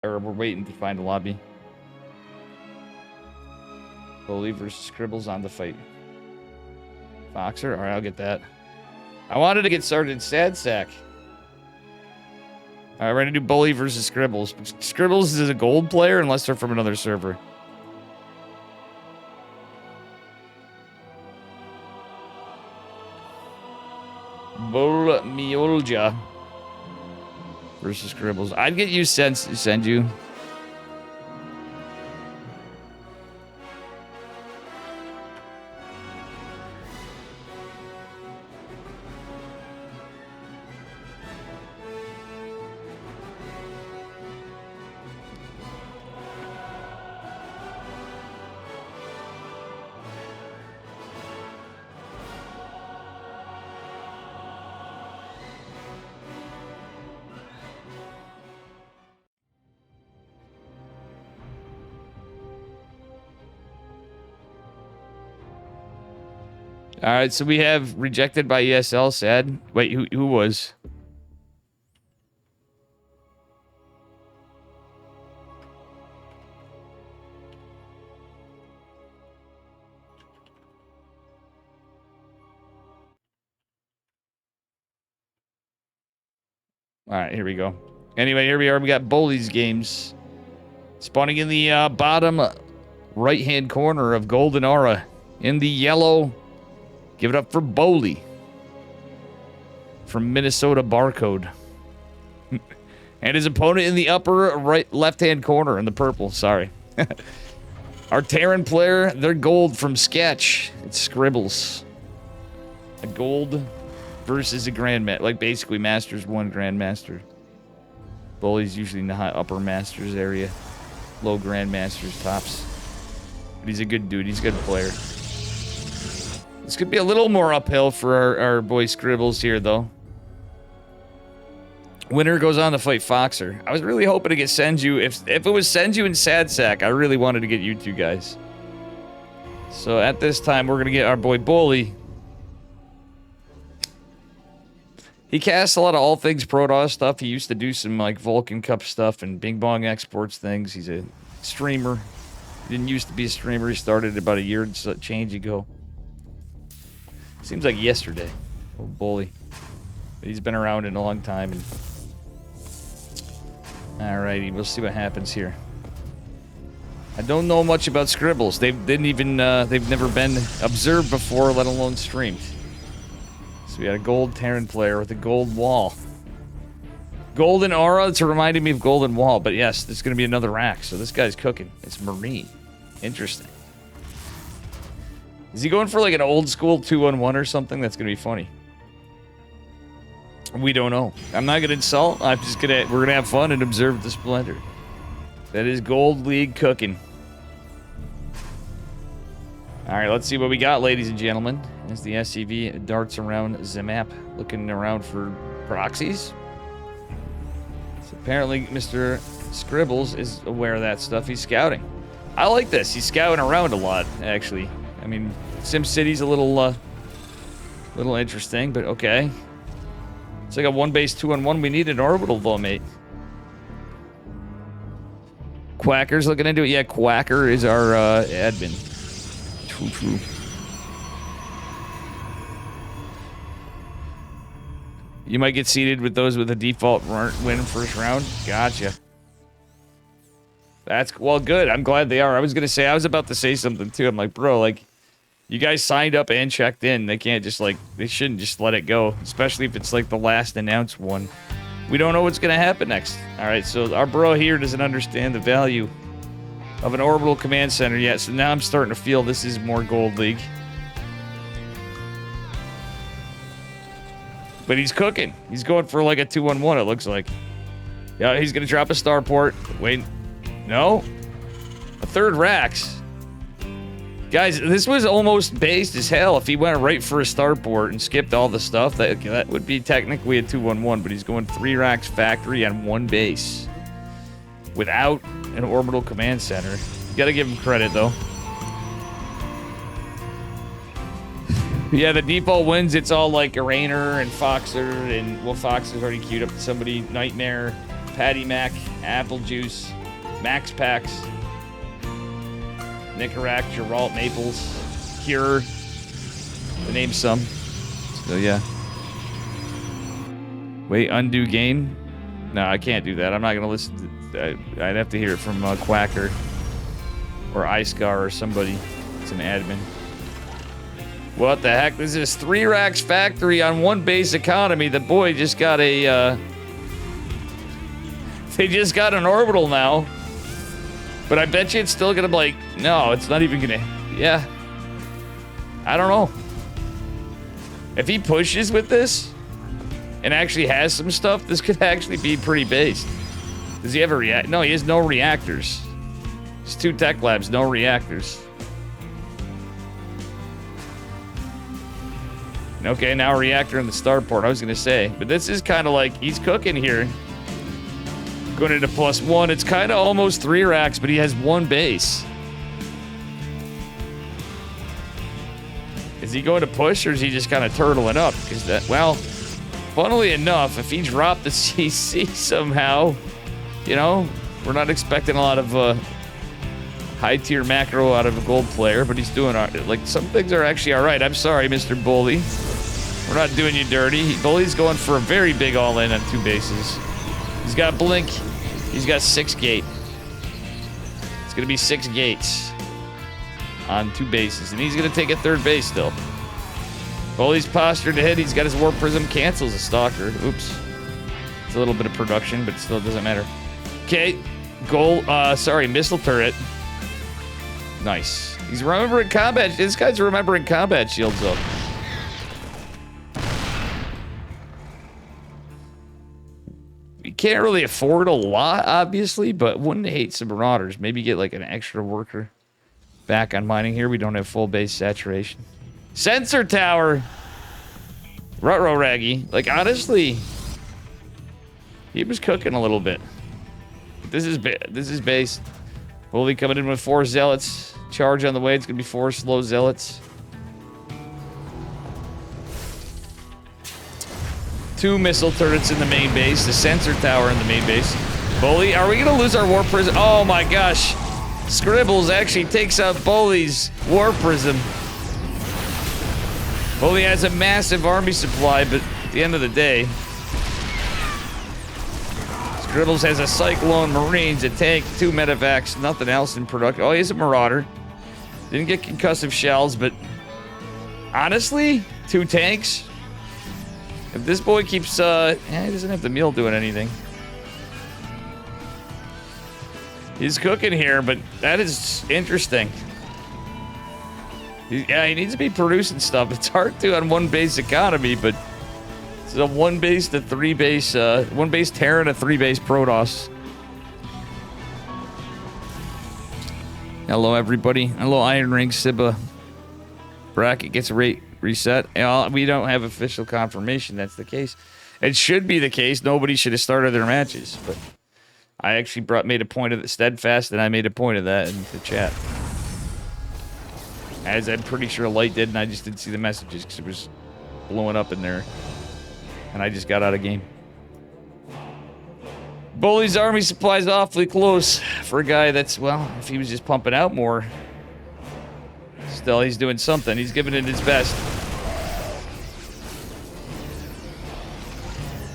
Or we're waiting to find a lobby. Bully versus Scribbles on the fight. Foxer? Alright, I'll get that. I wanted to get started in Sad Sack. Alright, we're gonna do Bully versus Scribbles. Scribbles is a gold player unless they're from another server. Bull Miolja versus Scribbles. I'd get you send you. All right, so we have rejected by ESL. Sad. Wait, who was? All right, here we go. Anyway, here we are. We got Bully's games. Spawning in the bottom right-hand corner of Golden Aura. In the yellow, give it up for Bully. From Minnesota Barcode. And his opponent in the upper right left-hand corner in the purple. Sorry. Our Terran player, they're gold from Sketch. It's Scribbles. A gold versus a Grandmaster. Like, basically, Masters 1, Grandmaster. Bully's usually in the high upper Masters area. Low Grandmasters tops. But he's a good dude. He's a good player. This could be a little more uphill for our boy Scribbles here, though. Winner goes on to fight Foxer. I was really hoping to get Senju. If it was Senju and Sad Sack, I really wanted to get you two guys. So at this time, we're going to get our boy Bully. He casts a lot of all things Protoss stuff. He used to do some like Vulcan Cup stuff and Bing Bong exports things. He's a streamer. He didn't used to be a streamer. He started about a year and change ago. Seems like yesterday. Oh, Bully. But he's been around in a long time. And alrighty, we'll see what happens here. I don't know much about Scribbles. They've never been observed before, let alone streamed. So we got a gold Terran player with a gold wall. Golden Aura, it's reminding me of Golden Wall, but yes, there's going to be another rack, so this guy's cooking. It's Marine. Interesting. Is he going for like an old school 2-on-1 or something? That's going to be funny. We don't know. I'm not going to insult. We're going to have fun and observe the splendor. That is Gold League cooking. All right, let's see what we got, ladies and gentlemen. As the SCV darts around the map, looking around for proxies. So apparently, Mr. Scribbles is aware of that stuff. He's scouting. I like this. He's scouting around a lot, actually. I mean, SimCity's a little interesting, but okay. It's like a one-base 2-on-1. We need an orbital, though, mate. Quacker's looking into it. Yeah, Quacker is our admin. True. You might get seated with those with a default win first round. Gotcha. That's, well, good. I'm glad they are. I was about to say something, too. I'm like, bro, like, you guys signed up and checked in. They can't just, like, they shouldn't just let it go. Especially if it's, like, the last announced one. We don't know what's going to happen next. All right, so our bro here doesn't understand the value of an orbital command center yet. So now I'm starting to feel this is more Gold League. But he's cooking. He's going for, like, a 2-on-1, it looks like. Yeah, he's going to drop a starport. Wait. No. A third Rax. Guys, this was almost based as hell. If he went right for a starport and skipped all the stuff, that would be technically a 2-on-1, but he's going 3 Rax factory on 1 base. Without an orbital command center. You gotta give him credit, though. Yeah, the default wins, it's all like Rainer and Foxer, and, well, Foxer's already queued up to somebody. Nightmare, Patty Mac, Apple Juice, Max Packs, Nicarac, Geralt Maples, Cure, to name some. So yeah. Wait, undo gain? No, I can't do that. I'm not gonna listen to, I'd have to hear it from Quacker or iScar or somebody. It's an admin. What the heck? This is 3 racks factory on 1 base economy. The boy just got a, they just got an orbital now. But I bet you it's still gonna be like, no, it's not even gonna, yeah. I don't know. If he pushes with this and actually has some stuff, this could actually be pretty based. Does he have a react? No, he has no reactors. It's 2 tech labs, no reactors. Okay, now a reactor in the starport, I was gonna say. But this is kind of like, he's cooking here. Going into +1, it's kind of almost 3 racks, but he has 1 base. Is he going to push, or is he just kind of turtling up? Because that, well, funnily enough, if he dropped the CC somehow, you know, we're not expecting a lot of high-tier macro out of a gold player, but he's doing, like, some things are actually all right. I'm sorry, Mr. Bully. We're not doing you dirty. Bully's going for a very big all-in on 2 bases. He's got Blink. He's got 6 gate. It's going to be 6 gates on 2 bases, and he's going to take a 3rd base still. Bully's postured ahead. He's got his Warp Prism, cancels a Stalker. Oops. It's a little bit of production, but it still doesn't matter. Okay. Goal, missile turret. Nice. He's remembering combat. This guy's remembering combat shields, though. You can't really afford a lot, obviously, but wouldn't hate some Marauders. Maybe get, like, an extra worker back on mining here. We don't have full base saturation. Sensor tower. Ruh-roh Raggy. Like, honestly, he was cooking a little bit. This is base. Bully coming in with 4 zealots. Charge on the way. It's going to be 4 slow zealots. 2 missile turrets in the main base. The sensor tower in the main base. Bully, are we going to lose our Warp Prism? Oh my gosh. Scribbles actually takes out Bully's Warp Prism. Bully has a massive army supply, but at the end of the day, Scribbles has a Cyclone, Marines, a tank, 2 medevacs, nothing else in production. Oh, he's a Marauder. Didn't get concussive shells, but honestly, 2 tanks. If this boy keeps, he doesn't have the meal doing anything. He's cooking here, but that is interesting. Yeah, he needs to be producing stuff. It's hard to on 1 base economy, but it's a 1 base to 3 base, 1 base Terran, a 3 base Protoss. Hello, everybody. Hello, Iron Ring Sibba. Bracket gets reset. We don't have official confirmation that's the case. It should be the case. Nobody should have started their matches, but I actually made a point of it, Steadfast, and I made a point of that in the chat. As I'm pretty sure Light did, and I just didn't see the messages because it was blowing up in there. And I just got out of game. Bully's army supply's awfully close for a guy that's, well, if he was just pumping out more. Still, he's doing something. He's giving it his best.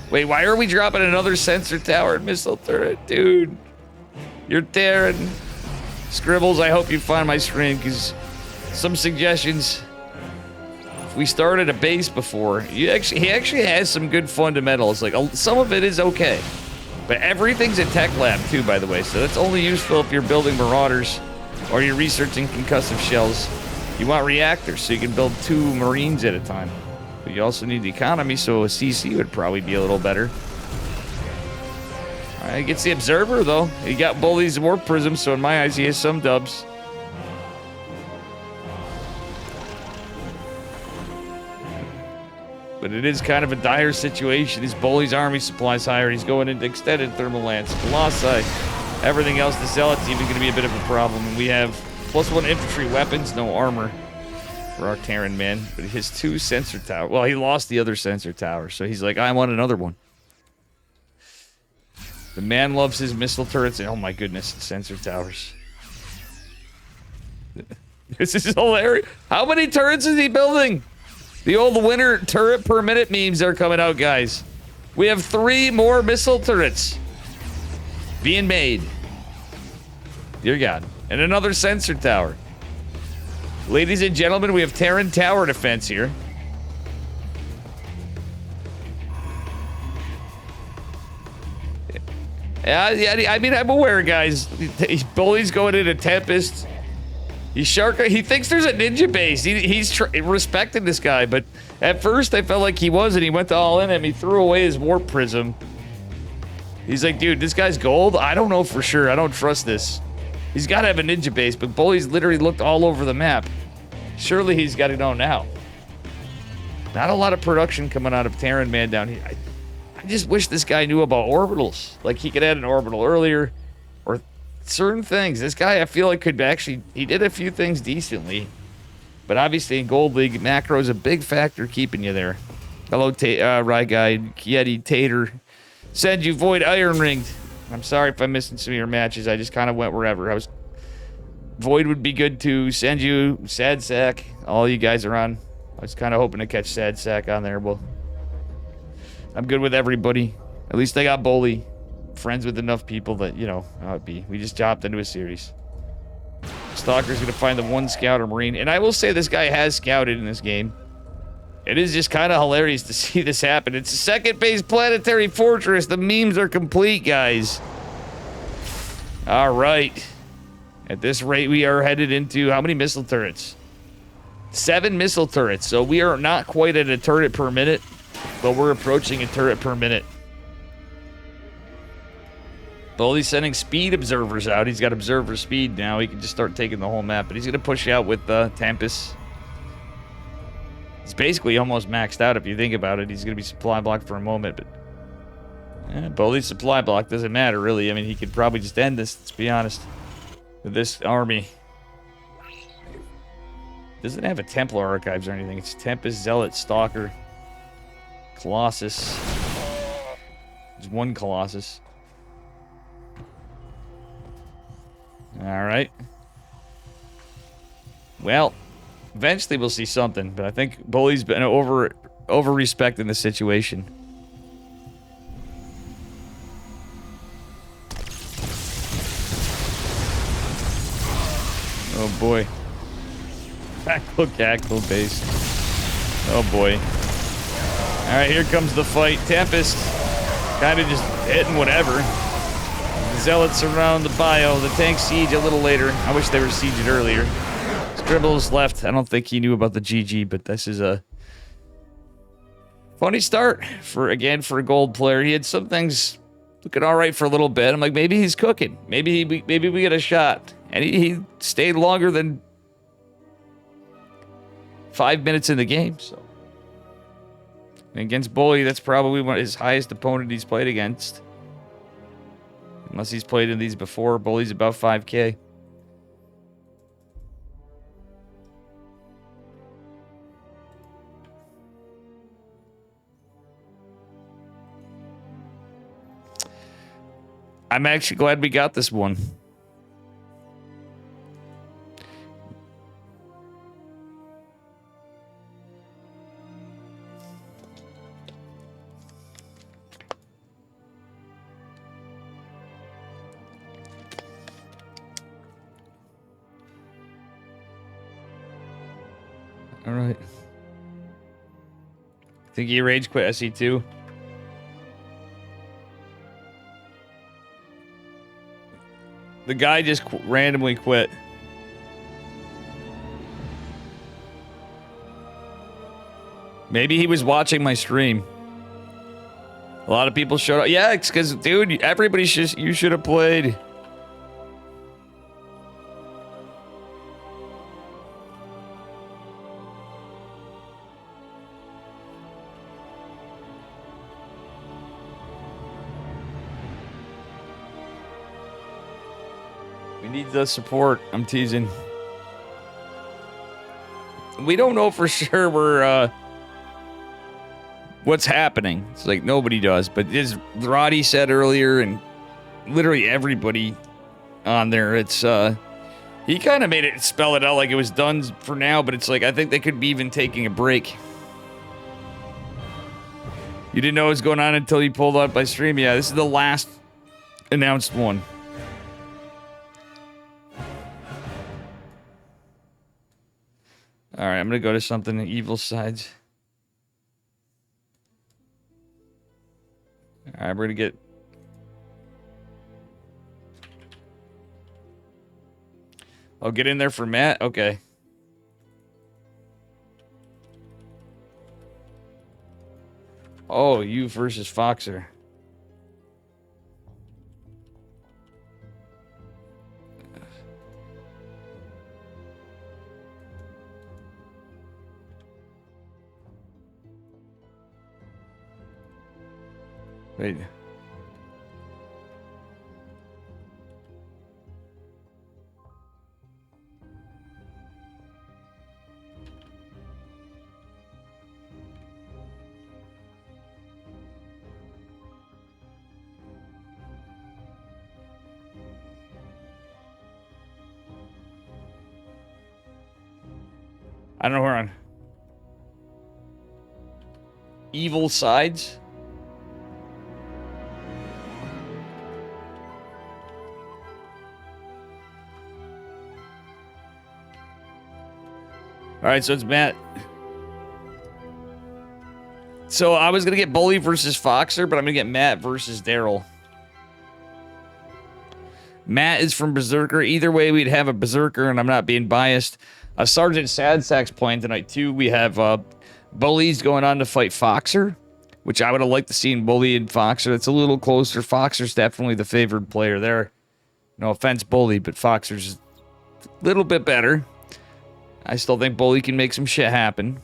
Wait, why are we dropping another sensor tower and missile turret? Dude, you're Terran. Scribbles, I hope you find my stream, because some suggestions. If we started a base before, he actually has some good fundamentals. Like, some of it is okay. But everything's a tech lab, too, by the way. So that's only useful if you're building Marauders or you're researching concussive shells. You want reactors, so you can build 2 Marines at a time. But you also need the economy, so a CC would probably be a little better. All right, he gets the Observer, though. He got Bully's Warp Prism, so in my eyes, he has some dubs. But it is kind of a dire situation. His Bully's army supply's higher. He's going into extended thermal lance. Colossi. Everything else, the Zealot's even going to be a bit of a problem. And we have +1 infantry weapons, no armor for our Terran man. But his 2 sensor tower. Well, he lost the other sensor tower. So he's like, I want another one. The man loves his missile turrets. And, oh my goodness, sensor towers. This is hilarious. How many turrets is he building? The old winter turret per minute memes are coming out, guys. We have 3 more missile turrets being made. Dear God. And another sensor tower. Ladies and gentlemen, we have Terran tower defense here. Yeah, I mean, I'm aware, guys. Bully's going into Tempest. He thinks there's a ninja base. He's respecting this guy, but at first I felt like he wasn't. He went to all in him. He threw away his warp prism. He's like, dude, this guy's gold? I don't know for sure. I don't trust this. He's got to have a ninja base, but Bully's literally looked all over the map. Surely he's got to know now. Not a lot of production coming out of Terran Man down here. I just wish this guy knew about orbitals. Like, he could add an orbital earlier, or certain things. This guy, I feel like, could actually... He did a few things decently. But obviously, in Gold League, macro is a big factor keeping you there. Hello, Rye Guy, Yeti, Tater. Said you Void Iron Ringed. I'm sorry if I'm missing some of your matches. I just kind of went wherever. Void would be good to send you. Sad Sack. All you guys are on. I was kind of hoping to catch Sad Sack on there. Well, I'm good with everybody. At least I got Bully. Friends with enough people that, you know, how it be. We just jumped into a series. Stalker's going to find the 1 scout or marine. And I will say this guy has scouted in this game. It is just kind of hilarious to see this happen. It's a second base planetary fortress. The memes are complete, guys. All right. At this rate, we are headed into how many missile turrets? 7 missile turrets. So we are not quite at a turret per minute, but we're approaching a turret per minute. Bully's sending speed observers out. He's got observer speed now. He can just start taking the whole map, but he's going to push out with Tempest. He's basically almost maxed out if you think about it. He's going to be supply blocked for a moment, but Bully's supply block doesn't matter, really. I mean, he could probably just end this, let's be honest, with this army. Doesn't have a Templar Archives or anything. It's Tempest, Zealot, Stalker, Colossus. There's 1 Colossus. Alright. Well, eventually we'll see something, but I think Bully's been over-respecting the situation. Oh boy. Cackle base. Oh boy. Alright, here comes the fight. Tempest kind of just hitting whatever. Zealots around the bio. The tank siege a little later. I wish they were sieged earlier. Scribbles left. I don't think he knew about the GG, but this is a funny start for a gold player. He had some things looking all right for a little bit. I'm like, maybe he's cooking. Maybe we get a shot. And he stayed longer than 5 minutes in the game. So and against Bully, that's probably his highest opponent he's played against. Unless he's played in these before. Bully's about 5K. I'm actually glad we got this one. All right. Think he rage quit SC2? The guy just randomly quit. Maybe he was watching my stream. A lot of people showed up. Yeah, it's because, dude, everybody you should have played. Need the support. I'm teasing. We don't know for sure where what's happening. It's like nobody does. But as Roddy said earlier, and literally everybody on there. It's he kind of made it spell it out like it was done for now, but it's like I think they could be even taking a break. You didn't know what was going on until you pulled up by stream. Yeah, this is the last announced one. All right, I'm gonna go to something evil sides. All right, we're gonna get. Oh, get in there for Matt? Okay. Oh, you versus Foxer. Wait. I don't know where on. Evil sides? Alright, so it's Matt. So I was gonna get Bully versus Foxer, but I'm gonna get Matt versus Daryl. Matt is from Berserker. Either way, we'd have a Berserker, and I'm not being biased. Sergeant Sadsack's playing tonight, too. We have Bullies going on to fight Foxer, which I would have liked to see in Bully and Foxer. It's a little closer. Foxer's definitely the favored player there. No offense, Bully, but Foxer's a little bit better. I still think Bully can make some shit happen.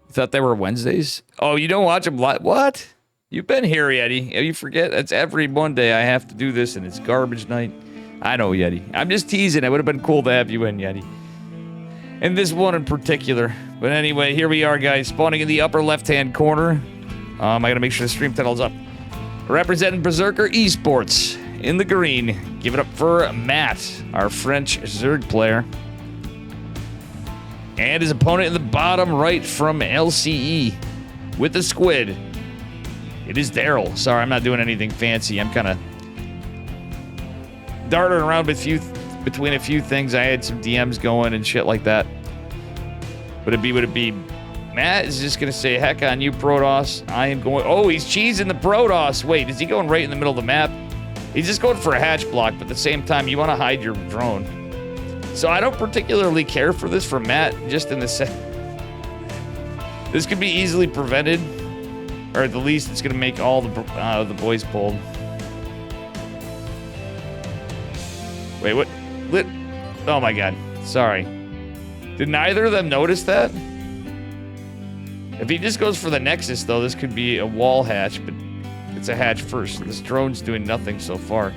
You thought they were Wednesdays? Oh, you don't watch them live? What? You've been here, Yeti. You forget? It's every Monday I have to do this, and it's garbage night. I know, Yeti. I'm just teasing. It would have been cool to have you in, Yeti. And this one in particular. But anyway, here we are, guys. Spawning in the upper left-hand corner. I gotta make sure the stream title's up. Representing Berserker Esports in the green. Give it up for Matt, our French Zerg player. And his opponent in the bottom right from LCE with the squid. It is Daryl. Sorry, I'm not doing anything fancy. I'm kind of darting around between a few things. I had some DMs going and shit like that. Would it be? Matt is just going to say, heck on you, Protoss. I am going... Oh, he's cheesing the Protoss. Wait, is he going right in the middle of the map? He's just going for a hatch block, but at the same time, you want to hide your drone. So I don't particularly care for this for Matt, just in the set. This could be easily prevented. Or at the least, it's going to make all the boys pulled. Wait, what? Oh my god. Sorry. Did neither of them notice that? If he just goes for the Nexus, though, this could be a wall hatch, but it's a hatch first. This drone's doing nothing so far.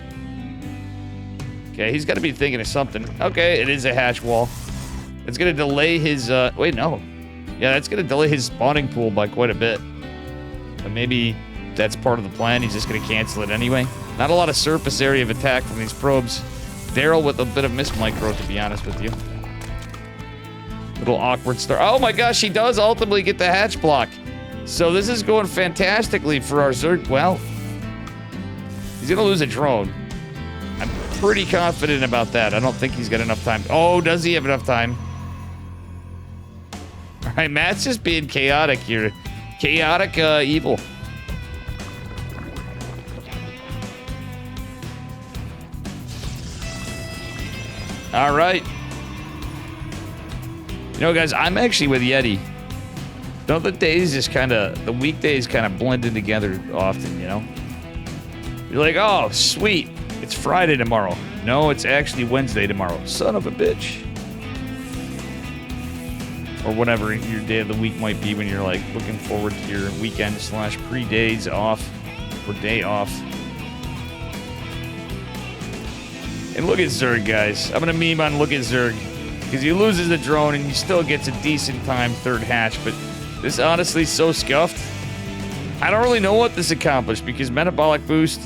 Okay, he's got to be thinking of something. Okay, it is a hatch wall. It's going to delay his... Wait, no. Yeah, that's going to delay his spawning pool by quite a bit. But maybe that's part of the plan. He's just going to cancel it anyway. Not a lot of surface area of attack from these probes. Daryl with a bit of miss micro, to be honest with you. Little awkward start. Oh my gosh, he does ultimately get the hatch block. So this is going fantastically for our Zerg. Well, he's going to lose a drone. I'm pretty confident about that. I don't think he's got enough time. Oh, does he have enough time? All right, Matt's just being chaotic here. Chaotic evil. All right. You know, guys, I'm actually with Yeti. Don't the days just kind of, the weekdays kind of blended together often, you know? You're like, oh, sweet. It's Friday tomorrow. No, it's actually Wednesday tomorrow. Son of a bitch. Or whatever your day of the week might be when you're like looking forward to your weekend / pre-days off or day off. And look at Zerg, guys. I'm gonna meme on look at Zerg. Because he loses the drone and he still gets a decent time third hatch, but this honestly is so scuffed. I don't really know what this accomplished because Metabolic Boost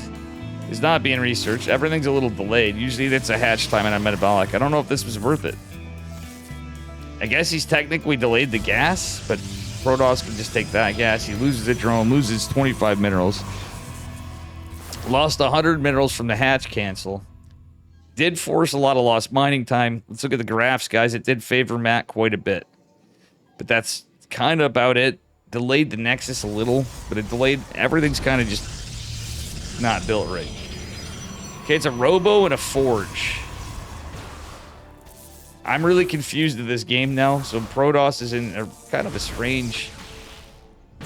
is not being researched. Everything's a little delayed. Usually that's a hatch time and a metabolic. I don't know if this was worth it. I guess he's technically delayed the gas, but Protoss can just take that gas. He loses a drone, loses 25 minerals. Lost 100 minerals from the hatch cancel. Did force a lot of lost mining time. Let's look at the graphs, guys. It did favor Matt quite a bit. But that's kind of about it. Delayed the Nexus a little, but it delayed... Everything's kind of just not built right. Okay, it's a Robo and a Forge. I'm really confused at this game now. So Protoss is in a kind of a strange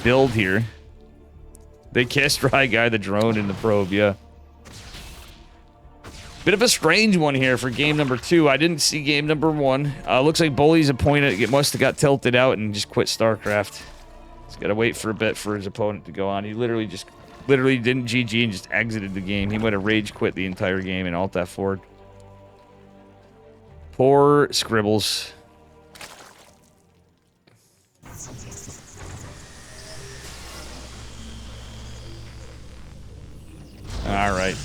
build here. They kissed Right Guy the drone in the probe, yeah. Bit of a strange one here for game number 2. I didn't see game number 1. Looks like Bully's opponent must have got tilted out and just quit StarCraft. He's got to wait for a bit for his opponent to go on. He literally didn't GG and just exited the game. He might have rage quit the entire game and Alt F4. Poor Scribbles. All right.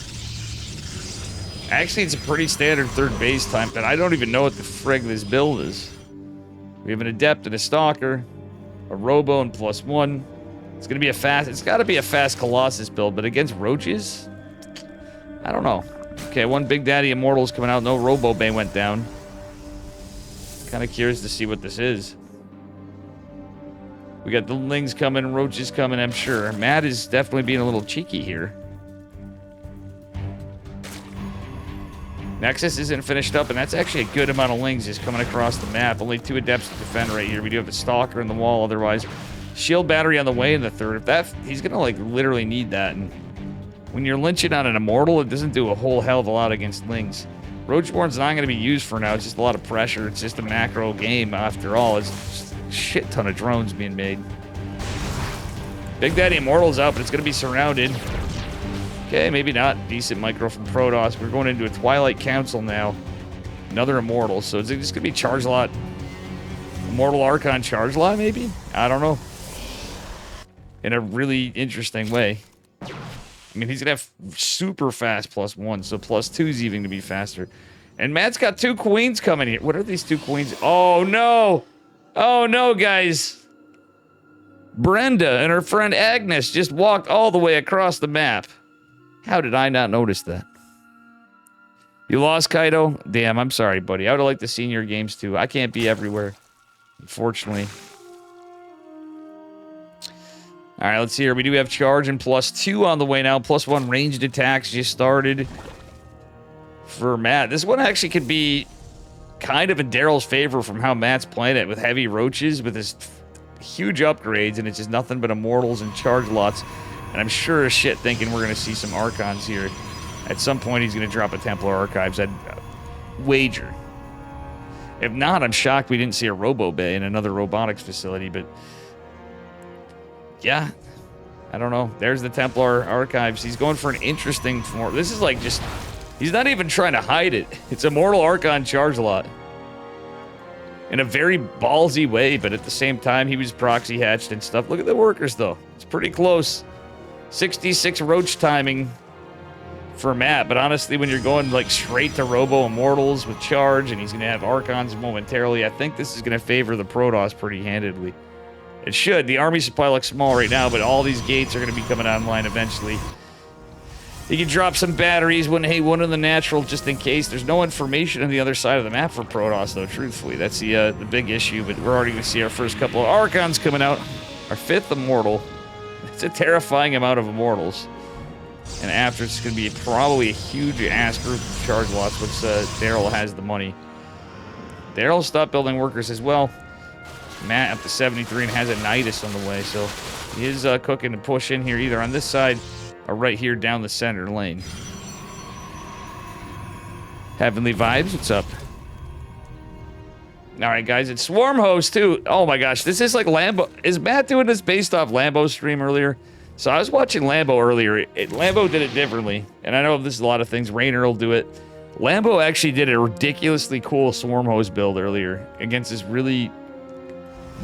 Actually, it's a pretty standard third base time, but I don't even know what the frig this build is. We have an Adept and a Stalker, a Robo and +1. It's gonna be a fast. It's got to be a fast Colossus build, but against Roaches, I don't know. Okay, one Big Daddy Immortal's coming out. No Robo Bay went down. Kind of curious to see what this is. We got the Lings coming, Roaches coming. I'm sure Matt is definitely being a little cheeky here. Nexus isn't finished up, and that's actually a good amount of Lings just coming across the map. Only 2 Adepts to defend right here. We do have a Stalker in the wall, otherwise. Shield battery on the way in the third. If that, he's gonna like literally need that. And when you're lynching on an Immortal, it doesn't do a whole hell of a lot against Lings. Roachborn's not gonna be used for now. It's just a lot of pressure. It's just a macro game after all. It's just a shit ton of drones being made. Big Daddy Immortal's out, but it's gonna be surrounded. Okay, maybe not. Decent micro from Protoss. We're going into a Twilight Council now. Another Immortal. So it's just going to be Charge Lot. Immortal Archon Charge Lot, maybe? I don't know. In a really interesting way. I mean, he's going to have super fast +1, so +2 is even going to be faster. And Matt's got 2 Queens coming here. What are these 2 Queens? Oh, no! Oh, no, guys! Brenda and her friend Agnes just walked all the way across the map. How did I not notice that? You lost, Kaido? Damn, I'm sorry, buddy. I would have liked to see your games, too. I can't be everywhere, unfortunately. All right, let's see here. We do have charge and +2 on the way now. +1 ranged attacks just started for Matt. This one actually could be kind of in Daryl's favor from how Matt's playing it with heavy roaches, with his huge upgrades, and it's just nothing but Immortals and charge lots. And I'm sure as shit thinking we're going to see some Archons here. At some point, he's going to drop a Templar Archives. I'd wager. If not, I'm shocked we didn't see a Robo Bay in another robotics facility. But yeah, I don't know. There's the Templar Archives. He's going for an interesting form. This is like just... He's not even trying to hide it. It's Immortal Archon Charge Lot. In a very ballsy way, but at the same time, he was proxy hatched and stuff. Look at the workers, though. It's pretty close. 66 roach timing for Matt, but honestly, when you're going like straight to Robo Immortals with charge, and he's going to have Archons momentarily, I think this is going to favor the Protoss pretty handedly. It should. The army supply looks small right now, but all these gates are going to be coming online eventually. You can drop some batteries when, hey, one in the natural, just in case. There's no information on the other side of the map for Protoss, though, truthfully. That's the big issue, but we're already going to see our first couple of Archons coming out. Our 5th Immortal. It's a terrifying amount of Immortals. And after, it's going to be probably a huge-ass group of charge lots once Daryl has the money. Daryl stopped building workers as well. Matt up to 73 and has a Nidus on the way, so he is cooking to push in here either on this side or right here down the center lane. Heavenly Vibes, what's up? All right, guys, it's Swarm Host, too. Oh, my gosh, this is like Lambo. Is Matt doing this based off Lambo's stream earlier? So I was watching Lambo earlier. Lambo did it differently, and I know this is a lot of things. Rainer will do it. Lambo actually did a ridiculously cool Swarm Host build earlier against this really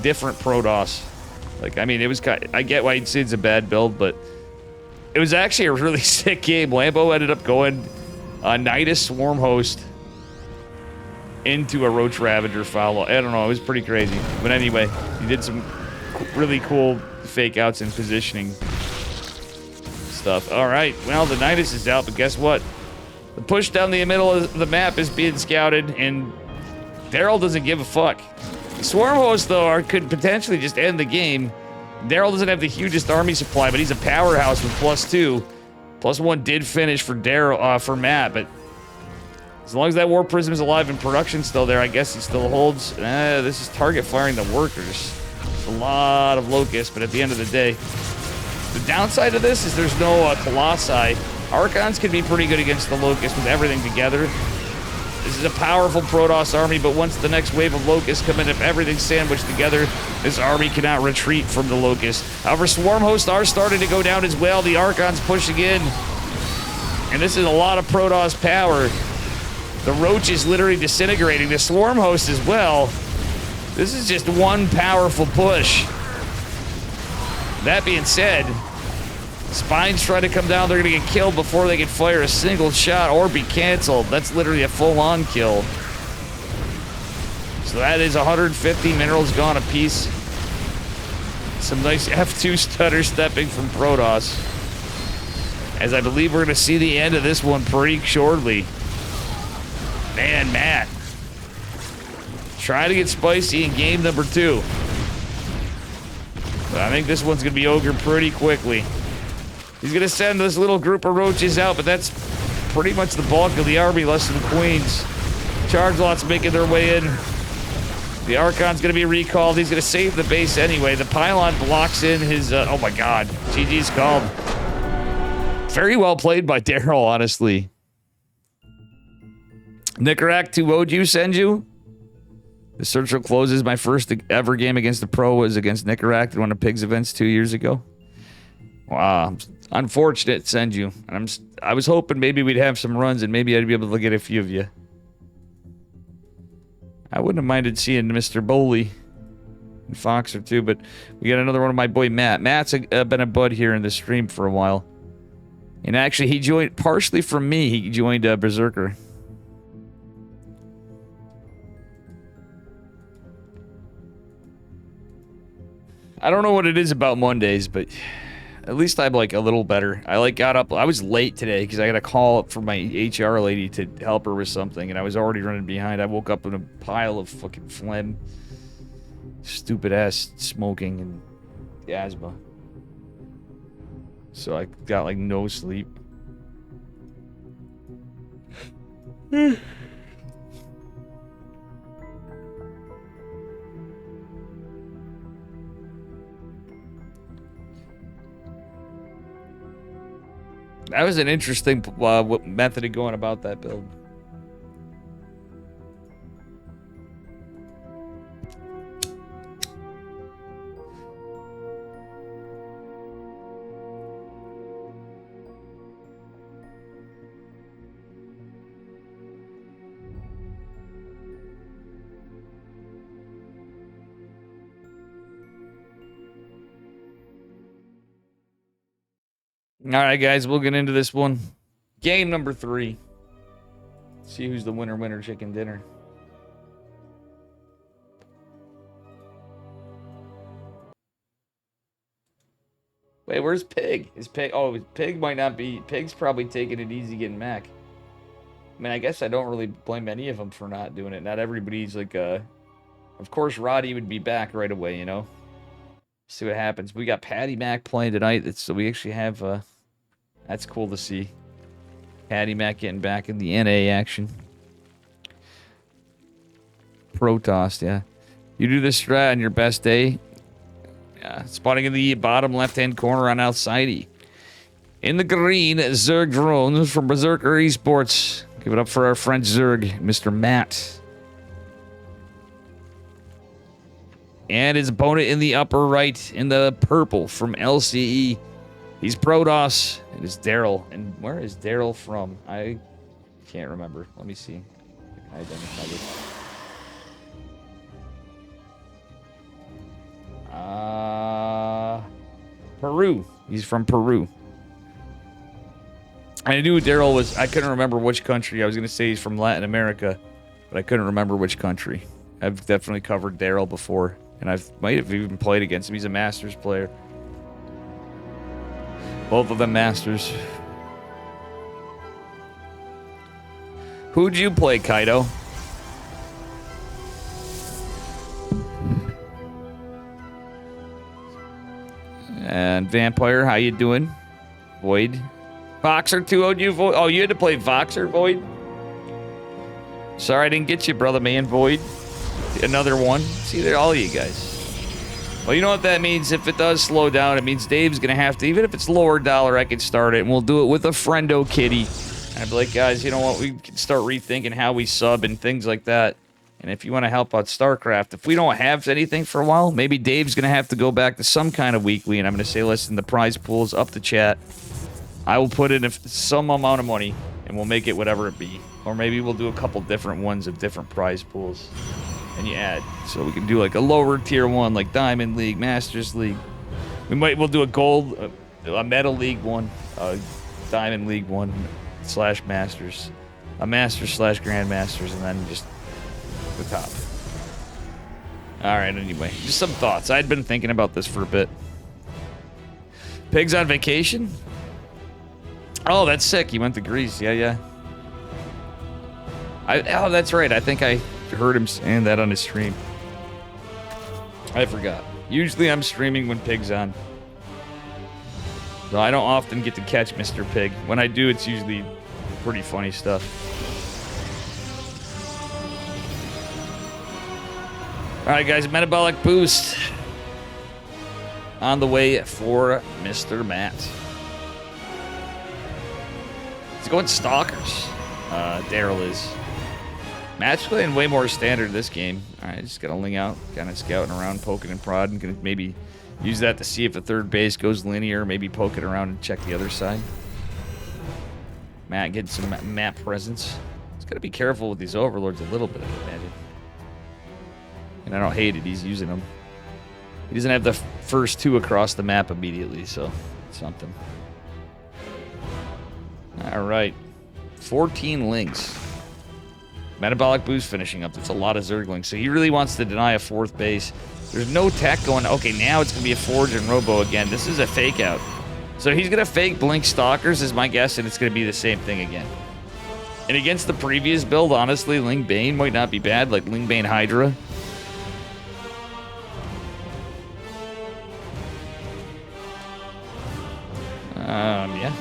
different Protoss. Like, I mean, it was kind of, I get why Sid's a bad build, but It was actually a really sick game. Lambo ended up going Nidus Swarm Host into a Roach Ravager follow. I don't know. It was pretty crazy. But anyway, he did some really cool fake outs and positioning stuff. All right. Well, the Nidus is out, but guess what? The push down the middle of the map is being scouted, and Daryl doesn't give a fuck. The Swarm Hosts, though, could potentially just end the game. Daryl doesn't have the hugest army supply, but he's a powerhouse with +2. +1 did finish for Daryl, for Matt, but as long as that War Prism is alive and production still there, I guess he still holds. This is target firing the workers. It's a lot of locusts, but at the end of the day, the downside of this is there's no Colossi. Archons can be pretty good against the locusts with everything together. This is a powerful Protoss army, but once the next wave of locusts come in, if everything's sandwiched together, this army cannot retreat from the locusts. However, Swarm Hosts are starting to go down as well. The Archons pushing in. And this is a lot of Protoss power. The Roach is literally disintegrating. The Swarm Host as well. This is just one powerful push. That being said, Spines try to come down. They're going to get killed before they can fire a single shot or be canceled. That's literally a full-on kill. So that is 150 minerals gone apiece. Some nice F2 stutter stepping from Protoss. As I believe we're going to see the end of this one pretty shortly. Man, Matt. Try to get spicy in game number 2. But I think this one's going to be over pretty quickly. He's going to send this little group of roaches out, but that's pretty much the bulk of the army, less than Queens. Charge lots making their way in. The Archon's going to be recalled. He's going to save the base anyway. The pylon blocks in his... oh my god. GG's called. Very well played by Daryl, honestly. Nicarak 2-0'd you, Senju? The Searcher closes. My first ever game against the pro was against Nicarak at one of Pigs events 2 years ago. Wow. Unfortunate, Senju. And I was hoping maybe we'd have some runs and maybe I'd be able to get a few of you. I wouldn't have minded seeing Mr. Bowley and Fox or two, but we got another one of my boy Matt. Matt's been a bud here in the stream for a while. And actually, he joined partially from me. He joined Berserker. I don't know what it is about Mondays, but at least I'm like a little better. I got up. I was late today because I got a call up from my HR lady to help her with something, and I was already running behind. I woke up in a pile of fucking phlegm, stupid ass smoking, and asthma. So I got like no sleep. That was an interesting method of going about that build. All right, guys, we'll get into this one. Game number 3. See who's the winner chicken dinner. Wait, where's Pig? Is Pig? Oh, Pig might not be. Pig's probably taking it easy getting Mac. I mean, I guess I don't really blame any of them for not doing it. Not everybody's like, of course, Roddy would be back right away, you know? See what happens. We got Patty Mac playing tonight, so we actually have, that's cool to see. Patty Mac getting back in the NA action. Protoss, yeah. You do this strat on your best day. Yeah, spotting in the bottom left-hand corner on Alcides. In the green, Zerg Drones from Berserker Esports. Give it up for our friend Zerg, Mr. Matt. And his opponent in the upper right, in the purple from LCE. He's Protoss. It is Daryl. And where is Daryl from? I can't remember. Let me see. I identify this. Peru. He's from Peru. I knew Daryl was... I couldn't remember which country. I was going to say he's from Latin America, but I couldn't remember which country. I've definitely covered Daryl before, and I might have even played against him. He's a Masters player. Both of them Masters. Who'd you play, Kaido? And Vampire, how you doing? Void. Voxer 2-0'd you, Void? Oh, you had to play Voxer, Void? Sorry I didn't get you, brother man, Void. Another one. See, they're all of you guys. Well, you know what that means? If it does slow down, it means Dave's going to have to, even if it's lower dollar, I can start it, and we'll do it with a friendo kitty. And I'd be like, guys, you know what? We can start rethinking how we sub and things like that. And if you want to help out StarCraft, if we don't have anything for a while, maybe Dave's going to have to go back to some kind of weekly, and I'm going to say, listen, the prize pool's up the chat. I will put in some amount of money, and we'll make it whatever it be. Or maybe we'll do a couple different ones of different prize pools. And you add. So we can do like a lower tier one, like Diamond League, Masters League. We'll do a gold, a Metal League one, a Diamond League one, / Masters. A Masters / Grandmasters, and then just the top. Alright, anyway. Just some thoughts. I'd been thinking about this for a bit. Pig's on vacation? Oh, that's sick. He went to Greece. Yeah. Oh, that's right. I think I heard him saying that on his stream. I forgot. Usually I'm streaming when Pig's on. So I don't often get to catch Mr. Pig. When I do, it's usually pretty funny stuff. Alright, guys. Metabolic boost. On the way for Mr. Matt. He's going Stalkers. Daryl is. Matt's playing way more standard this game. Alright, just gotta ling out, kind of scouting around, poking and prodding. Gonna maybe use that to see if a third base goes linear, maybe poke it around and check the other side. Matt getting some map presence. He's gotta be careful with these overlords a little bit, I imagine. And I don't hate it, he's using them. He doesn't have the first two across the map immediately, so it's something. Alright. 14 links. Metabolic boost finishing up. That's a lot of Zergling. So he really wants to deny a fourth base. There's no tech going. Okay, now it's going to be a Forge and Robo again. This is a fake out. So he's going to fake Blink Stalkers is my guess, and it's going to be the same thing again. And against the previous build, honestly, Ling Bane might not be bad, like Ling Bane Hydra. Yeah.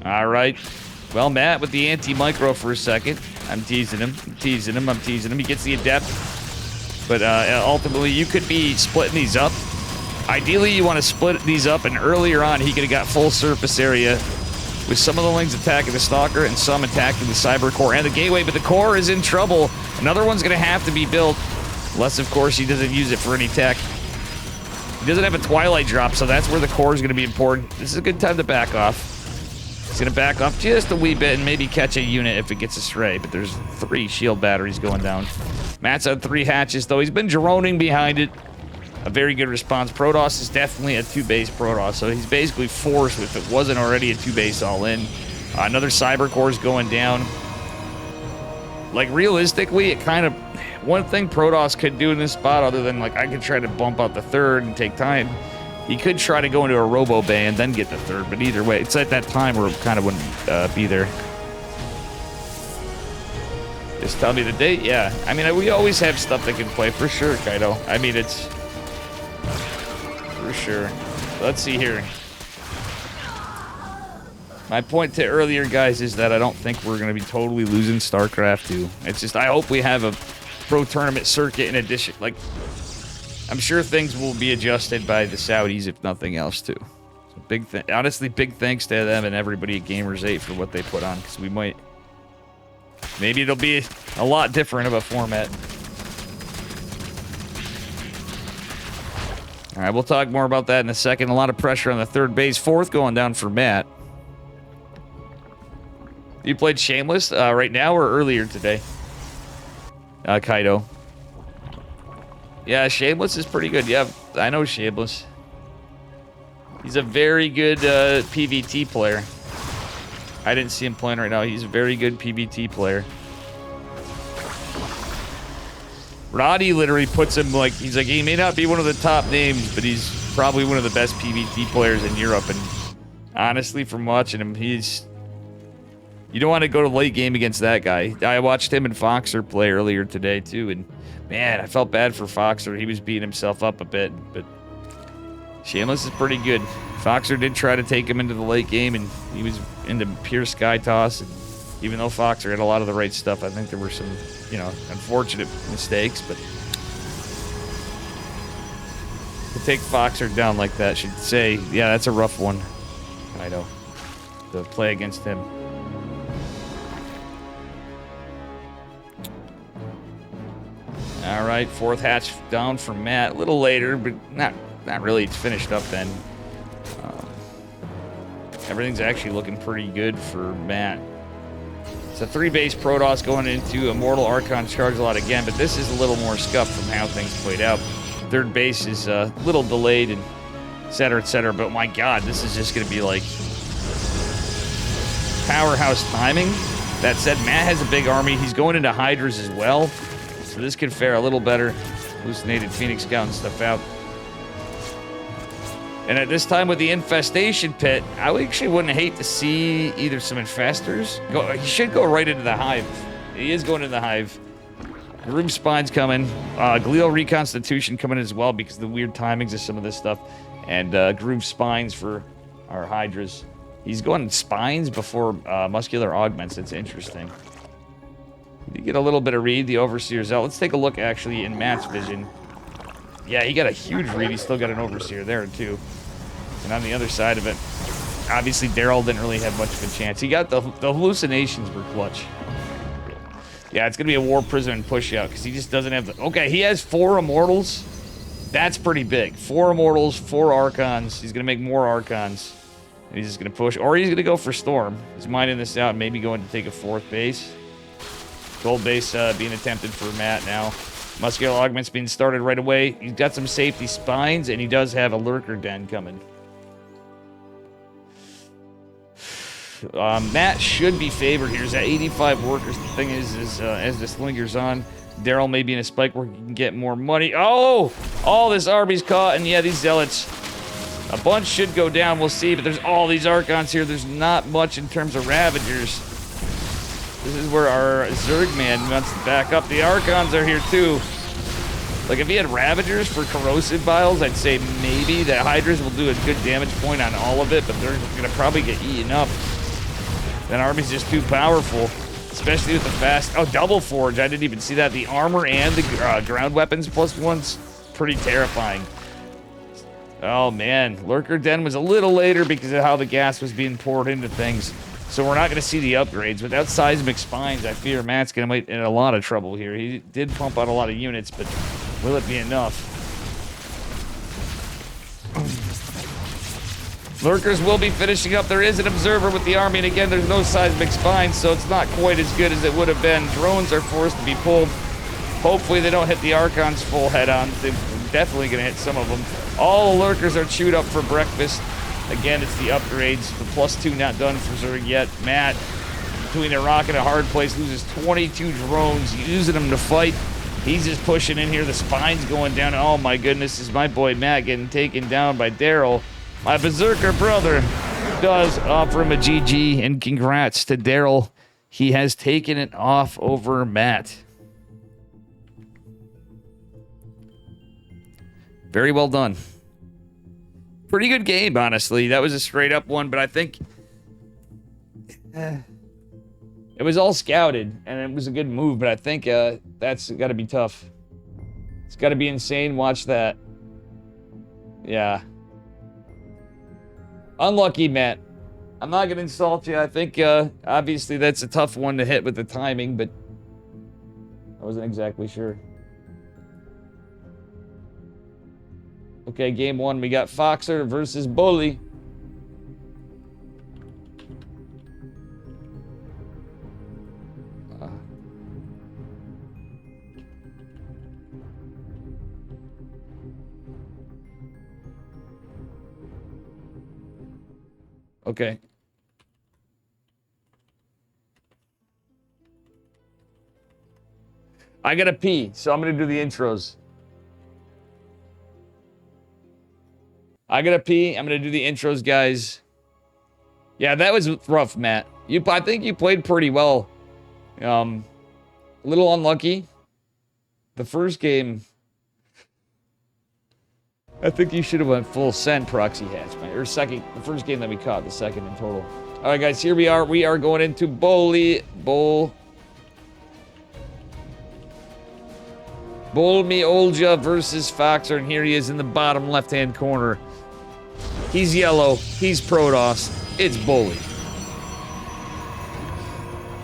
All right. Well, Matt with the anti-micro for a second. I'm teasing him. I'm teasing him. He gets the adept. But ultimately, you could be splitting these up. Ideally, you want to split these up, and earlier on, he could have got full surface area with some of the Lings attacking the Stalker and some attacking the Cyber Core and the Gateway, but the Core is in trouble. Another one's going to have to be built, unless, of course, he doesn't use it for any tech. He doesn't have a Twilight drop, so that's where the Core is going to be important. This is a good time to back off. He's going to back off just a wee bit and maybe catch a unit if it gets astray, but there's 3 shield batteries going down. Matt's had 3 hatches, though. He's been droning behind it. A very good response. Protoss is definitely a 2-base Protoss, so he's basically forced if it wasn't already a 2-base all-in. Another Cyber Core is going down. Like, realistically, it kind of... One thing Protoss could do in this spot, other than, like, I could try to bump out the third and take time. He could try to go into a Robo Bay and then get the third, but either way, it's at that time where it kind of wouldn't be there. Just tell me the date? Yeah. I mean, we always have stuff that can play, for sure, Kaido. I mean, it's... For sure. Let's see here. My point to earlier, guys, is that I don't think we're going to be totally losing StarCraft 2. It's just, I hope we have a pro tournament circuit in addition. Like, I'm sure things will be adjusted by the Saudis, if nothing else, too. So honestly, big thanks to them and everybody at Gamers 8 for what they put on, because we might... Maybe it'll be a lot different of a format. All right, we'll talk more about that in a second. A lot of pressure on the third base. 4th going down for Matt. You played Shameless right now or earlier today? Kaido. Yeah, Shameless is pretty good. Yeah, I know Shameless. He's a very good PvT player. I didn't see him playing right now. He's a very good PvT player. Roddy literally puts him like, he's like, he may not be one of the top names, but he's probably one of the best PvT players in Europe. And honestly, from watching him, you don't want to go to late game against that guy. I watched him and Foxer play earlier today too, and man, I felt bad for Foxer. He was beating himself up a bit, but Shameless is pretty good. Foxer did try to take him into the late game, and he was into pure sky toss. And even though Foxer had a lot of the right stuff, I think there were some, you know, unfortunate mistakes, but to take Foxer down like that should say, yeah, that's a rough one. I know. To play against him. All right, fourth hatch down for Matt. A little later, but not really. It's finished up then. Everything's actually looking pretty good for Matt. It's a 3-base Protoss going into Immortal Archon Charge Lot again, but this is a little more scuffed from how things played out. Third base is a little delayed and et cetera, but my God, this is just going to be like powerhouse timing. That said, Matt has a big army. He's going into Hydras as well, so this could fare a little better. Hallucinated Phoenix scouting stuff out. And at this time with the infestation pit, I actually wouldn't hate to see either some infestors. He should go right into the hive. He is going into the hive. Groove Spine's coming. Glial Reconstitution coming as well because of the weird timings of some of this stuff. And Groove Spines for our Hydras. He's going Spines before Muscular Augments. That's interesting. You get a little bit of read, the Overseer's out. Let's take a look actually in Matt's vision. Yeah, he got a huge read. He's still got an Overseer there too. And on the other side of it, obviously Daryl didn't really have much of a chance. He got the hallucinations were clutch. Yeah, it's going to be a War Prisoner and push out because he just doesn't have the... Okay, he has 4 Immortals. That's pretty big. 4 Immortals, 4 Archons. He's going to make more Archons. And he's just going to push. Or he's going to go for Storm. He's minding this out and maybe going to take a 4th base. Gold base being attempted for Matt now. Muscular Augments being started right away. He's got some safety spines, and he does have a Lurker Den coming. Matt should be favored here. He's at 85 workers. The thing is as this lingers on, Daryl may be in a spike where he can get more money. Oh! All this army's caught, and yeah, these Zealots, a bunch should go down. We'll see, but there's all these Archons here. There's not much in terms of Ravagers. This is where our Zergman wants to back up. The Archons are here too. Like if he had Ravagers for Corrosive Vials, I'd say maybe the Hydras will do a good damage point on all of it, but they're gonna probably get eaten up. That army's just too powerful, especially with the fast... Oh, Double Forge, I didn't even see that. The armor and the ground weapons +1's pretty terrifying. Oh man, Lurker Den was a little later because of how the gas was being poured into things. So we're not going to see the upgrades. Without Seismic Spines, I fear Matt's going to be in a lot of trouble here. He did pump out a lot of units, but will it be enough? Lurkers will be finishing up. There is an Observer with the army, and again, there's no Seismic Spines, so it's not quite as good as it would have been. Drones are forced to be pulled. Hopefully they don't hit the Archons full head-on. They're definitely going to hit some of them. All the Lurkers are chewed up for breakfast. Again, it's the upgrades. The +2 not done for Zerg yet. Matt, between a rock and a hard place, loses 22 drones, using them to fight. He's just pushing in here. The Spine's going down. Oh my goodness, is my boy Matt getting taken down by Daryl. My Berserker brother does offer him a GG, and congrats to Daryl. He has taken it off over Matt. Very well done. Pretty good game, honestly. That was a straight up one, but I think it was all scouted, and it was a good move, but I think that's got to be tough. It's got to be insane. Watch that. Yeah. Unlucky, Matt. I'm not going to insult you. I think, obviously, that's a tough one to hit with the timing, but I wasn't exactly sure. Okay, game 1, we got Foxer versus Bully. Okay. I gotta pee, so I'm gonna do the intros. I gotta pee. I'm gonna do the intros, guys. Yeah, that was rough, Matt. I think you played pretty well. A little unlucky. The first game, I think you should have went full send proxy hatch, man. Or second, the first game that we caught, the second in total. All right, guys, here we are. We are going into Bolmi Olja versus Foxer, and here he is in the bottom left-hand corner. He's yellow. He's Protoss. It's Bully.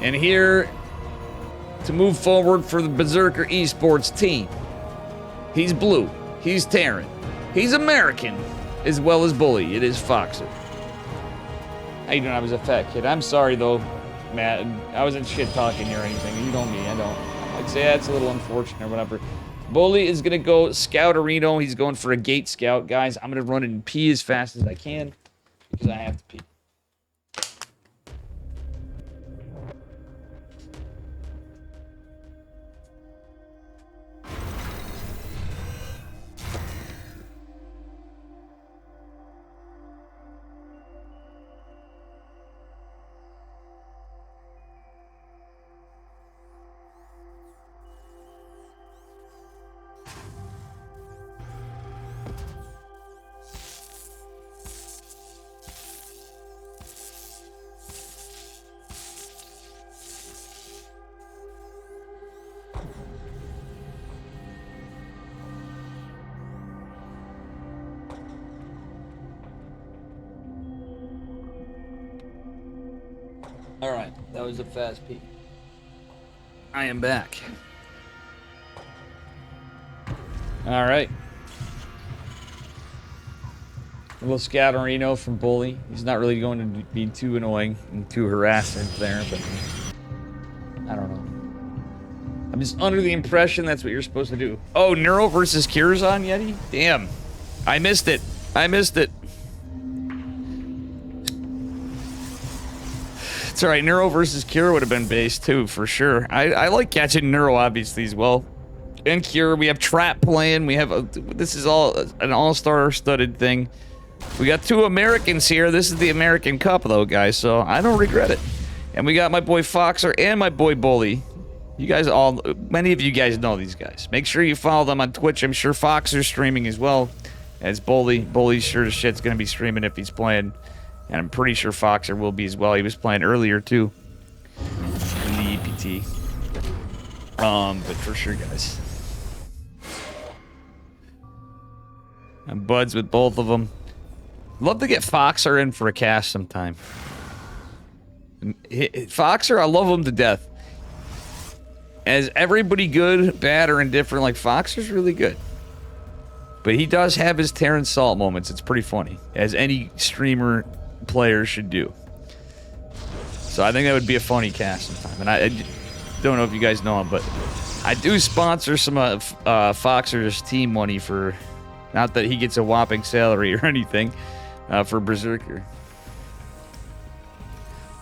And here to move forward for the Berserker Esports team. He's blue. He's Terran. He's American, as well as Bully. It is Foxer. How you doing? I was a fat kid. I'm sorry, though, Matt. I wasn't shit-talking you or anything. You know me. I don't. I'd say that's a little unfortunate or whatever. Bully is going to go Scout Areno. He's going for a Gate Scout. Guys, I'm going to run and pee as fast as I can because I have to pee. All right, that was a fast peek. I am back. All right. A little Scout Areno from Bully. He's not really going to be too annoying and too harassing there, but I don't know. I'm just under the impression that's what you're supposed to do. Oh, Neuro versus Curzon, Yeti? Damn. I missed it. I missed it. It's alright, Neuro versus Cure would have been base too, for sure. I like catching Neuro, obviously, as well. And Cure, we have Trap playing, we have this is all an all-star studded thing. We got two Americans here. This is the American Cup, though, guys, so I don't regret it. And we got my boy Foxer and my boy Bully. You guys all, many of you guys know these guys. Make sure you follow them on Twitch. I'm sure Foxer's streaming as well as Bully. Bully's sure as shit's gonna be streaming if he's playing. And I'm pretty sure Foxer will be as well. He was playing earlier, too. In the EPT. But for sure, guys. I'm buds with both of them. Love to get Foxer in for a cast sometime. Foxer, I love him to death. As everybody good, bad, or indifferent, like Foxer's really good. But he does have his Terran Salt moments. It's pretty funny. As any streamer player should do. So I think that would be a funny cast sometime. And I don't know if you guys know him, but I do sponsor some of Foxer's team money for, not that he gets a whopping salary or anything, for Berserker.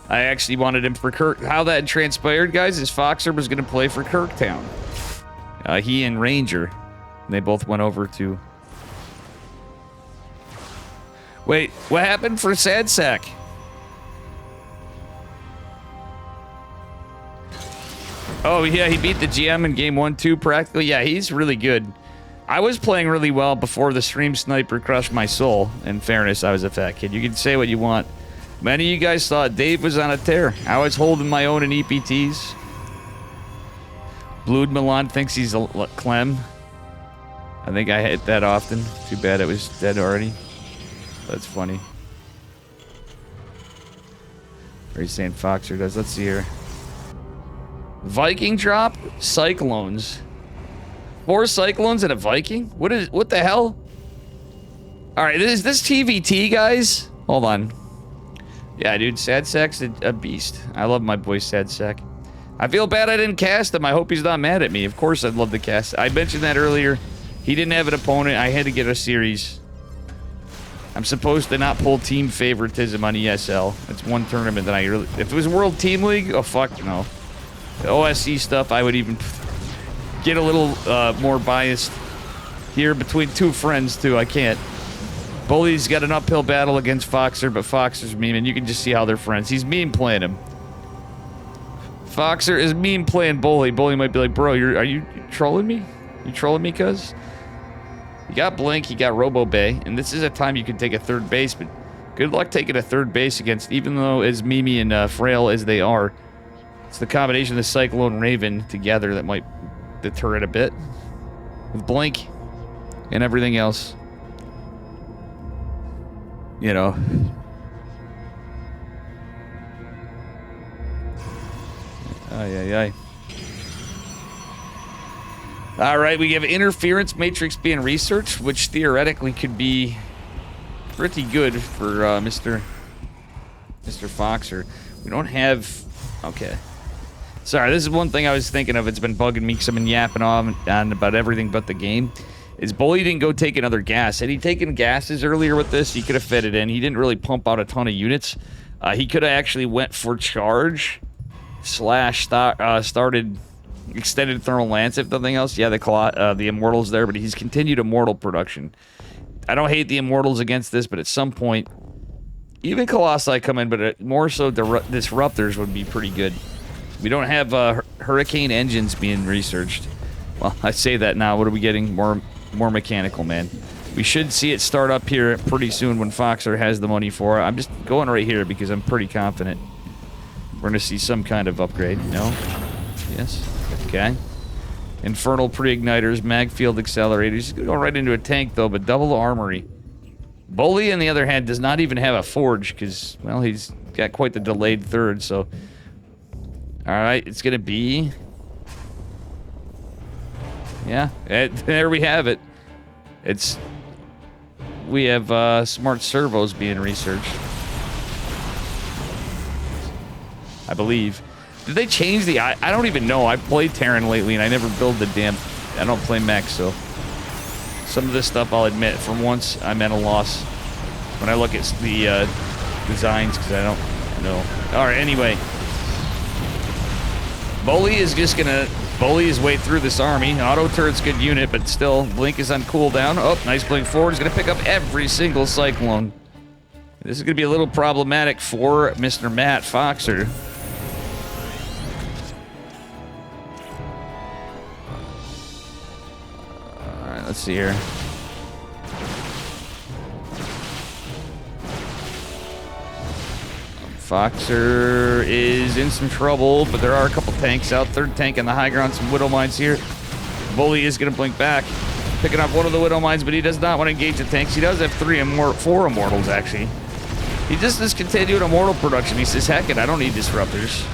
I actually wanted him for Kirk. How that transpired, guys, is Foxer was going to play for Kirktown. He and Ranger. And they both went over to... Wait, what happened for Sad Sack? Oh, yeah, he beat the GM in game 1-2 practically. Yeah, he's really good. I was playing really well before the stream sniper crushed my soul. In fairness, I was a fat kid. You can say what you want. Many of you guys thought Dave was on a tear. I was holding my own in EPTs. Blood Milan thinks he's a Clem. I think I hit that often. Too bad it was dead already. That's funny. Are you saying Foxer does? Let's see here. Viking drop? Cyclones. 4 Cyclones and a Viking? What the hell? Alright, is this TVT, guys? Hold on. Yeah, dude, Sad Sack's a beast. I love my boy Sad Sack. I feel bad I didn't cast him. I hope he's not mad at me. Of course I'd love to cast. I mentioned that earlier. He didn't have an opponent. I had to get a series. I'm supposed to not pull team favoritism on ESL. It's one tournament that I really... If it was World Team League, oh, fuck no. The OSC stuff, I would even get a little more biased here between two friends, too. I can't. Bully's got an uphill battle against Foxer, but Foxer's meme, and you can just see how they're friends. He's meme playing him. Foxer is meme playing Bully. Bully might be like, bro, are you trolling me? You trolling me, cuz? You got Blink, you got Robo Bay, and this is a time you can take a third base, but good luck taking a third base against, even though as memey and frail as they are, it's the combination of the Cyclone Raven together that might deter it a bit. With Blink and everything else. You know. Ay, ay, ay. Alright, we have Interference Matrix being researched, which theoretically could be pretty good for Mr. Foxer. We don't have... Okay. Sorry, this is one thing I was thinking of. It's been bugging me because I've been yapping on about everything but the game. Is Bully didn't go take another gas. Had he taken gases earlier with this, he could have fed it in. He didn't really pump out a ton of units. He could have actually went for charge / started extended thermal lance, if nothing else. Yeah, the Immortals there, but he's continued Immortal production. I don't hate the Immortals against this, but at some point, even Colossi come in, but more so Disruptors would be pretty good. We don't have Hurricane engines being researched. Well, I say that now. What are we getting? More mechanical, man. We should see it start up here pretty soon when Foxer has the money for it. I'm just going right here because I'm pretty confident we're going to see some kind of upgrade. No? Yes? Okay. Infernal pre-igniters, mag field accelerators. He's going right into a tank, though, but double armory. Bully, on the other hand, does not even have a forge because, well, he's got quite the delayed third, so... Alright, it's going to be... Yeah, there we have it. We have smart servos being researched. I believe. Did they change the... I don't even know. I've played Terran lately, and I never build the damn... I don't play mech, so... Some of this stuff, I'll admit, from once, I'm at a loss. When I look at the designs, because I don't know. Alright, anyway. Bully is just gonna... Bully his way through this army. Auto turret's good unit, but still, Blink is on cooldown. Oh, nice Blink forward. He's gonna pick up every single Cyclone. This is gonna be a little problematic for Mr. Matt Foxer. Alright, let's see here. Foxer is in some trouble, but there are a couple tanks out. Third tank on the high ground, some Widow Mines here. Bully is going to blink back. Picking up one of the Widow Mines, but he does not want to engage the tanks. He does have four Immortals, actually. He just discontinued Immortal production. He says, heck it, I don't need Disruptors.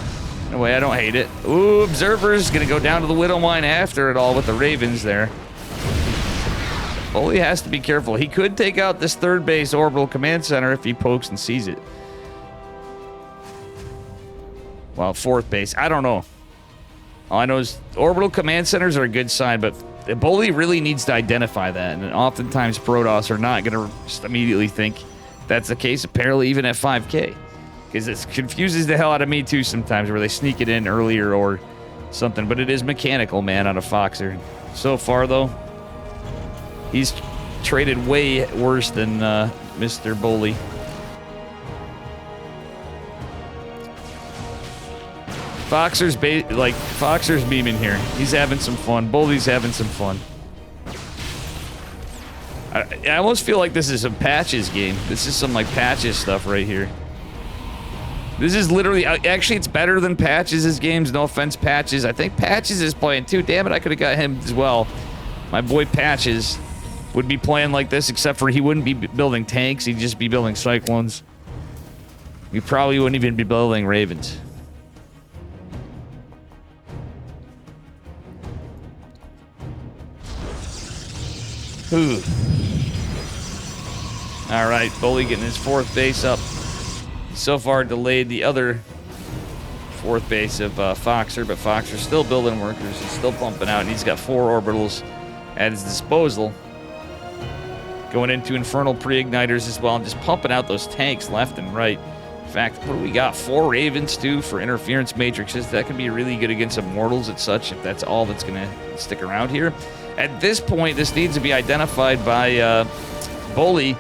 No way, I don't hate it. Ooh, Observer's going to go down to the Widow Mine after it all with the Ravens there. Bully has to be careful. He could take out this third base orbital command center if he pokes and sees it. Well, fourth base. I don't know. All I know is orbital command centers are a good sign, but the Bully really needs to identify that. And oftentimes Protoss are not going to just immediately think that's the case, apparently even at 5K. Because it confuses the hell out of me too sometimes, where they sneak it in earlier or something. But it is mechanical, man, on a Foxer. So far, though, he's traded way worse than Mr. Bully. Foxer's beaming here. He's having some fun. Bully's having some fun. I almost feel like this is a patches game. This is some like patches stuff right here. This is literally... Actually, it's better than Patches' games. No offense, Patches. I think Patches is playing too. Damn it, I could have got him as well. My boy Patches would be playing like this, except for he wouldn't be building tanks. He'd just be building Cyclones. He probably wouldn't even be building Ravens. Ooh. Alright, Bully getting his fourth base up. So far delayed the other fourth base of Foxer, but Foxer's still building workers. He's still pumping out, and he's got 4 orbitals at his disposal. Going into Infernal Pre-Igniters as well, and just pumping out those tanks left and right. In fact, what do we got? 4 Ravens, too, for Interference Matrixes. That can be really good against Immortals and such, if that's all that's going to stick around here. At this point, this needs to be identified by Bully.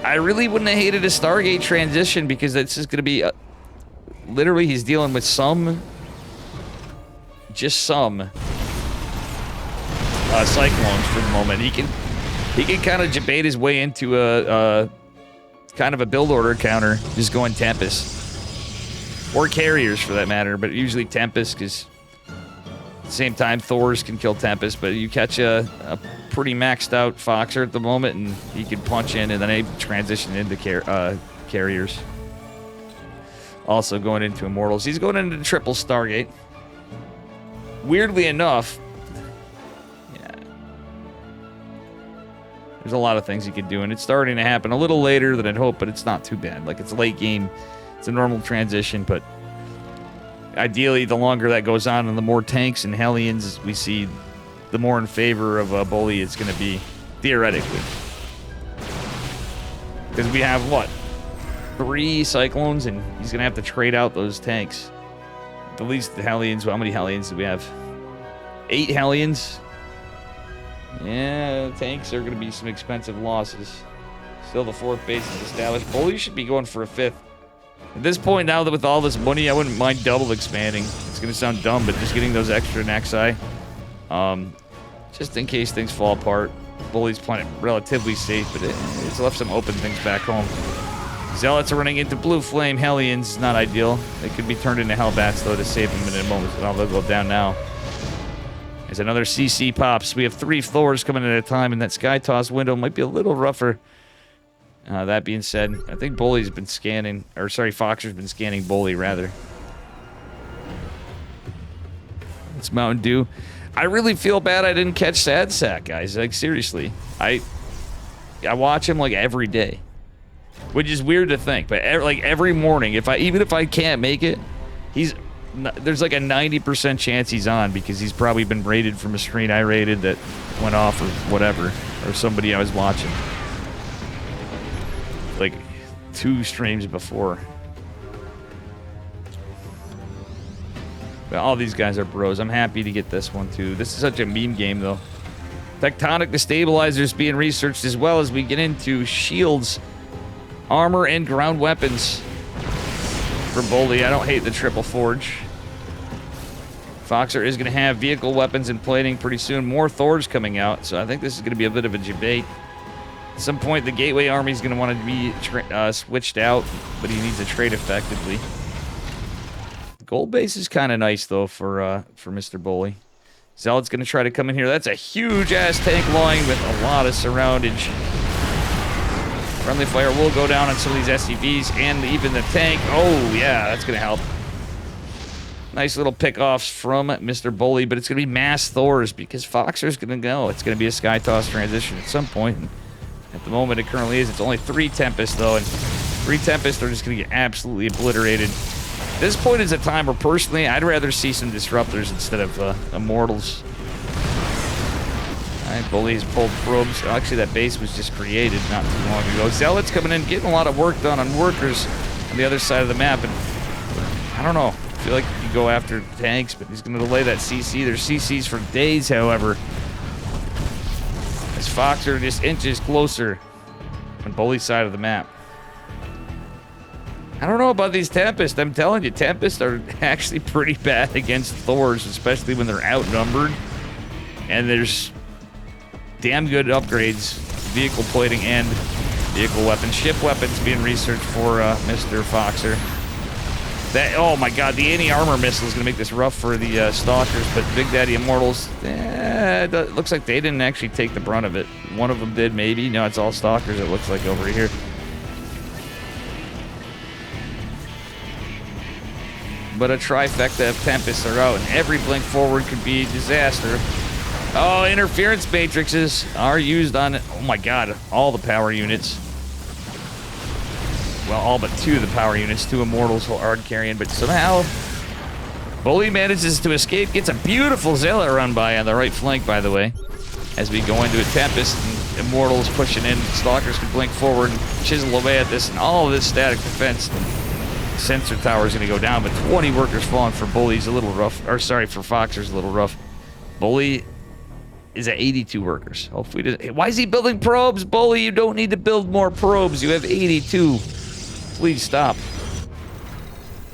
I really wouldn't have hated a Stargate transition, because this is going to be... literally, he's dealing with just some Cyclones for the moment. He can kind of debate his way into a kind of a build order counter, just going Tempest. Or Carriers, for that matter, but usually Tempest, because at the same time, Thors can kill Tempest, but you catch a pretty maxed out Foxer at the moment, and he can punch in, and then he transition into Carriers. Also going into Immortals. He's going into triple Stargate. Weirdly enough, there's a lot of things you could do, and it's starting to happen a little later than I'd hoped, but it's not too bad. Like, it's a late game. It's a normal transition, but ideally, the longer that goes on and the more tanks and Hellions we see, the more in favor of Bully it's going to be, theoretically. Because we have, what, 3 Cyclones, and he's going to have to trade out those tanks. At least the Hellions. How many Hellions do we have? 8 Hellions. Yeah, tanks are going to be some expensive losses. Still, the 4th base is established. Bully should be going for a 5th. At this point, now that with all this money, I wouldn't mind double expanding. It's going to sound dumb, but just getting those extra Nexi. Just in case things fall apart. Bully's playing it relatively safe, but it's left some open things back home. Zealots are running into Blue Flame. Hellions, not ideal. They could be turned into Hellbats, though, to save them in a moment. But they'll go down now. As another CC pops. We have 3 Thors coming at a time, and that Sky Toss window might be a little rougher. That being said, I think Bully's been scanning, or sorry, Foxer's been scanning Bully, rather. It's Mountain Dew. I really feel bad I didn't catch Sad Sack, guys. Like, seriously. I watch him, like, every day. Which is weird to think, but like every morning, even if I can't make it, there's like a 90% chance he's on, because he's probably been raided from a screen I raided that went off or whatever, or somebody I was watching. Like 2 streams before. But all these guys are bros. I'm happy to get this one too. This is such a meme game though. Tectonic destabilizers being researched, as well as we get into shields, armor, and ground weapons for Bully. I don't hate the triple forge. Foxer is going to have vehicle weapons and plating pretty soon. More Thors coming out, so I think this is going to be a bit of a debate. At some point, the Gateway Army is going to want to be switched out, but he needs to trade effectively. The gold base is kind of nice, though, for Mr. Bully. Zealot's going to try to come in here. That's a huge-ass tank line with a lot of surroundage. Friendly fire will go down on some of these SCVs and even the tank. Oh, yeah, that's going to help. Nice little pick-offs from Mr. Bully, but it's going to be mass Thors, because Foxer's going to go. It's going to be a Sky Toss transition at some point. And at the moment, it currently is. It's only 3 Tempests, though, and 3 Tempests are just going to get absolutely obliterated. This point is a time where, personally, I'd rather see some Disruptors instead of Immortals. Alright, Bully's pulled probes. Actually, that base was just created not too long ago. Zealots coming in, getting a lot of work done on workers on the other side of the map. And I don't know. I feel like you go after tanks, but he's going to delay that CC. There's CCs for days, however. As Foxer just inches closer on Bully's side of the map. I don't know about these Tempests. I'm telling you, Tempests are actually pretty bad against Thors, especially when they're outnumbered. And there's damn good upgrades, vehicle plating and vehicle weapons. Ship weapons being researched for Mr. Foxer. Oh my god, the anti-armor missile is going to make this rough for the Stalkers, but Big Daddy Immortals, it looks like they didn't actually take the brunt of it. One of them did, maybe. No, it's all Stalkers, it looks like, over here. But a trifecta of Tempests are out, and every blink forward could be a disaster. Oh, interference matrices are used on, oh my god, all the power units. Well, all but 2 of the power units, 2 Immortals hard carrying, but somehow Bully manages to escape, gets a beautiful Zealot run by on the right flank, by the way, as we go into a Tempest. And Immortals pushing in. Stalkers can blink forward and chisel away at this, and all of this static defense. The sensor tower is going to go down, but 20 workers falling for Bully's a little rough. Or sorry, for Foxer's a little rough. Bully is at 82 workers. Hopefully, why is he building probes? Bully, you don't need to build more probes. You have 82. Please stop.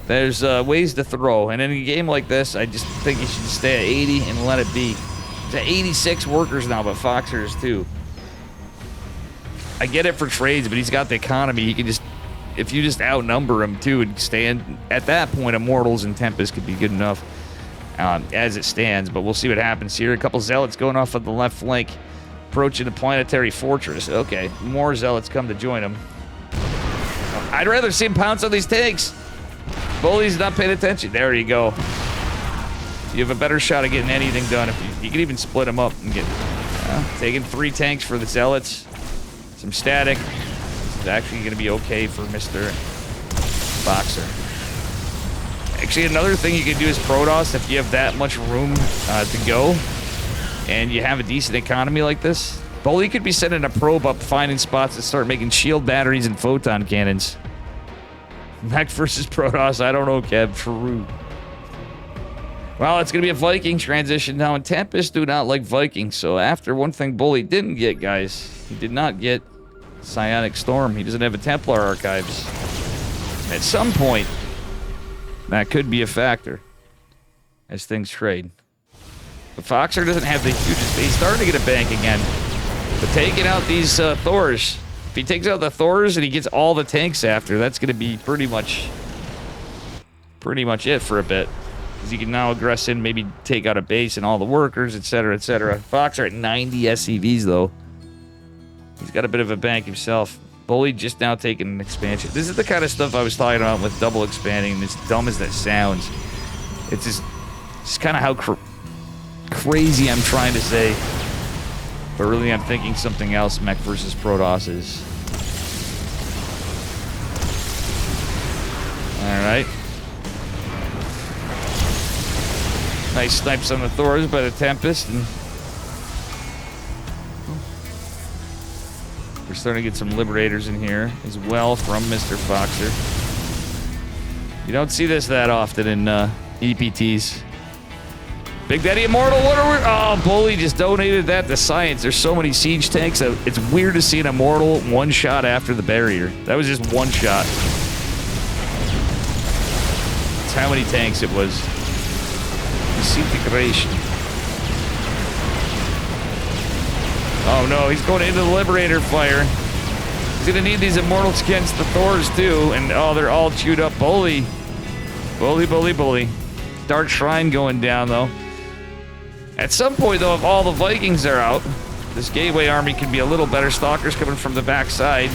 There's ways to throw, and in a game like this, I just think you should stay at 80 and let it be. He's at 86 workers now, but Foxer is too. I get it for trades, but he's got the economy. He can just, if you just outnumber him too and stand at that point, Immortals and Tempest could be good enough as it stands. But we'll see what happens here. A couple Zealots going off of the left flank, approaching the Planetary Fortress. Okay, more Zealots come to join him. I'd rather see him pounce on these tanks. Bully's not paying attention. There you go. You have a better shot of getting anything done if you can even split them up and get taking 3 tanks for the Zealots. Some static. It's actually going to be okay for Mr. Foxer. Actually, another thing you can do is Protoss if you have that much room to go and you have a decent economy like this. Bully could be sending a probe up, finding spots to start making shield batteries and photon cannons. Mech versus Protoss, I don't know, Kev. True. Well, it's going to be a Viking transition now, and Tempest do not like Vikings. So after one thing Bully didn't get, guys, he did not get Psionic Storm. He doesn't have a Templar Archives. At some point, that could be a factor as things trade. But Foxer doesn't have the hugest... He's starting to get a bank again. But taking out these Thors... If he takes out the Thors and he gets all the tanks after, that's going to be pretty much it for a bit. Because he can now aggress in, maybe take out a base and all the workers, etc., etc. Foxer at 90 SCVs, though. He's got a bit of a bank himself. Bully just now taking an expansion. This is the kind of stuff I was talking about with double expanding, as dumb as that sounds. It's just kind of how crazy I'm trying to say. But really, I'm thinking something else. Mech versus Protoss is. Alright. Nice snipes on the Thors by the Tempest. And we're starting to get some Liberators in here as well from Mr. Foxer. You don't see this that often in EPTs. Big Daddy Immortal, what are we? Oh, Bully just donated that to science. There's so many siege tanks. It's weird to see an Immortal one shot after the barrier. That was just one shot. That's how many tanks it was. Disintegration. Oh no, he's going into the Liberator fire. He's gonna need these Immortals against the Thors too. And oh, they're all chewed up. Bully. Bully, Bully, Bully. Dark Shrine going down though. At some point, though, if all the Vikings are out, this Gateway army can be a little better. Stalkers coming from the backside.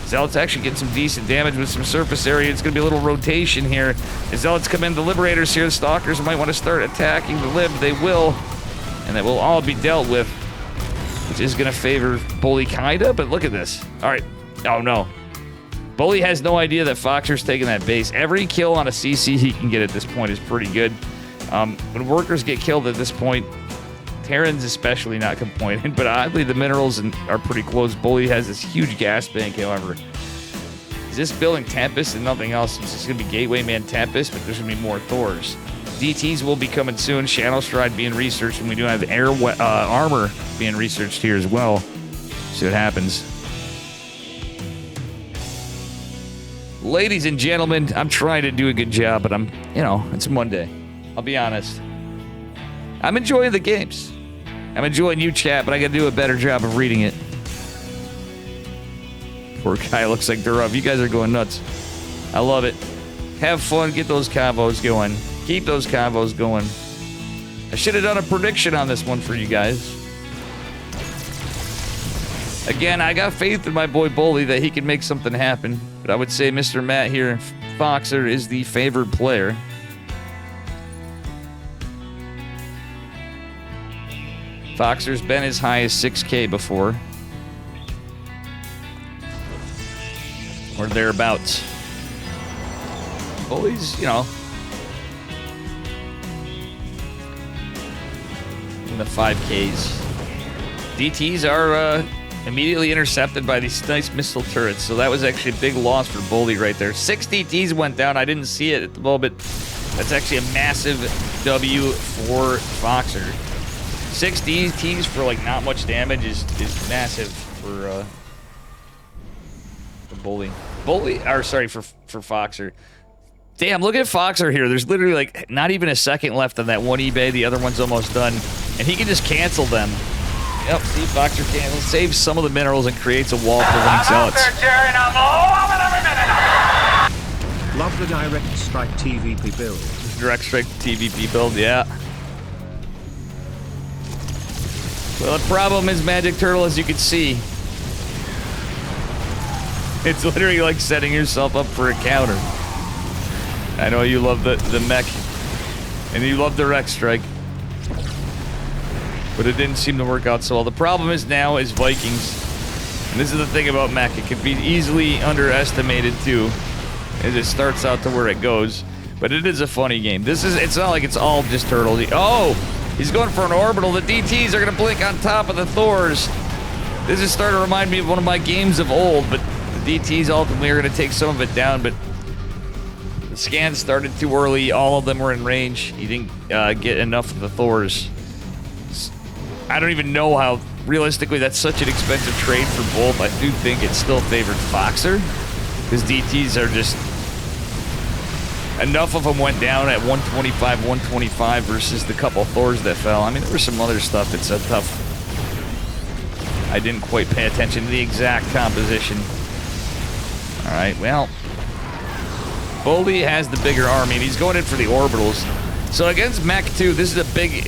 Zealots actually getting some decent damage with some surface area. It's going to be a little rotation here. As Zealots come in, the Liberators here, the Stalkers might want to start attacking the Lib. They will. And that will all be dealt with. Which is going to favor Bully, kinda, but look at this. All right. Oh, no. Bully has no idea that Foxer's taking that base. Every kill on a CC he can get at this point is pretty good. When workers get killed at this point, Terrans especially not complaining, but oddly the minerals are pretty close. Bully has this huge gas bank, however. He's just building Tempest and nothing else. It's just going to be Gateway Man Tempest, but there's going to be more Thors. DTs will be coming soon. Shadow Stride being researched, and we do have air armor being researched here as well. See what happens. Ladies and gentlemen, I'm trying to do a good job, but it's Monday. I'll be honest. I'm enjoying the games. I'm enjoying you, chat, but I gotta do a better job of reading it. Poor guy looks like they're rough. You guys are going nuts. I love it. Have fun. Get those combos going. Keep those combos going. I should have done a prediction on this one for you guys. Again, I got faith in my boy Bully that he can make something happen. But I would say Mr. Matt here, Foxer, is the favored player. Foxer's been as high as 6K before. Or thereabouts. Bully's, in the 5Ks. DTs are Immediately intercepted by these nice missile turrets. So that was actually a big loss for Bully right there. 6 DTs went down. I didn't see it at the moment. That's actually a massive W for Foxer. 6 DTs for like not much damage is massive for Bully. For Foxer. Damn, look at Foxer here. There's literally like not even a second left on that one eBay. The other one's almost done. And he can just cancel them. Yep, see, Foxer cancels, saves some of the minerals and creates a wall for winning zealots. Love the Direct Strike TVP build. Direct Strike TVP build, yeah. Well, the problem is Magic Turtle, as you can see. It's literally like setting yourself up for a counter. I know you love the mech, and you love Direct Strike. But it didn't seem to work out so well. The problem is now is Vikings. And this is the thing about mech. It can be easily underestimated, too. As it starts out to where it goes. But it is a funny game. It's not like it's all just turtles. Oh! He's going for an orbital. The DTs are going to blink on top of the Thors. This is starting to remind me of one of my games of old. But the DTs ultimately are going to take some of it down. But the scan started too early. All of them were in range. He didn't get enough of the Thors. I don't even know how, realistically, that's such an expensive trade for both. I do think it still favored Foxer, because DTs are just... Enough of them went down at 125, 125 versus the couple Thors that fell. I mean, there was some other stuff that's tough. I didn't quite pay attention to the exact composition. Alright, well... Bully has the bigger army, and he's going in for the orbitals. So against Mech 2, this is a big...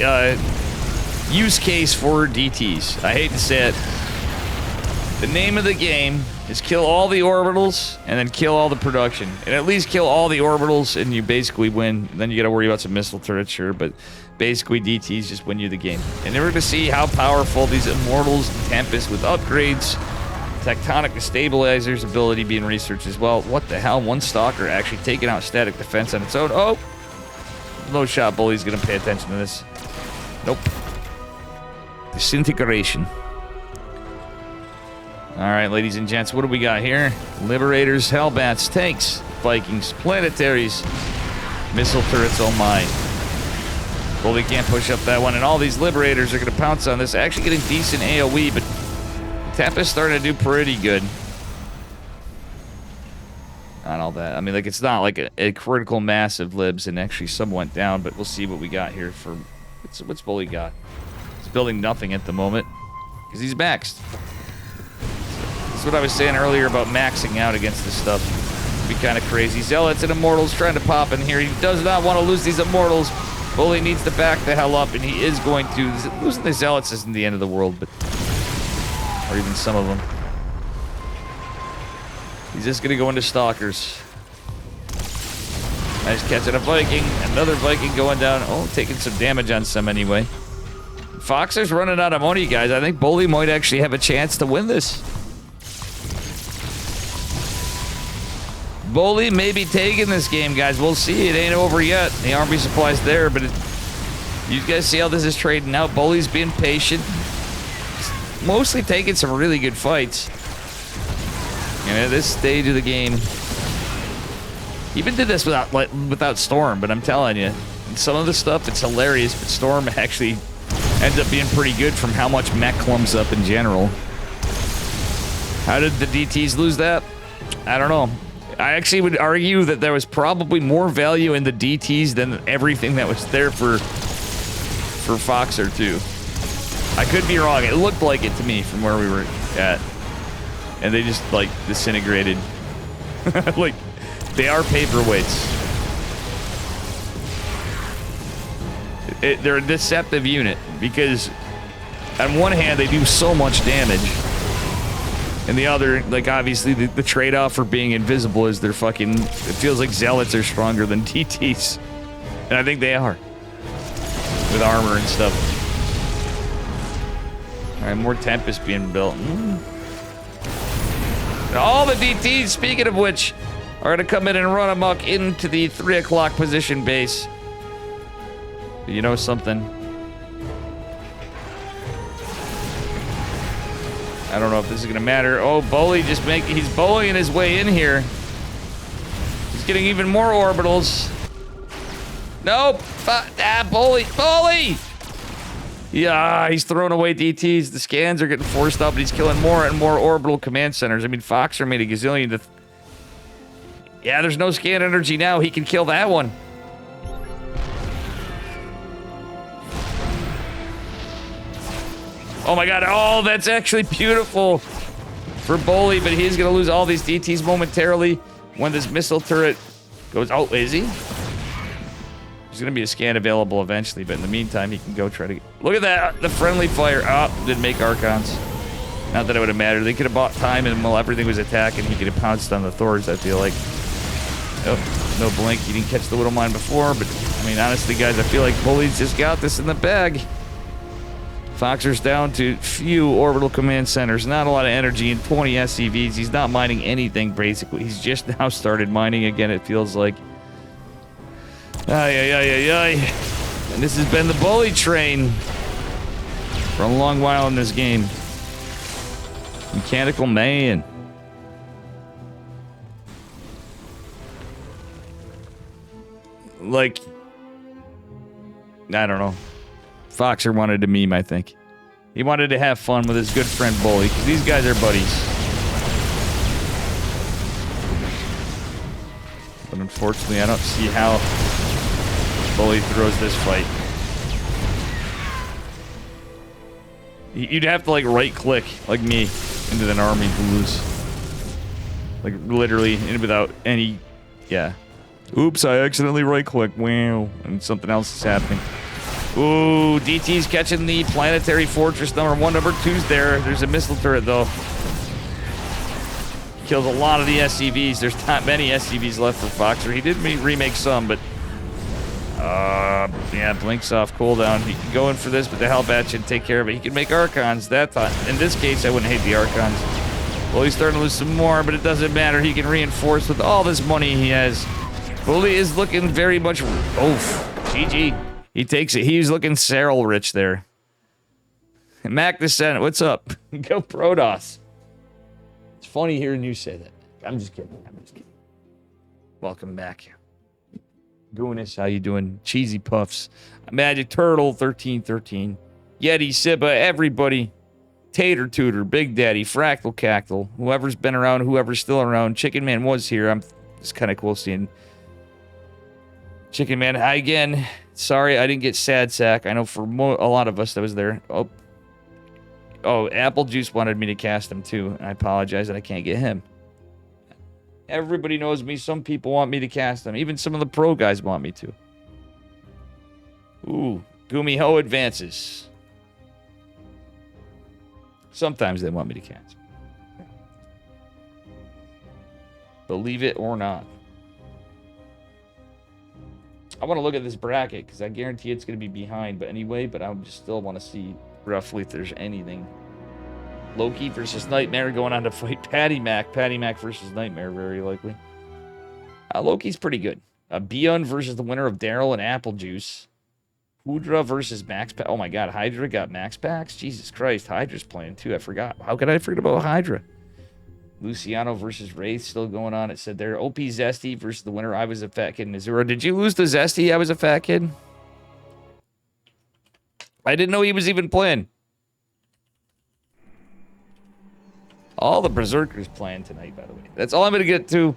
use case for DTs. I hate to say it. The name of the game is kill all the orbitals and then kill all the production. And at least kill all the orbitals and you basically win. Then you gotta worry about some missile turrets, sure, but basically DTs just win you the game. And we're gonna see how powerful these Immortals and Tempest with upgrades, Tectonic Stabilizer's ability being researched as well. What the hell? One Stalker actually taking out static defense on its own. Oh! Low shot Bully's gonna pay attention to this. Nope. Disintegration. Alright, ladies and gents, what do we got here? Liberators, Hellbats, tanks, Vikings, planetaries, missile turrets, oh my. Bully can't push up that one, and all these Liberators are going to pounce on this. Actually getting decent AoE, but Tempest starting to do pretty good. On all that. I mean, like, it's not like a critical mass of libs, and actually some went down, but we'll see what we got here for... What's Bully got? Building nothing at the moment because he's maxed. That's what I was saying earlier about maxing out against this stuff. It'd be kind of crazy. Zealots and Immortals trying to pop in here. He does not want to lose these Immortals. Bully needs to back the hell up, and he is going to. Losing the Zealots isn't the end of the world, but or even some of them. He's just gonna go into Stalkers. Nice catching a Viking. Another Viking going down. Oh, taking some damage on some anyway. Foxer's running out of money, guys. I think Bully might actually have a chance to win this. Bully may be taking this game, guys. We'll see. It ain't over yet. The army supply's there, but you guys see how this is trading out. Bully's being patient. Mostly taking some really good fights. And at this stage of the game, even did this without Storm, but I'm telling you, some of the stuff, it's hilarious, but Storm actually ends up being pretty good from how much mech clumps up in general. How did the DTs lose that? I don't know. I actually would argue that there was probably more value in the DTs than everything that was there for Foxer too. I could be wrong. It looked like it to me from where we were at. And they just, like, disintegrated. Like, they are paperweights. They're a deceptive unit because on one hand they do so much damage, and the other, like, obviously the trade-off for being invisible is they're fucking, it feels like Zealots are stronger than DTs, and I think they are with armor and stuff. All right, more Tempest being built. And all the DTs, speaking of which, are gonna come in and run amok into the 3 o'clock position base. But you know something? I don't know if this is gonna matter. Oh, Bully he's bullying his way in here. He's getting even more orbitals. Nope. Bully! Yeah, he's throwing away DTs. The scans are getting forced up, and he's killing more and more orbital command centers. I mean, Foxer made a gazillion. Yeah, there's no scan energy now. He can kill that one. Oh my god. Oh, that's actually beautiful for Bully, but he's going to lose all these DTs momentarily when this missile turret goes. Oh, is he? There's going to be a scan available eventually, but in the meantime, he can go try to... Look at that! The friendly fire. Oh, didn't make Archons. Not that it would have mattered. They could have bought time, and while everything was attacking, he could have pounced on the Thors, I feel like. Oh, no blink. He didn't catch the Little Mine before, but, I mean, honestly, guys, I feel like Bully's just got this in the bag. Foxer's down to few orbital command centers. Not a lot of energy and 20 SCVs. He's not mining anything, basically. He's just now started mining again, it feels like. Ay. And this has been the Bully train for a long while in this game. Mechanical man. Like, I don't know. Foxer wanted to meme, I think. He wanted to have fun with his good friend Bully, because these guys are buddies. But unfortunately, I don't see how Bully throws this fight. You'd have to, like, right-click, like me, into an army to lose. Like, literally, and without any... Yeah. Oops, I accidentally right-clicked. Wow. And something else is happening. Ooh, DT's catching the planetary fortress number 1. Number 2's there. There's a missile turret, though. Kills a lot of the SCVs. There's not many SCVs left for Foxer. He did remake some, but... yeah, blinks off cooldown. He can go in for this, but the Hellbat should take care of it. He can make Archons. That thought. In this case, I wouldn't hate the Archons. Well, he's starting to lose some more, but it doesn't matter. He can reinforce with all this money he has. Bully is looking very much... Oof. GG. He takes it. He's looking Cyril rich there. Mac the Senate, what's up? Go Protoss. It's funny hearing you say that. I'm just kidding. Welcome back. Goonis, how you doing? Cheesy Puffs. Magic Turtle, 1313. Yeti, Sibba, everybody. Tater Tutor, Big Daddy, Fractal Cackle. Whoever's been around, whoever's still around. Chicken Man was here. It's kind of cool seeing Chicken Man. Hi again. Sorry, I didn't get Sad Sack. I know for a lot of us that was there. Oh, Apple Juice wanted me to cast him too. I apologize that I can't get him. Everybody knows me. Some people want me to cast him. Even some of the pro guys want me to. Ooh, Gumi Ho advances. Sometimes they want me to cast. Believe it or not. I want to look at this bracket because I guarantee it's going to be behind. But anyway, I just still want to see roughly if there's anything. Loki versus Nightmare going on to fight Patty Mac. Patty Mac versus Nightmare, very likely. Loki's pretty good. Beyond versus the winner of Daryl and Apple Juice. Hydra versus Max Pack. Oh my god, Hydra got Max Packs? Jesus Christ, Hydra's playing too. I forgot. How could I forget about Hydra? Luciano versus Wraith still going on. It said there. OP Zesty versus the winner. I was a fat kid in Azura. Did you lose to Zesty? I was a fat kid. I didn't know he was even playing. All the Berserkers playing tonight, by the way. That's all I'm going to get to.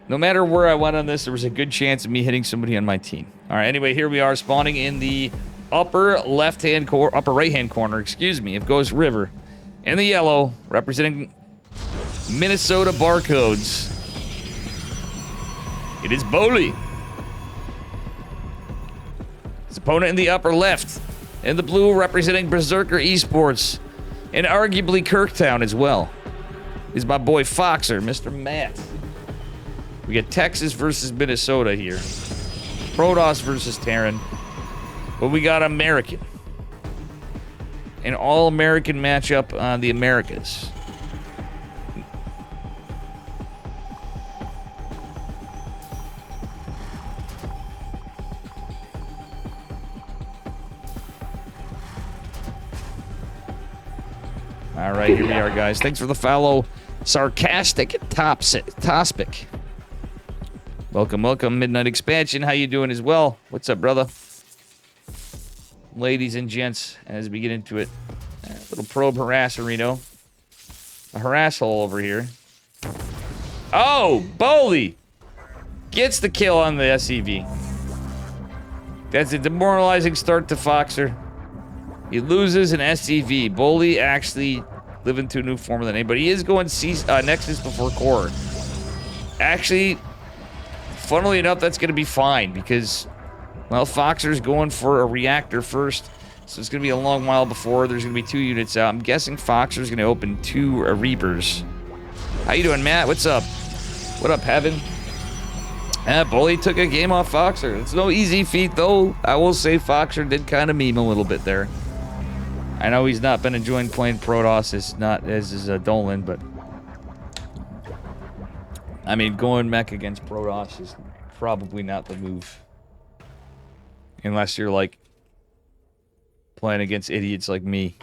No matter where I went on this, there was a good chance of me hitting somebody on my team. All right, anyway, here we are spawning in the upper right-hand corner, excuse me, of Ghost River. In the yellow, representing Minnesota barcodes. It is Bully. His opponent in the upper left. In the blue, representing Berserker Esports. And arguably Kirktown as well. Is my boy Foxer, Mr. Matt. We got Texas versus Minnesota here. Protoss versus Terran. But we got American. An all-American matchup on the Americas. All right, here we are, guys. Thanks for the follow. Sarcastic Tospic. Welcome, welcome, Midnight Expansion. How you doing as well? What's up, brother? Ladies and gents, as we get into it. A little probe harasserino. A harass hole over here. Oh, Boley gets the kill on the SCV. That's a demoralizing start to Foxer. He loses an SCV. Boley actually living to a new form than anybody. He is going Nexus before Core. Actually, funnily enough, that's going to be fine because, well, Foxer's going for a reactor first. So it's going to be a long while before there's going to be 2 units out. I'm guessing Foxer's going to open 2 Reapers. How you doing, Matt? What's up? What up, Heaven? Bully took a game off Foxer. It's no easy feat, though. I will say Foxer did kind of meme a little bit there. I know he's not been enjoying playing Protoss as is Dolan, but... I mean, going mech against Protoss is probably not the move. Unless you're, like, playing against idiots like me.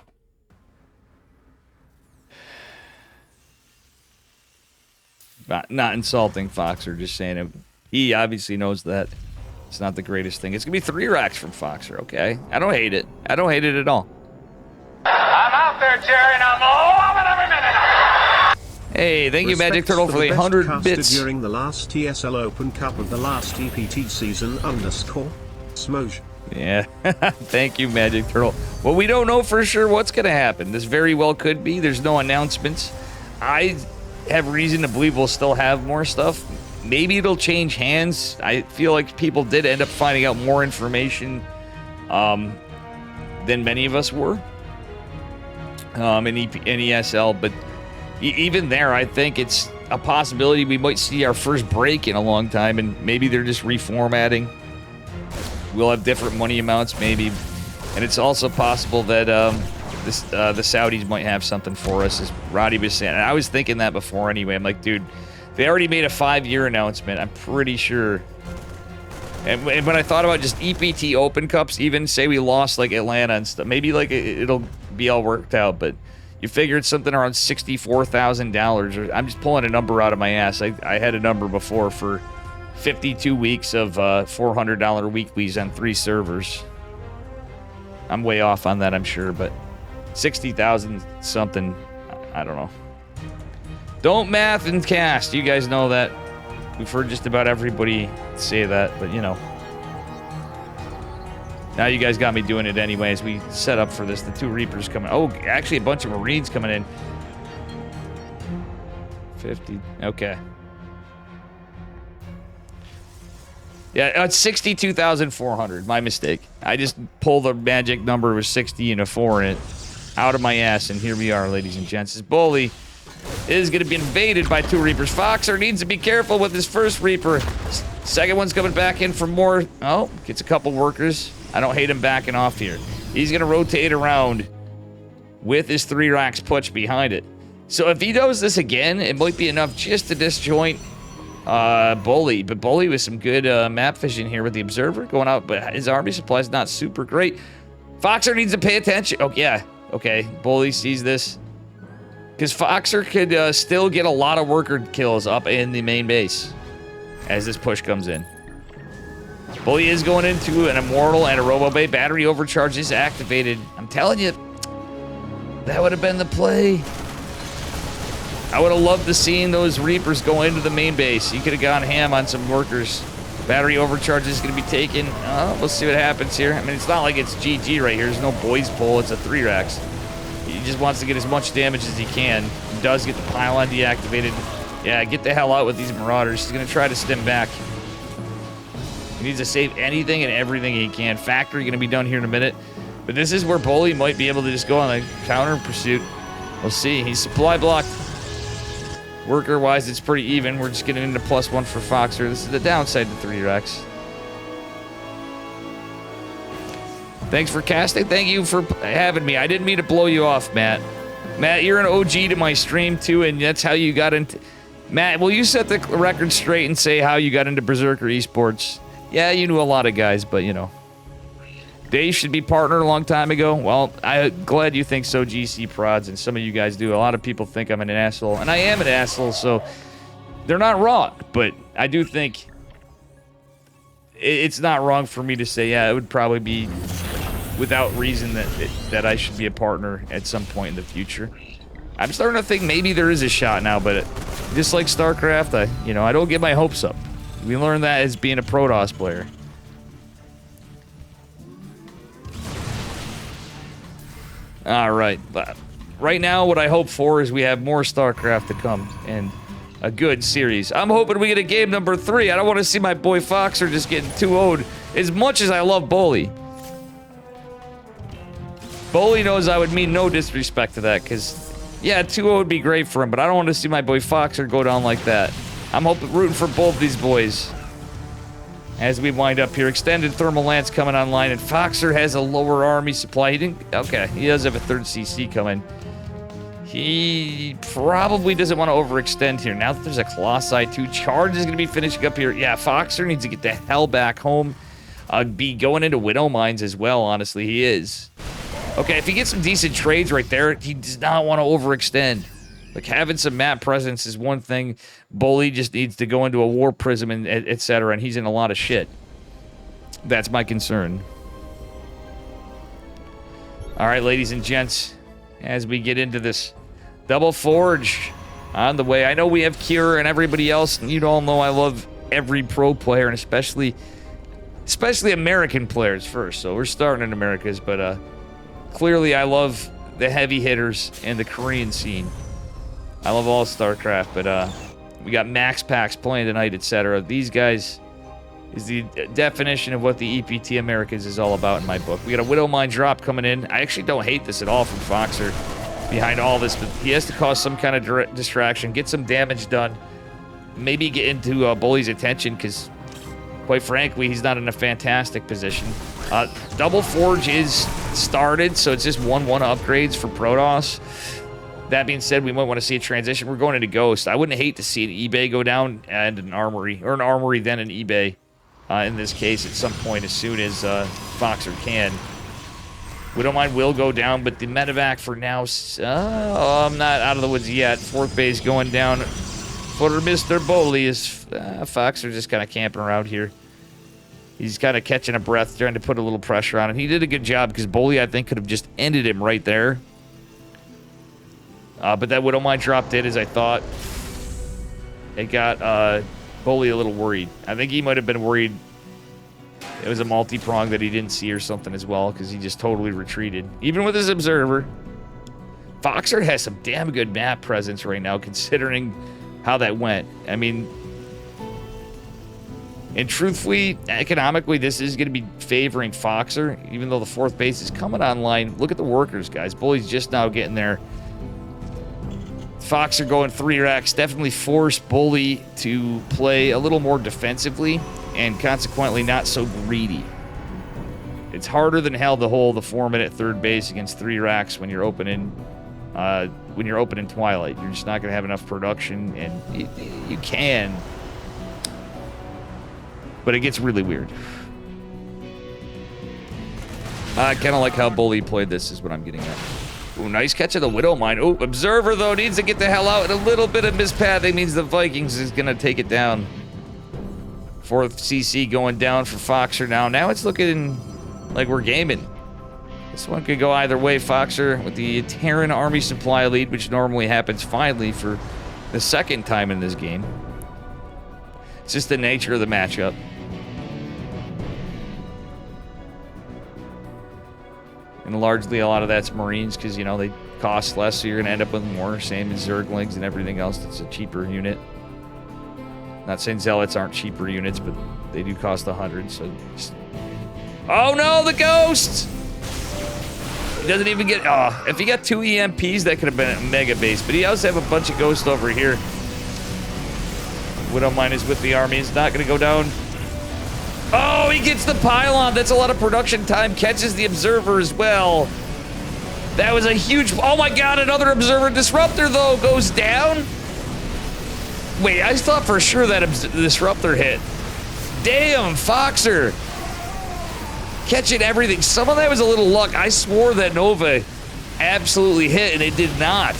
Not insulting Foxer, just saying it. He obviously knows that it's not the greatest thing. It's going to be 3 racks from Foxer, okay? I don't hate it. I don't hate it at all. I'm out there, Jerry, and I'm loving every minute. Hey, thank you, Magic Turtle, for the 100 bits. During the last ESL Open Cup of the last EPT season _Smoge. Yeah, thank you, Magic Turtle. Well, we don't know for sure what's going to happen. This very well could be. There's no announcements. I have reason to believe we'll still have more stuff. Maybe it'll change hands. I feel like people did end up finding out more information than many of us were in ESL. But even there, I think it's a possibility we might see our first break in a long time, and maybe they're just reformatting. We'll have different money amounts, maybe. And it's also possible that the Saudis might have something for us, as Roddy was saying. And I was thinking that before anyway. I'm like, dude, they already made a 5-year announcement. I'm pretty sure. And when I thought about just EPT Open Cups, even say we lost like Atlanta and stuff, maybe like it'll be all worked out. But you figure it's something around $64,000. Or I'm just pulling a number out of my ass. I had a number before for 52 weeks of $400 weeklies on 3 servers. I'm way off on that, I'm sure, but 60,000 something, I don't know. Don't math and cast. You guys know that. We've heard just about everybody say that, but you know. Now you guys got me doing it anyways. We set up for this. The 2 Reapers coming. Oh, actually a bunch of Marines coming in. 50. Okay. Yeah, it's 62,400. My mistake. I just pulled a magic number with 60 and a 4 in it out of my ass, and here we are, ladies and gents. This Bully is going to be invaded by 2 Reapers. Foxer needs to be careful with his first Reaper. Second one's coming back in for more. Oh, gets a couple workers. I don't hate him backing off here. He's going to rotate around with his 3 racks pushed behind it. So if he does this again, it might be enough just to disjoint Bully. But Bully with some good map vision here with the Observer going out, but his army supply is not super great. Foxer needs to pay attention. Oh, yeah. Okay, Bully sees this. Because Foxer could still get a lot of worker kills up in the main base as this push comes in. Bully is going into an Immortal and a Robo Bay. Battery overcharge is activated. I'm telling you, that would have been the play. I would have loved to seen those Reapers go into the main base. You could have gone ham on some workers. Battery overcharge is going to be taken. We'll see what happens here. I mean, it's not like it's GG right here. There's no boys pull. It's a 3 racks. He just wants to get as much damage as he can. He does get the pylon deactivated. Yeah, get the hell out with these Marauders. He's going to try to stem back. He needs to save anything and everything he can. Factory going to be done here in a minute. But this is where Bully might be able to just go on the counter pursuit. We'll see. He's supply blocked. Worker-wise, it's pretty even. We're just getting into +1 for Foxer. This is the downside to 3 racks. Thanks for casting. Thank you for having me. I didn't mean to blow you off, Matt. Matt, you're an OG to my stream, too, and that's how you got into... Matt, will you set the record straight and say how you got into Berserker Esports? Yeah, you knew a lot of guys, but, you know. They should be partnered a long time ago. Well, I'm glad you think so, GC Prods, and some of you guys do. A lot of people think I'm an asshole, and I am an asshole, so they're not wrong. But I do think it's not wrong for me to say, yeah, it would probably be without reason that I should be a partner at some point in the future. I'm starting to think maybe there is a shot now, but just like StarCraft, I don't get my hopes up. We learned that as being a Protoss player. All right, but right now what I hope for is we have more StarCraft to come and a good series. I'm hoping we get a game number 3. I don't want to see my boy Foxer just getting 2-0'd as much as I love Bully. Bully knows I would mean no disrespect to that because, yeah, 2-0 would be great for him, but I don't want to see my boy Foxer go down like that. I'm rooting for both these boys. As we wind up here, extended thermal lance coming online, and Foxer has a lower army supply. Okay, he does have a 3rd CC coming. He probably doesn't want to overextend here. Now that there's a Colossi 2, Charge is going to be finishing up here. Yeah, Foxer needs to get the hell back home. Be going into Widow Mines as well, honestly, he is. Okay, if he gets some decent trades right there, he does not want to overextend. Like, having some map presence is one thing. Bully just needs to go into a war prism and etc., and he's in a lot of shit. That's my concern. All right, ladies and gents, as we get into this double forge on the way. I know we have Cure and everybody else, and you all know I love every pro player, and especially American players first. So we're starting in Americas, but clearly I love the heavy hitters and the Korean scene. I love all StarCraft, but we got Max Packs playing tonight, etc. These guys is the definition of what the EPT Americas is all about in my book. We got a Widow Mine drop coming in. I actually don't hate this at all from Foxer behind all this, but he has to cause some kind of distraction, get some damage done, maybe get into Bully's attention, because quite frankly, he's not in a fantastic position. Double Forge is started, so it's just 1-1 upgrades for Protoss. That being said, we might want to see a transition. We're going into Ghost. I wouldn't hate to see an eBay go down and an Armory, or an Armory then an eBay in this case at some point as soon as Foxer can. Widow Mine will go down, but the medevac for now, I'm not out of the woods yet. 4th base going down for Mr. Bully is Foxer just kind of camping around here. He's kind of catching a breath, trying to put a little pressure on him. He did a good job because Bully, I think, could have just ended him right there. But that Widow Mine dropped in as I thought. It got Bully a little worried. I think he might have been worried it was a multi-prong that he didn't see or something as well, because he just totally retreated. Even with his observer. Foxer has some damn good map presence right now, considering how that went. I mean, and truthfully, economically, this is going to be favoring Foxer, even though the 4th base is coming online. Look at the workers, guys. Bully's just now getting there. Foxer going 3 racks definitely forced Bully to play a little more defensively and consequently not so greedy. It's harder than hell to hold the 4-minute 3rd base against 3 racks when you're opening Twilight. You're just not going to have enough production, and you can, but it gets really weird. I kind of like how Bully played this is what I'm getting at. Ooh, nice catch of the Widow Mine. Ooh, Observer, though, needs to get the hell out. And a little bit of mispathing means the Vikings is going to take it down. 4th CC going down for Foxer now. Now it's looking like we're gaming. This one could go either way. Foxer with the Terran Army supply lead, which normally happens finally for the 2nd time in this game. It's just the nature of the matchup. And largely a lot of that's Marines because, you know, they cost less, so you're going to end up with more. Same as Zerglings and everything else that's a cheaper unit. Not saying Zealots aren't cheaper units, but they do cost 100, so... Oh no, the Ghost! He doesn't even get... Oh, if he got 2 EMPs, that could have been a mega base, but he does have a bunch of Ghosts over here. Widow Mine is with the army. It's not going to go down. Oh, he gets the pylon. That's a lot of production time. Catches the Observer as well. That was a huge... Oh my god, another Observer Disruptor, though, goes down. Wait, I thought for sure that Disruptor hit. Damn, Foxer. catching everything. Some of that was a little luck. I swore that Nova absolutely hit, and it did not.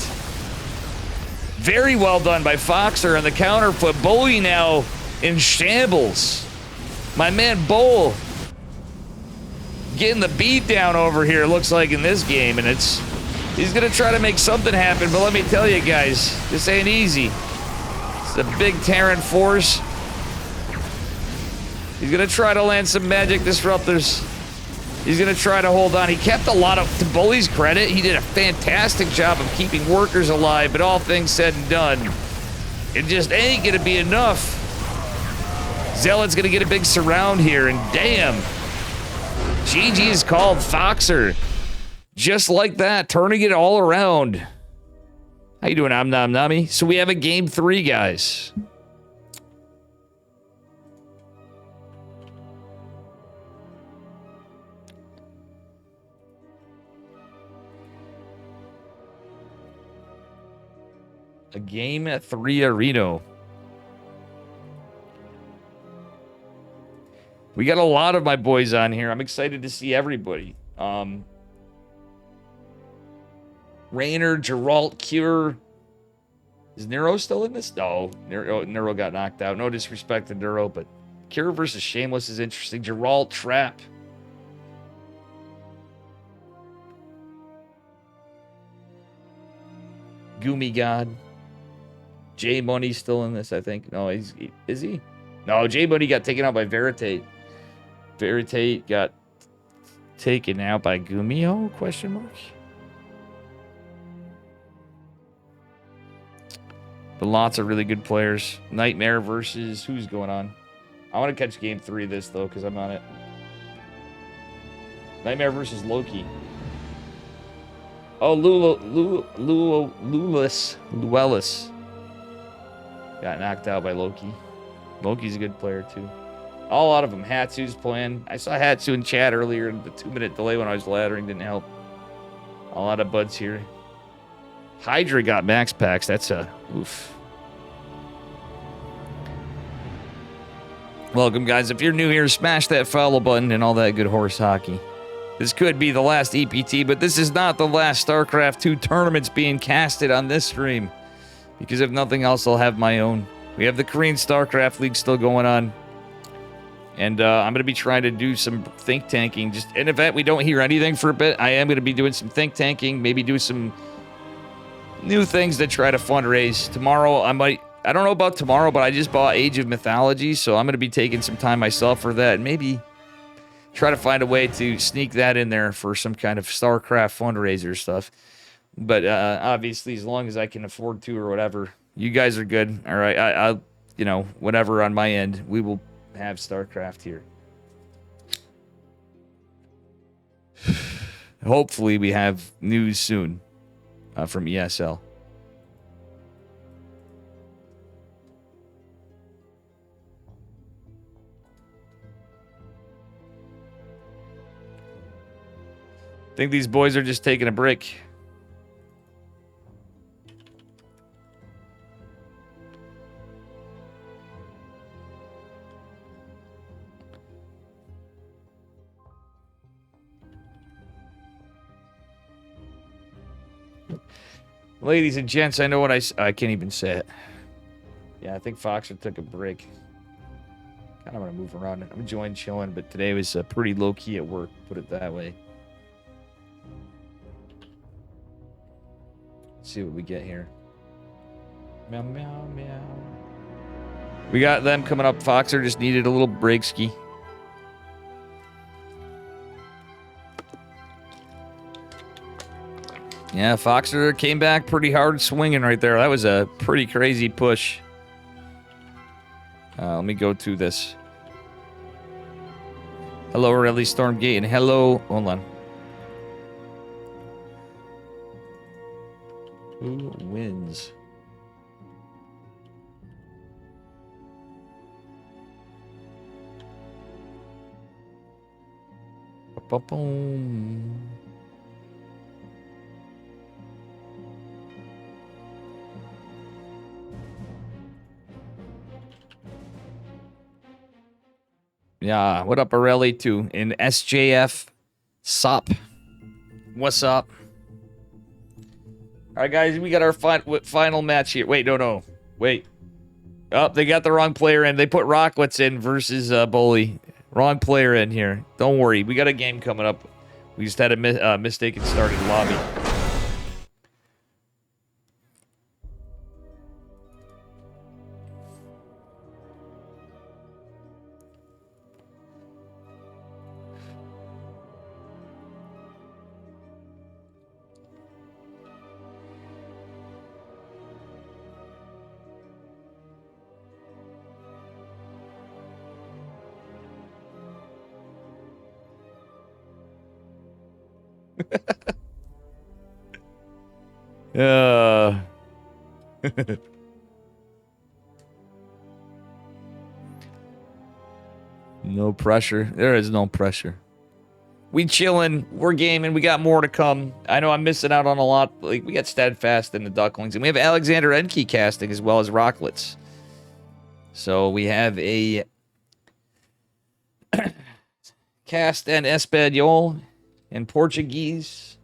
Very well done by Foxer on the counter foot. Bowie now in shambles. My man Bowl getting the beat down over here, looks like, in this game, and he's gonna try to make something happen, but let me tell you guys, this ain't easy. It's a big Terran force. He's gonna try to land some magic disruptors. He's gonna try to hold on. He kept a lot of, to Bully's credit, he did a fantastic job of keeping workers alive, but all things said and done, it just ain't gonna be enough. Zealot's gonna get a big surround here, and damn, GG is called. Foxer. Just like that, turning it all around. How you doing, Nom Nami? So we have a game 3, guys. A game at 3 Areno. We got a lot of my boys on here. I'm excited to see everybody. Raynor, Geralt, Cure. Is Nero still in this? No, Nero got knocked out. No disrespect to Nero, but Cure versus Shameless is interesting. Geralt, Trap. Goomy God. J Money's still in this, I think. No, is he? No, J Money got taken out by Veritate. Veritate got taken out by Gumio? Question mark. But lots of really good players. Nightmare versus who's going on? I want to catch game 3 of this though, because I'm on it. Nightmare versus Loki. Oh, Luelis. Got knocked out by Loki. Loki's a good player too. A lot of them. Hatsu's playing. I saw Hatsu in chat earlier. The 2-minute delay when I was laddering didn't help. A lot of buds here. Hydra got max packs. That's a oof. Welcome, guys. If you're new here, smash that follow button and all that good horse hockey. This could be the last EPT, but this is not the last StarCraft 2 tournaments being casted on this stream. Because if nothing else, I'll have my own. We have the Korean StarCraft League still going on. And I'm going to be trying to do some think tanking. Just in event we don't hear anything for a bit, I am going to be doing some think tanking. Maybe do some new things to try to fundraise. Tomorrow, I don't know about tomorrow, but I just bought Age of Mythology. So I'm going to be taking some time myself for that. And maybe try to find a way to sneak that in there for some kind of StarCraft fundraiser stuff. But obviously, as long as I can afford to or whatever, you guys are good. All right, I'll, whatever on my end, we will have StarCraft here. Hopefully, we have news soon from ESL. I think these boys are just taking a break. Ladies and gents, I know what I can't even say it. Yeah, I think Foxer took a break. Kind of want to move around. I'm enjoying chilling, but today was pretty low-key at work, put it that way. Let's see what we get here. Meow, meow, meow. We got them coming up. Foxer just needed a little break ski. Yeah, Foxer came back pretty hard swinging right there. That was a pretty crazy push. Let me go to this. Hello, Rally Stormgate, and hello... Hold on. Who wins? Ba-boom. Yeah, what up, Borelli, too? In SJF SOP. What's up? All right, guys, we got our final match here. Wait, no. Wait. Oh, they got the wrong player in. They put Rocklets in versus Bully. Wrong player in here. Don't worry. We got a game coming up. We just had a mistaken start in the lobby. No pressure. There is no pressure. We chilling. We're gaming. We got more to come. I know I'm missing out on a lot. Like, we got Steadfast and the Ducklings, and we have Alexander Enke casting as well as Rocklets. So we have a cast and Espanol and Portuguese.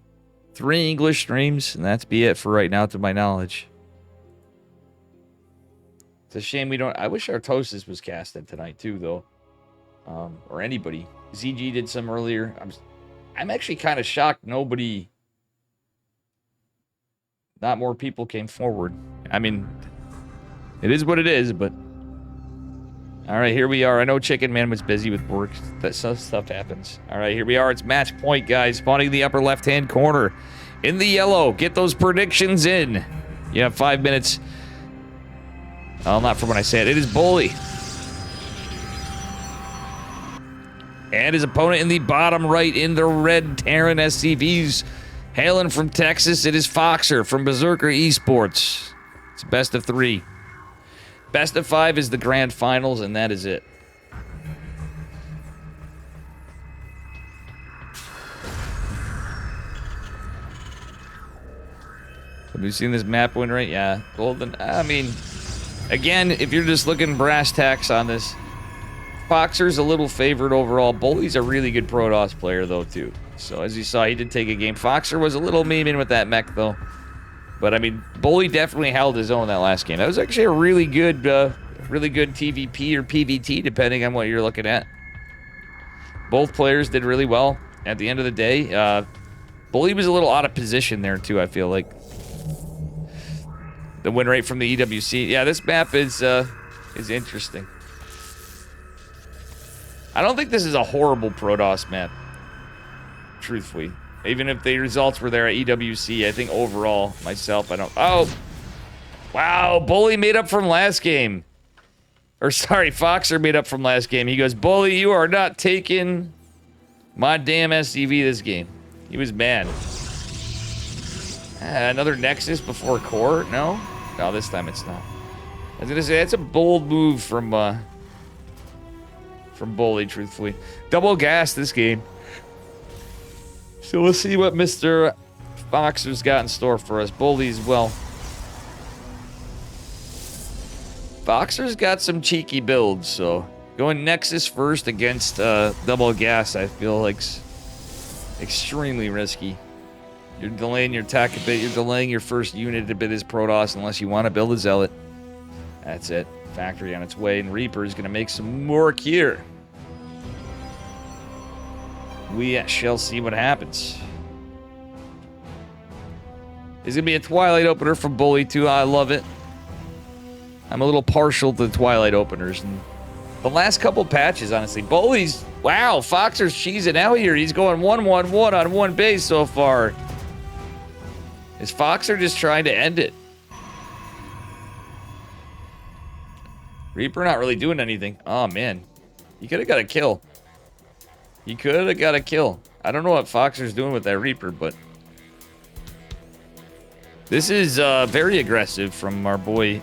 3 English streams, and that's be it for right now, to my knowledge. It's a shame we don't. I wish Artosis was casted tonight too, though, or anybody. ZG did some earlier. I'm actually kind of shocked nobody. Not more people came forward. I mean, it is what it is, but. All right, here we are. I know Chicken Man was busy with work. That stuff happens. All right, here we are. It's match point, guys. Spawning in the upper left-hand corner. In the yellow. Get those predictions in. You have 5 minutes. Oh, not from when I said it. It is Bully. And his opponent in the bottom right in the red Terran SCVs. Hailing from Texas, it is Foxer from Berserker Esports. It's best of 3. Best of 5 is the grand finals, and that is it. Have you seen this map win rate? Yeah, golden. I mean, again, if you're just looking brass tacks on this, Foxer's a little favored overall. Bully's a really good Protoss player, though, too. So, as you saw, he did take a game. Foxer was a little memeing with that mech, though. But, I mean, Bully definitely held his own that last game. That was actually a really good TVP or PVT, depending on what you're looking at. Both players did really well at the end of the day. Bully was a little out of position there, too, I feel like. The win rate from the EWC. Yeah, this map is interesting. I don't think this is a horrible Protoss map, truthfully. Even if the results were there at EWC, I think overall, myself, I don't... Oh! Wow, Bully made up from last game. Or, sorry, Foxer made up from last game. He goes, Bully, you are not taking my damn SCV this game. He was mad. Another Nexus before Core? No? No, this time it's not. I was gonna say, that's a bold move from Bully, truthfully. Double gas this game. So we'll see what Mr. Foxer's got in store for us. Bully as well. Foxer's got some cheeky builds, so going Nexus first against double gas, I feel like's extremely risky. You're delaying your attack a bit. You're delaying your first unit a bit as Protoss unless you want to build a Zealot. That's it. Factory on its way, and Reaper is going to make some work here. We shall see what happens. It's going to be a Twilight opener from Bully, too. I love it. I'm a little partial to the Twilight openers. And the last couple patches, honestly. Bully's... Wow, Foxer's cheesing out here. He's going 1-1-1 on one base so far. Is Foxer just trying to end it? Reaper not really doing anything. Oh, man. He could have got a kill. He could have got a kill. I don't know what Foxer's doing with that Reaper, but... This is very aggressive from our boy,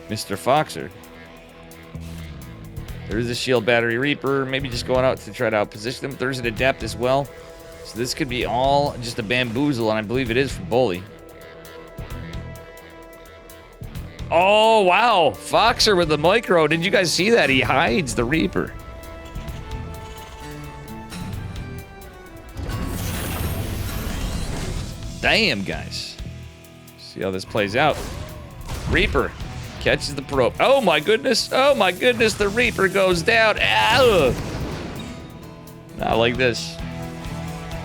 Mr. Foxer. There's a shield battery Reaper. Maybe just going out to try to outposition him. There's an Adept as well. So this could be all just a bamboozle, and I believe it is for Bully. Oh, wow. Foxer with the micro. Did you guys see that? He hides the Reaper. Damn, guys. See how this plays out. Reaper catches the probe. Oh my goodness. Oh my goodness. The Reaper goes down. Ow. Not like this.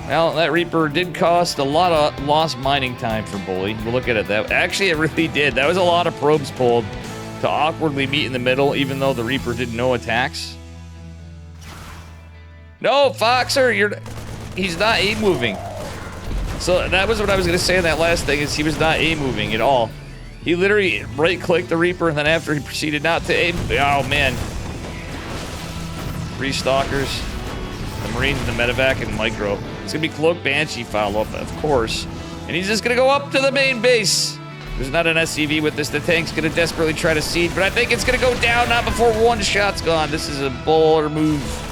Well, that Reaper did cost a lot of lost mining time for Bully. We'll look at it that way. Actually, it really did. That was a lot of probes pulled to awkwardly meet in the middle, even though the Reaper did no attacks. No, Foxer, he's not A-moving. So that was what I was going to say in that last thing, is he was not A-moving at all. He literally right-clicked the Reaper, and then after he proceeded not to A. Oh, man. 3 Stalkers. The Marines, the Medevac, and Micro. It's going to be Cloak Banshee follow-up, of course. And he's just going to go up to the main base. There's not an SCV with this. The tank's going to desperately try to siege, but I think it's going to go down not before 1 shot's gone. This is a baller move.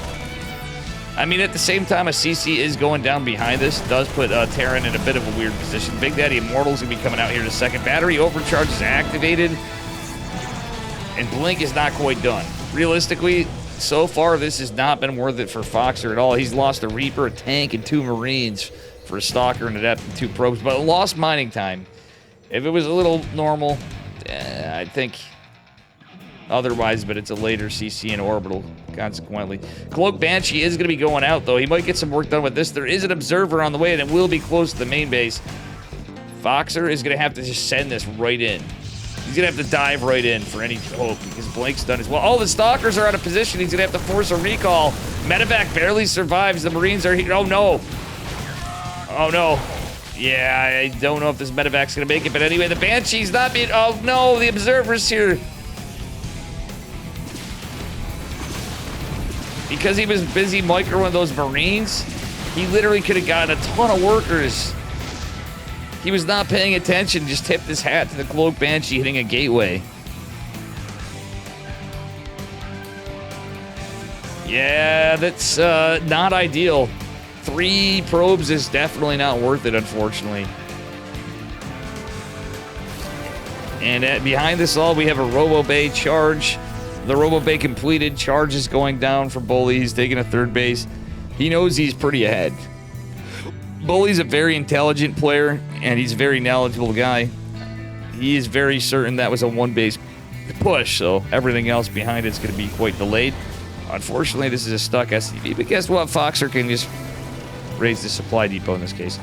I mean, at the same time, a CC is going down behind this. Does put Terran in a bit of a weird position. Big Daddy Immortal's going to be coming out here in a second. Battery overcharge is activated. And Blink is not quite done. Realistically, so far, this has not been worth it for Foxer at all. He's lost a Reaper, a tank, and 2 Marines for a Stalker and Adept and 2 probes, but lost mining time. If it was a little normal, I think otherwise, but it's a later CC and orbital, consequently. Cloak Banshee is going to be going out, though. He might get some work done with this. There is an observer on the way, and it will be close to the main base. Foxer is going to have to just send this right in. He's going to have to dive right in for any hope, because Blake's done as well. All the Stalkers are out of position. He's going to have to force a recall. Medevac barely survives. The Marines are here. Oh, no. Oh, no. Yeah, I don't know if this Medevac's going to make it, but anyway, the Banshee's not being... Oh, no, the Observer's here. Because he was busy microing those Marines, he literally could have gotten a ton of workers. He was not paying attention, just tipped his hat to the Cloak Banshee hitting a gateway. Yeah, that's not ideal. 3 probes is definitely not worth it, unfortunately. And behind this all, we have a Robo Bay charge. The Robo Bay completed. Charge is going down for Bully. He's taking a 3rd base. He knows he's pretty ahead. Bully's a very intelligent player, and he's a very knowledgeable guy. He is very certain that was a 1-base push, so everything else behind it's going to be quite delayed. Unfortunately, this is a stuck SCV, but guess what? Foxer can just raise the supply depot in this case.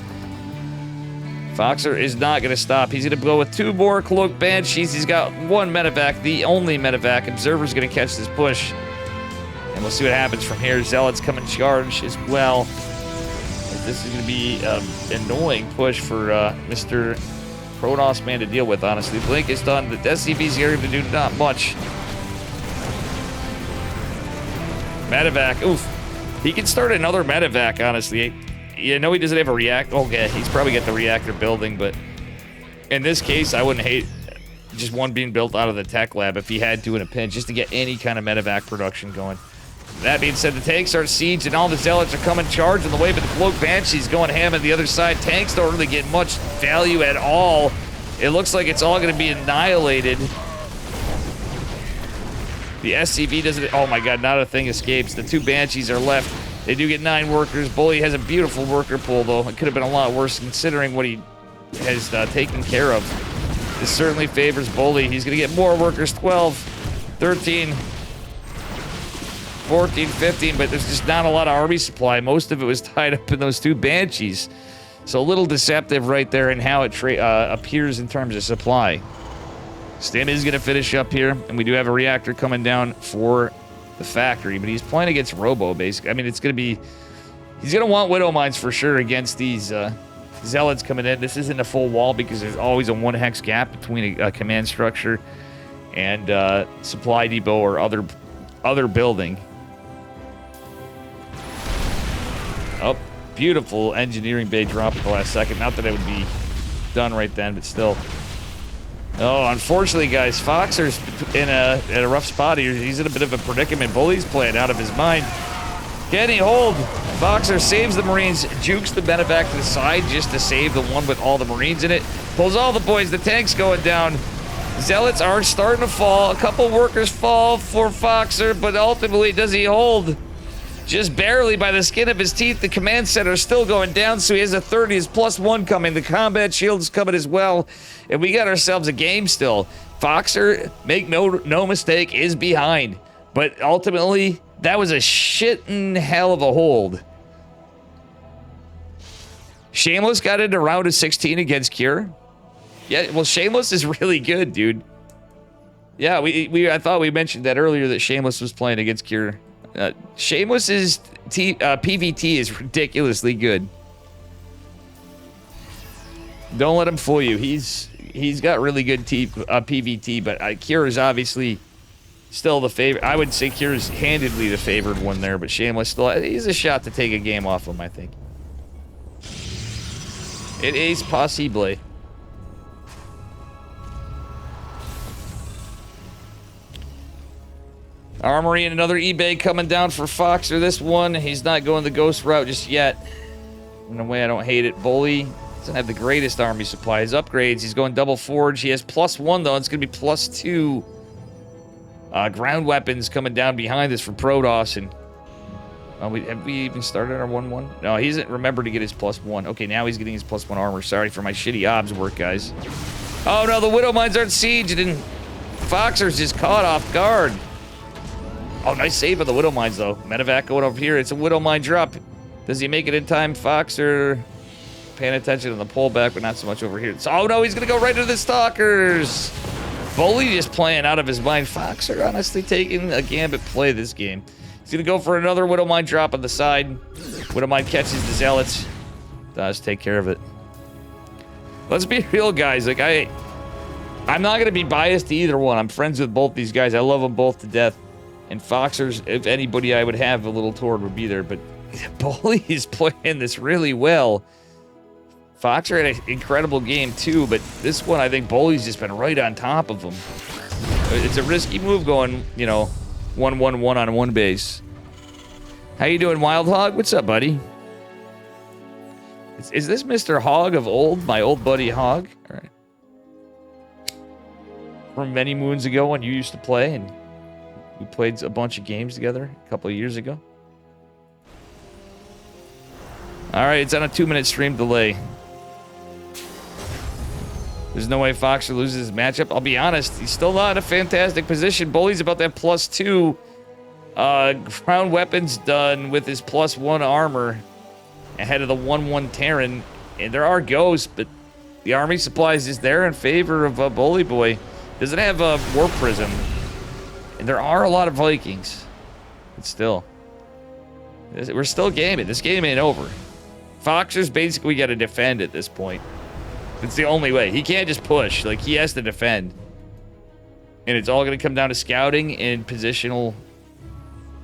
Foxer is not going to stop. He's going to go with 2 more Cloak Banshees. He's got 1 Medevac, the only Medevac. Observer's going to catch this push. And we'll see what happens from here. Zealots come in charge as well. This is going to be an annoying push for Mr. Protoss Man to deal with, honestly. Blink is done. The SCV's here to do not much. Medevac. Oof. He can start another Medevac, honestly. You know he doesn't have a reactor. Okay, he's probably got the reactor building, but in this case, I wouldn't hate just one being built out of the tech lab if he had to in a pinch, just to get any kind of Medevac production going. That being said, the tanks are sieged, and all the Zealots are coming charged on the way, but the Cloak Banshee's going ham on the other side. Tanks don't really get much value at all. It looks like it's all going to be annihilated. The SCV doesn't... Oh my god, not a thing escapes. The 2 Banshees are left. They do get 9 workers. Bully has a beautiful worker pool, though. It could have been a lot worse considering what he has taken care of. This certainly favors Bully. He's going to get more workers. 12, 13, 14, 15, but there's just not a lot of army supply. Most of it was tied up in those 2 Banshees. So a little deceptive right there in how it appears in terms of supply. Stim is going to finish up here, and we do have a reactor coming down for the factory, but he's playing against Robo, basically. I mean, it's going to be... He's going to want Widow Mines for sure against these Zealots coming in. This isn't a full wall because there's always a 1 hex gap between a command structure and supply depot or other building. Oh, beautiful engineering bay drop at the last second. Not that it would be done right then, but still. Oh, unfortunately, guys, Foxer's in a rough spot here. He's in a bit of a predicament. Bully's playing out of his mind. Can he hold? Foxer saves the Marines, jukes the Medevac to the side just to save the one with all the Marines in it. Pulls all the boys. The tank's going down. Zealots are starting to fall. A couple workers fall for Foxer, but ultimately, does he hold? Just barely by the skin of his teeth. The command center is still going down, so he has a 30. His +1 coming. The combat shield is coming as well. And we got ourselves a game still. Foxer, make no mistake, is behind. But ultimately, that was a shittin' hell of a hold. Shameless got into round of 16 against Cure. Yeah, well, Shameless is really good, dude. Yeah, I thought we mentioned that earlier that Shameless was playing against Cure. Shameless's PVT is ridiculously good. Don't let him fool you. He's got really good PVT, but Cure is obviously still the favorite. I would say Cure's handedly the favored one there, but Shameless still, he's a shot to take a game off him, I think. It is possible. Armory and another eBay coming down for Foxer. This one, he's not going the ghost route just yet. In a way, I don't hate it. Bully doesn't have the greatest army supply. His upgrades, he's going double forge. He has +1 though. It's going to be +2. Ground weapons coming down behind us for Protoss. And have we even started our 1-1? No, he hasn't remembered to get his +1. Okay, now he's getting his +1 armor. Sorry for my shitty obs work, guys. Oh no, the Widow Mines aren't sieged, and Foxer's just caught off guard. Oh, nice save of the Widow Mines, though. Medevac going over here. It's a Widow Mine drop. Does he make it in time? Foxer paying attention on the pullback, but not so much over here. So, oh, no, he's going to go right into the Stalkers. Bully just playing out of his mind. Foxer honestly taking a gambit play this game. He's going to go for another Widow Mine drop on the side. Widow Mine catches the Zealots. Does take care of it. Let's be real, guys. Like, I'm not going to be biased to either one. I'm friends with both these guys. I love them both to death. And Foxer's, if anybody I would have a little toward would be there, but Bully is playing this really well. Foxer had an incredible game too, but this one I think Bully's just been right on top of him. It's a risky move going, you know, 1-1-1 on one base. How you doing, Wild Hog? What's up, buddy? Is this Mr. Hog of old, my old buddy Hog? All right. From many moons ago when you used to play and we played a bunch of games together a couple of years ago. All right, it's on a 2-minute stream delay. There's no way Foxer loses his matchup. I'll be honest, he's still not in a fantastic position. Bully's about to have +2 ground weapons done with his +1 armor ahead of the 1-1 Terran. And there are ghosts, but the army supplies is there in favor of Bully Boy. Doesn't have a Warp Prism. And there are a lot of Vikings. But still. We're still gaming. This game ain't over. Foxer's basically got to defend at this point. It's the only way. He can't just push. Like, he has to defend. And it's all going to come down to scouting and positional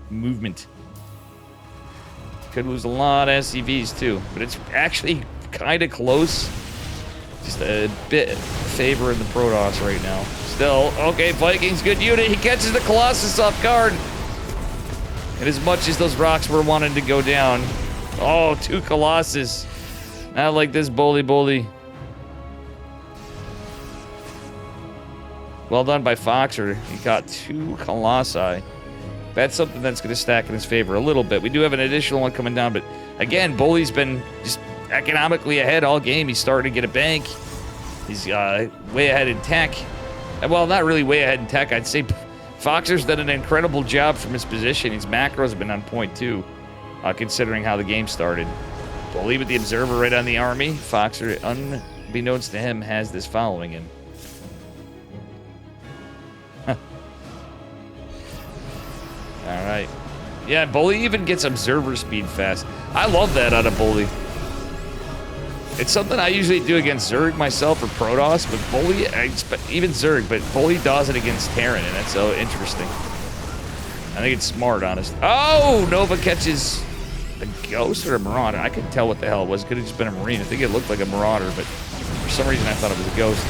movement. Could lose a lot of SCVs, too. But it's actually kind of close. Just a bit favor in the Protoss right now. Still, okay, Vikings, good unit. He catches the Colossus off guard. And as much as those rocks were wanting to go down. Oh, 2 Colossus. Not like this, Bully. Well done by Foxer. He got 2 Colossi. That's something that's going to stack in his favor a little bit. We do have an additional one coming down, but again, Bully's been just economically ahead all game. He's starting to get a bank. He's way ahead in tech. Well, not really way ahead in tech. I'd say Foxer's done an incredible job from his position. His macros have been on point, too, considering how the game started. Bully with the Observer right on the army. Foxer, unbeknownst to him, has this following him. All right. Yeah, Bully even gets Observer speed fast. I love that out of Bully. It's something I usually do against Zerg myself or Protoss, but Bully, even Zerg, but Bully does it against Terran, and that's so interesting. I think it's smart, honest. Oh, Nova catches a ghost or a marauder. I couldn't tell what the hell it was. Could have just been a Marine. I think it looked like a marauder, but for some reason I thought it was a ghost.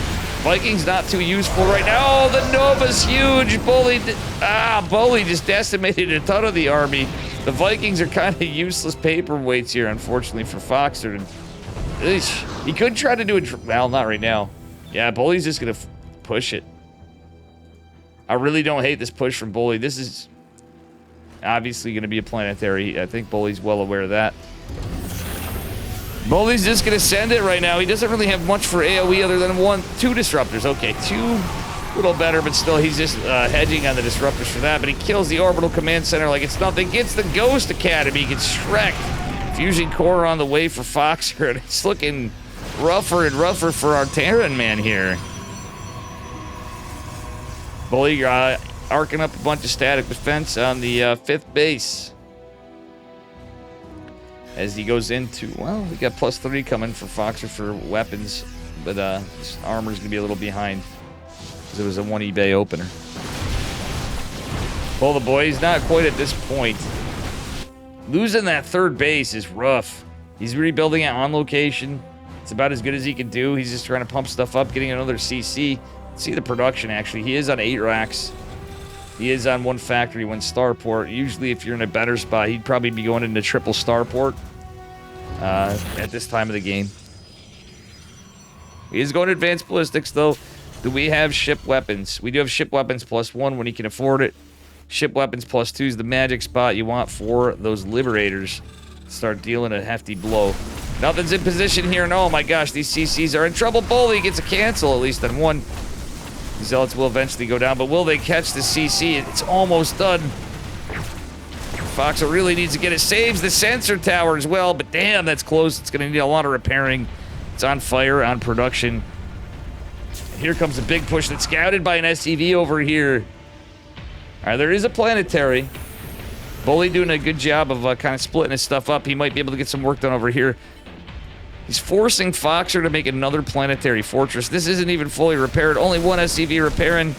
Viking's not too useful right now. Oh, the Nova's huge. Bully just decimated a ton of the army. The Vikings are kind of useless paperweights here, unfortunately, for Foxer. He could try to do it. Well, not right now. Yeah, Bully's just going to push it. I really don't hate this push from Bully. This is obviously going to be a planetary. I think Bully's well aware of that. Bully's just going to send it right now. He doesn't really have much for AoE other than 2 disruptors. Okay, 2, a little better, but still he's just hedging on the disruptors for that. But he kills the orbital command center like it's nothing. Gets the Ghost Academy, gets Shrek. Fusion core on the way for Foxer, and it's looking rougher and rougher for our Terran man here. Bully arcing up a bunch of static defense on the 5th base. As he goes into, well, we got +3 coming for Foxer for weapons, but his armor's going to be a little behind because it was a 1 eBay opener. Well, the boy's not quite at this point. Losing that 3rd base is rough. He's rebuilding it on location. It's about as good as he can do. He's just trying to pump stuff up, getting another CC. See the production, actually. He is on 8 racks. He is on 1 factory, 1 starport. Usually, if you're in a better spot, he'd probably be going into triple starport at this time of the game. He is going to advanced ballistics, though. Do we have ship weapons? We do have ship weapons +1 when he can afford it. Ship weapons +2 is the magic spot you want for those liberators. Start dealing a hefty blow. Nothing's in position here, and oh my gosh, these CCs are in trouble. Bully gets a cancel, at least on 1. The Zealots will eventually go down, but will they catch the CC? It's almost done. Foxer really needs to get it. Saves the sensor tower as well, but damn, that's close. It's going to need a lot of repairing. It's on fire, on production. Here comes a big push that's scouted by an SCV over here. All right, there is a planetary. Bully doing a good job of kind of splitting his stuff up. He might be able to get some work done over here. He's forcing Foxer to make another planetary fortress. This isn't even fully repaired. Only 1 SCV repairing.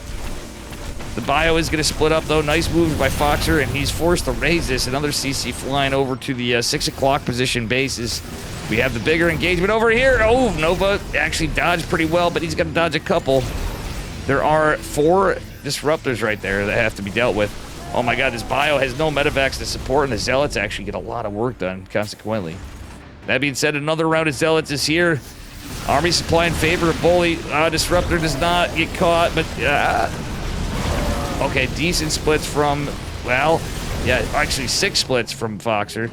The bio is going to split up, though. Nice move by Foxer, and he's forced to raise this. Another CC flying over to the 6 o'clock position bases. We have the bigger engagement over here. Oh, Nova actually dodged pretty well, but he's got to dodge a couple. There are 4 disruptors right there that have to be dealt with. Oh my god, this bio has no medevacs to support, and the Zealots actually get a lot of work done, consequently. That being said, another round of Zealots is here. Army supply in favor of Bully. Disruptor does not get caught, but... okay, decent splits from... well, yeah, actually 6 splits from Foxer.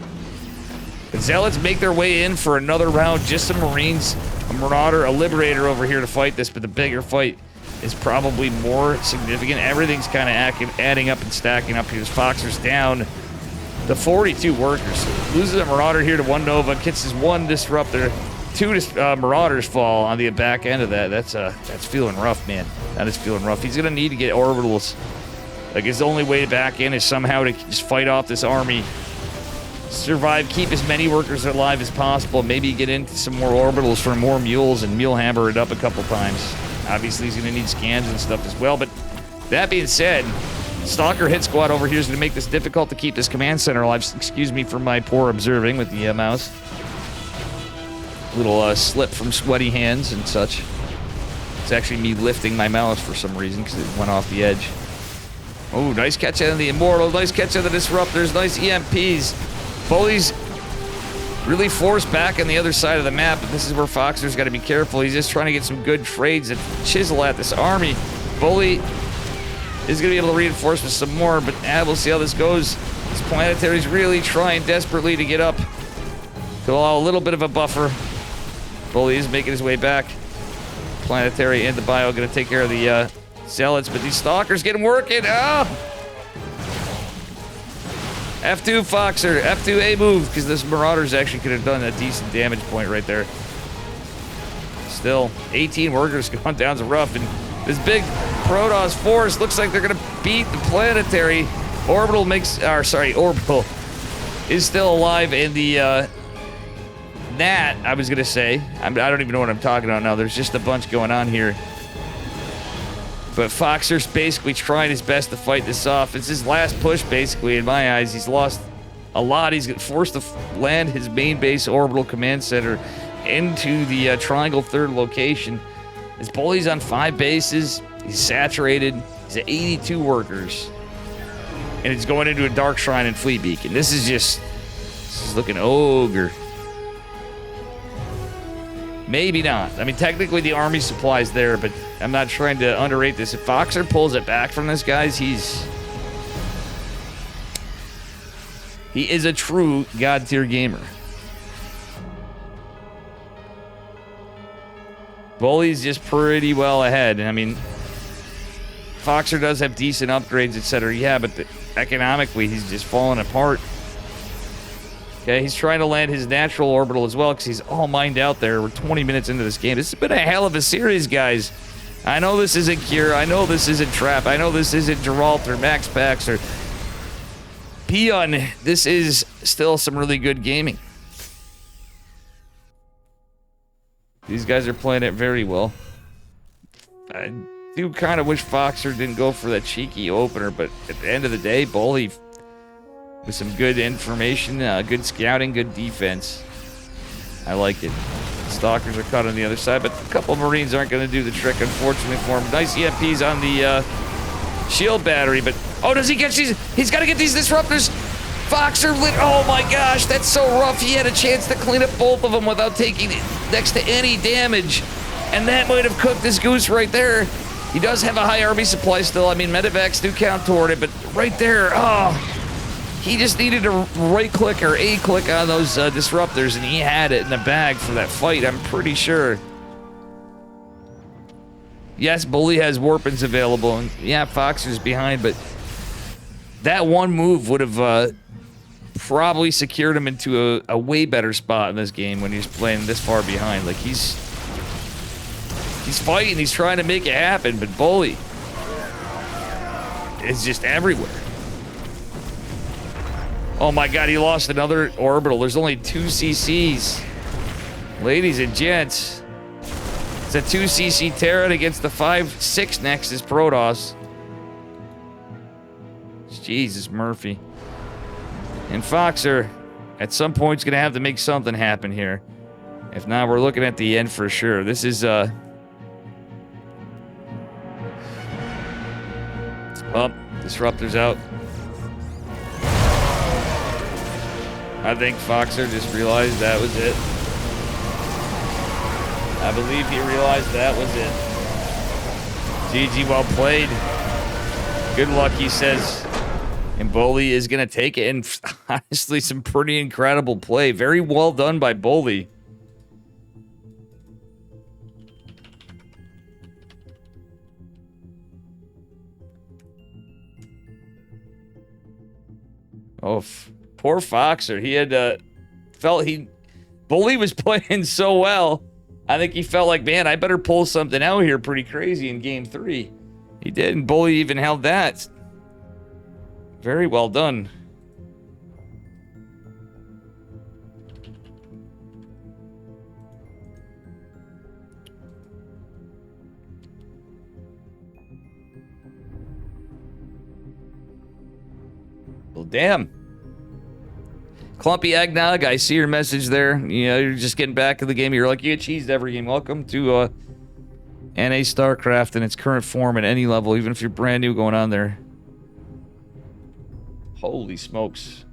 The Zealots make their way in for another round. Just some Marines, a Marauder, a Liberator over here to fight this, but the bigger fight is probably more significant. Everything's kind of adding up and stacking up here. Foxer's down to 42 workers. Loses a Marauder here to 1 Nova, gets his 1 Disruptor. 2 Marauders fall on the back end of that. That's feeling rough, man. That is feeling rough. He's gonna need to get orbitals. Like, his only way back in is somehow to just fight off this army. Survive, keep as many workers alive as possible. Maybe get into some more orbitals for more mules and mule hammer it up a couple times. Obviously, he's going to need scans and stuff as well. But that being said, Stalker hit squad over here is going to make this difficult to keep this command center alive. Excuse me for my poor observing with the mouse. Little slip from sweaty hands and such. It's actually me lifting my mouse for some reason because it went off the edge. Oh, nice catch out of the Immortal. Nice catch out of the Disruptors. Nice EMPs. Bully's really forced back on the other side of the map, but this is where Foxer's got to be careful. He's just trying to get some good trades and chisel at this army. Bully is going to be able to reinforce with some more, but we'll see how this goes. This planetary's really trying desperately to get up to allow a little bit of a buffer. Bully is making his way back. Planetary and the bio going to take care of the Zealots, but these Stalkers getting working. F2 Foxer, F2A move, because this Marauders actually could have done a decent damage point right there. Still, 18 workers going down to rough, and this big Protoss force looks like they're going to beat the planetary. Orbital is still alive in the Nat, I was going to say. I don't even know what I'm talking about now. There's just a bunch going on here. But Foxer's basically trying his best to fight this off. It's his last push, basically, in my eyes. He's lost a lot. He's forced to land his main base orbital command center into the Triangle 3rd location. His Bully's on 5 bases. He's saturated. He's at 82 workers. And it's going into a Dark Shrine and Fleet Beacon. This is looking ogre. Maybe not. I mean, technically the army supply's there, but I'm not trying to underrate this. If Foxer pulls it back from this, guys, he's He is a true god-tier gamer. Bully's just pretty well ahead. I mean, Foxer does have decent upgrades, etc. Yeah, but economically, he's just falling apart. Okay, he's trying to land his natural orbital as well because he's all mined out there. We're 20 minutes into this game. This has been a hell of a series, guys. I know this isn't Cure. I know this isn't Trap. I know this isn't Geralt or Max Pax or Peon. This is still some really good gaming. These guys are playing it very well. I do kind of wish Foxer didn't go for that cheeky opener, but at the end of the day, Bully with some good information, good scouting, good defense. I like it. Stalkers are caught on the other side, but a couple of Marines aren't going to do the trick, unfortunately, for him. Nice EMPs on the shield battery, but... Oh, does he get these? He's got to get these disruptors. Foxer lit... Oh, my gosh, that's so rough. He had a chance to clean up both of them without taking next to any damage, and that might have cooked his goose right there. He does have a high army supply still. I mean, medevacs do count toward it, but right there, oh... He just needed to right-click or A-click on those disruptors, and he had it in the bag for that fight, I'm pretty sure. Yes, Bully has warpins available, and yeah, Foxer's behind, but that one move would have probably secured him into a way better spot in this game when he's playing this far behind. Like, he's fighting, he's trying to make it happen, but Bully is just everywhere. Oh my god, he lost another orbital. There's only 2 CCs. Ladies and gents. It's a 2 CC Terran against the 5-6 Nexus Protoss. Jesus, Murphy. And Foxer, at some point, is going to have to make something happen here. If not, we're looking at the end for sure. This is, Oh, Disruptor's out. I think Foxer just realized that was it. I believe he realized that was it. GG, well played. Good luck, he says. And Bully is going to take it. And honestly, some pretty incredible play. Very well done by Bully. Oh, poor Foxer. He had Bully was playing so well. I think he felt like, man, I better pull something out here pretty crazy in game 3. He did, and Bully even held that. Very well done. Well, damn. Clumpy Eggnog, I see your message there. You know, you're just getting back in the game. You're like, you get cheesed every game. Welcome to NA StarCraft in its current form at any level, even if you're brand new going on there. Holy smokes.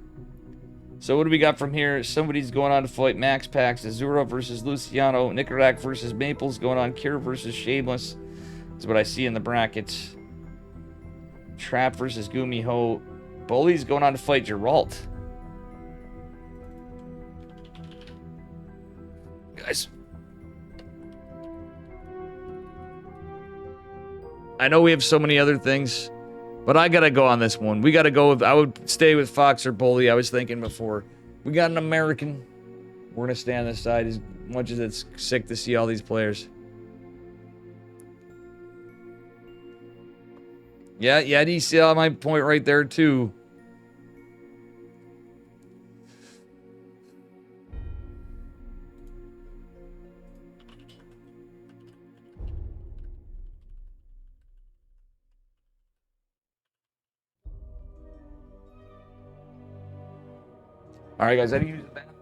So what do we got from here? Somebody's going on to fight Max Pax, Azura versus Luciano, Nicarac versus Maples going on, Cure versus Shameless. That's what I see in the brackets. Trap versus Gumi Ho. Bully's going on to fight Geralt. Guys, I know we have so many other things, but I gotta go on this one. We gotta go with, I would stay with Fox or Bully. I was thinking before. We got an American. We're gonna stay on this side as much as it's sick to see all these players. Yeah, you see my point right there too. All right, guys, how do you use the bathroom?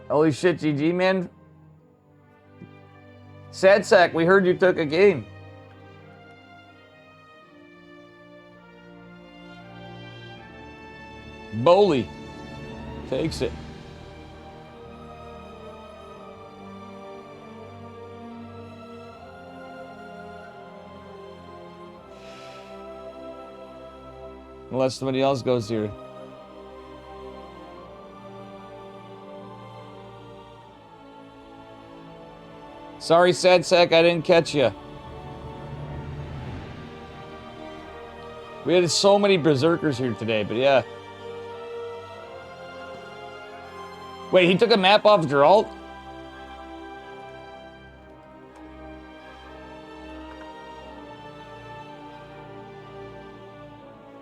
Holy shit, GG, man. Sad sack, we heard you took a game. Bowley takes it. Unless somebody else goes here. Sorry, Sad Sack, I didn't catch you. We had so many berserkers here today, but yeah. Wait, he took a map off Geralt?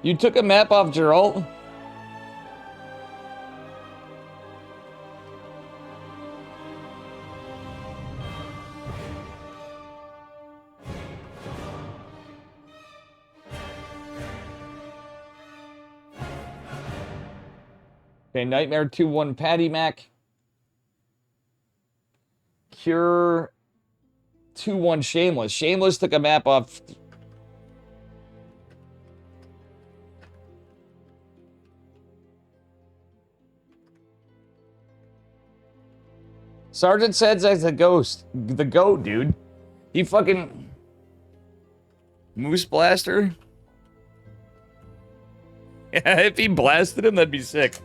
You took a map off Geralt? Okay, Nightmare 2-1 Patty Mac. Cure 2-1 Shameless. Shameless took a map off. Sergeant says that's a ghost. The goat, dude. He fucking... Moose Blaster? Yeah, if he blasted him, that'd be sick.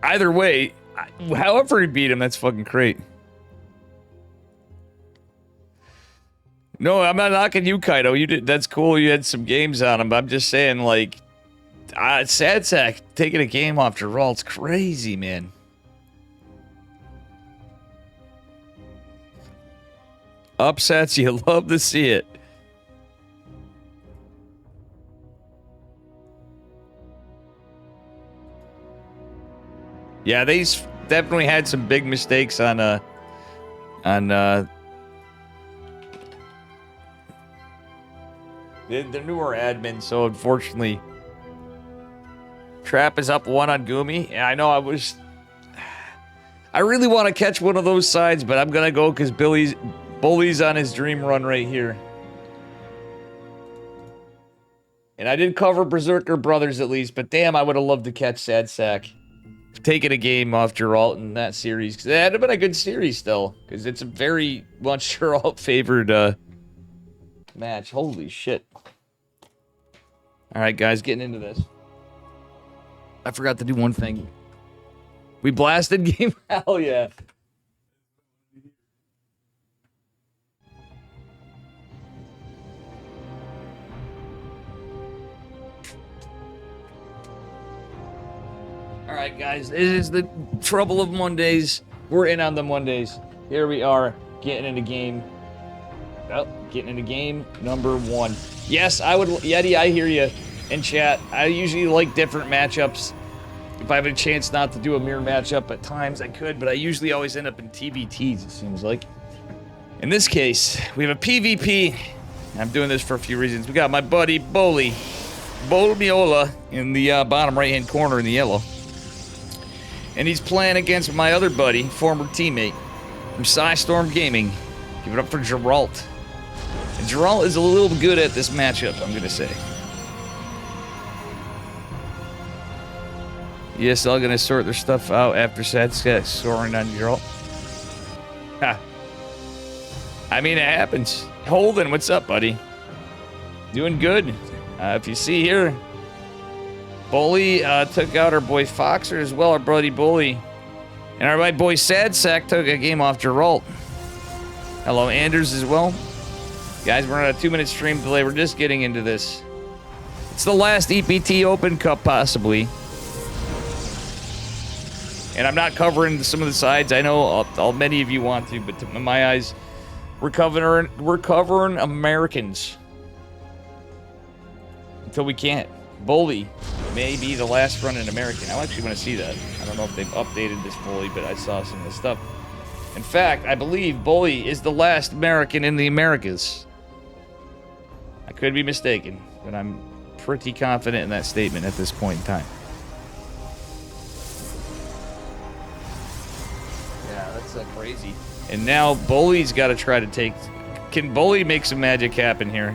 Either way, however he beat him, that's fucking great. No, I'm not knocking you, Kaido. You did. That's cool. You had some games on him, but I'm just saying, like, Sad Sack taking a game off Geralt's crazy, man. Upsets, you love to see it. Yeah, they definitely had some big mistakes on their newer admin, so unfortunately Trap is up 1 on Gumi. And I know I really want to catch one of those sides, but I'm gonna go because Bully's on his dream run right here. And I did cover Berserker Brothers at least, but damn, I would have loved to catch Sad Sack. Taking a game off Geralt in that series, because it had been a good series still, because it's a very much Geralt favored match. Holy shit. Alright guys, getting into this. I forgot to do one thing. We blasted game? Hell yeah. Alright guys, it is the trouble of Mondays. We're in on the Mondays. Here we are, getting into game. Oh, getting into game number 1. Yes, I would, Yeti, I hear you in chat. I usually like different matchups. If I have a chance not to do a mirror matchup at times, I could, but I usually always end up in TBTs, it seems like. In this case, we have a PvP. I'm doing this for a few reasons. We got my buddy, Bolmiola, in the bottom right-hand corner in the yellow. And he's playing against my other buddy, former teammate, from Psystorm Gaming. Give it up for Geralt. And Geralt is a little good at this matchup, I'm gonna say. ESL gonna sort their stuff out after Sad Sack soaring on Geralt. Ha. I mean, it happens. Holden, what's up, buddy? Doing good. If you see here, Bully took out our boy Foxer as well, our buddy Bully. And our boy Sad Sack took a game off Geralt. Hello, Anders as well. Guys, we're on a 2-minute stream delay. We're just getting into this. It's the last EPT Open Cup, possibly. And I'm not covering some of the sides. I know many of you want to, but in my eyes, we're covering Americans. Until we can't. Bully may be the last running American. I actually want to see that. I don't know if they've updated this fully, but I saw some of the stuff. In fact, I believe Bully is the last American in the Americas. I could be mistaken, but I'm pretty confident in that statement at this point in time. Yeah, that's crazy. And now Bully's got to try to take... Can Bully make some magic happen here?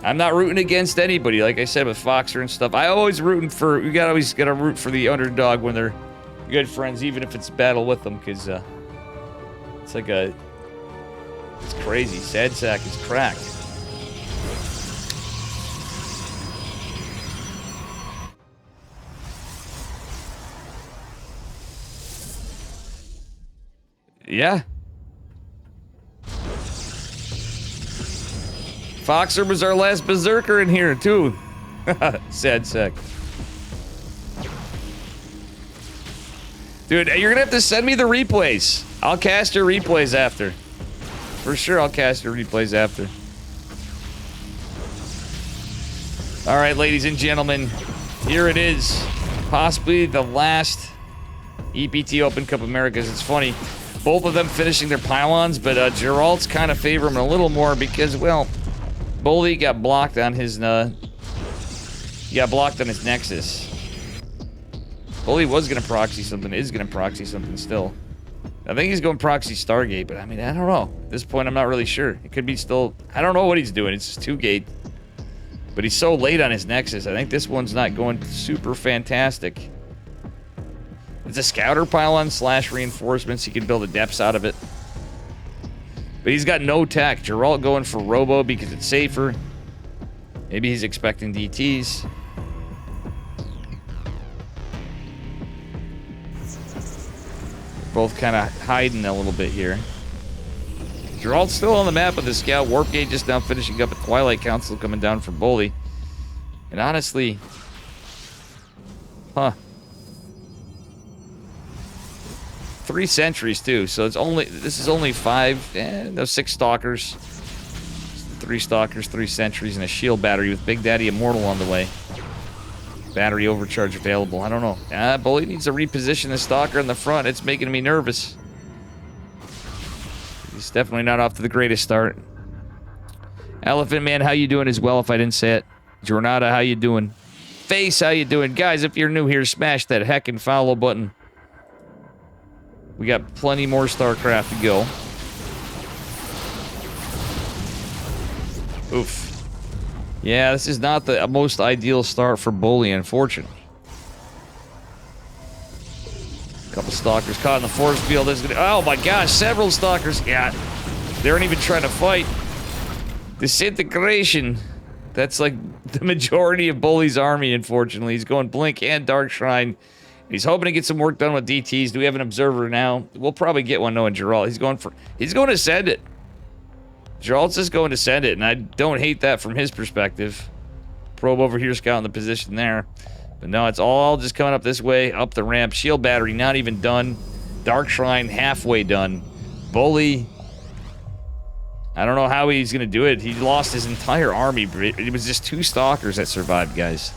I'm not rooting against anybody, like I said, with Foxer and stuff. I always rooting for... We always got to root for the underdog when they're good friends, even if it's battle with them, because it's like a... It's crazy. Sad Sack is cracked. Yeah. Foxer was our last berserker in here, too. Sad Sack. Dude, you're gonna have to send me the replays. I'll cast your replays after. For sure, I'll cast your replays after. Alright, ladies and gentlemen. Here it is. Possibly the last EPT Open Cup Americas. It's funny. Both of them finishing their pylons, but Geralt's kind of favor him a little more because, well, Bully got blocked on his, he got blocked on his Nexus. Bully was going to proxy something, is going to proxy something still. I think he's going proxy Stargate, but I mean, I don't know. At this point, I'm not really sure. It could be still, I don't know what he's doing. It's just 2-gate. But he's so late on his Nexus. I think this one's not going super fantastic. It's a scouter pylon / reinforcements. He can build a depths out of it. But he's got no tech. Geralt going for Robo because it's safer. Maybe he's expecting DTs. Both kind of hiding a little bit here. Geralt's still on the map with the scout. Warpgate just now finishing up at Twilight Council coming down for Bully. And honestly... Huh. 3 sentries too, so it's only, this is only 6 stalkers, 3 stalkers, 3 sentries, and a shield battery with Big Daddy Immortal on the way. Battery overcharge available. I don't know. Bully needs to reposition the stalker in the front. It's making me nervous. He's definitely not off to the greatest start. Elephant Man, how you doing as well? If I didn't say it. Jornada, how you doing? Face, how you doing? Guys, if you're new here, smash that heckin' follow button. We got plenty more StarCraft to go. Oof. Yeah, this is not the most ideal start for Bully, unfortunately. Couple stalkers caught in the force field. Oh my gosh, several stalkers. Yeah, they aren't even trying to fight. Disintegration. That's like the majority of Bully's army, unfortunately. He's going Blink and Dark Shrine. He's hoping to get some work done with DTs. Do we have an observer now? We'll probably get one knowing Geralt. He's going to send it. Geralt's just going to send it, and I don't hate that from his perspective. Probe over here, scouting the position there. But no, it's all just coming up this way, up the ramp. Shield battery not even done. Dark Shrine halfway done. Bully, I don't know how he's going to do it. He lost his entire army, but it was just 2 stalkers that survived, guys.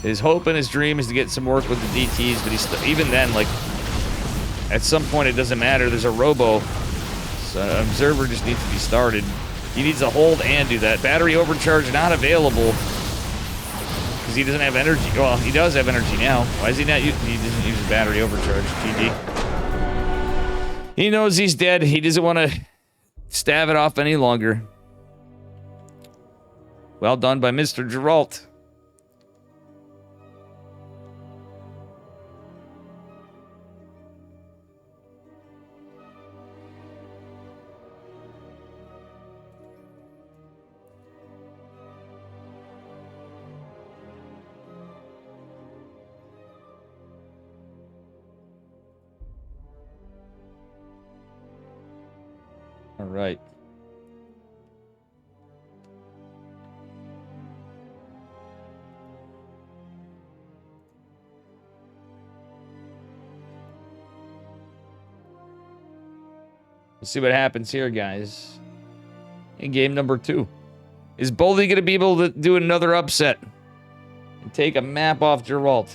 His hope and his dream is to get some work with the DTs, but he's even then, like, at some point it doesn't matter. There's a Robo, so an observer just needs to be started. He needs to hold and do that. Battery overcharge not available because he doesn't have energy. Well, he does have energy now. Why is he not? He doesn't use a battery overcharge. GG. He knows he's dead. He doesn't want to stave it off any longer. Well done by Mr. Geralt. All right. Let's see what happens here, guys. In game number 2. Is Bully going to be able to do another upset and take a map off Geralt?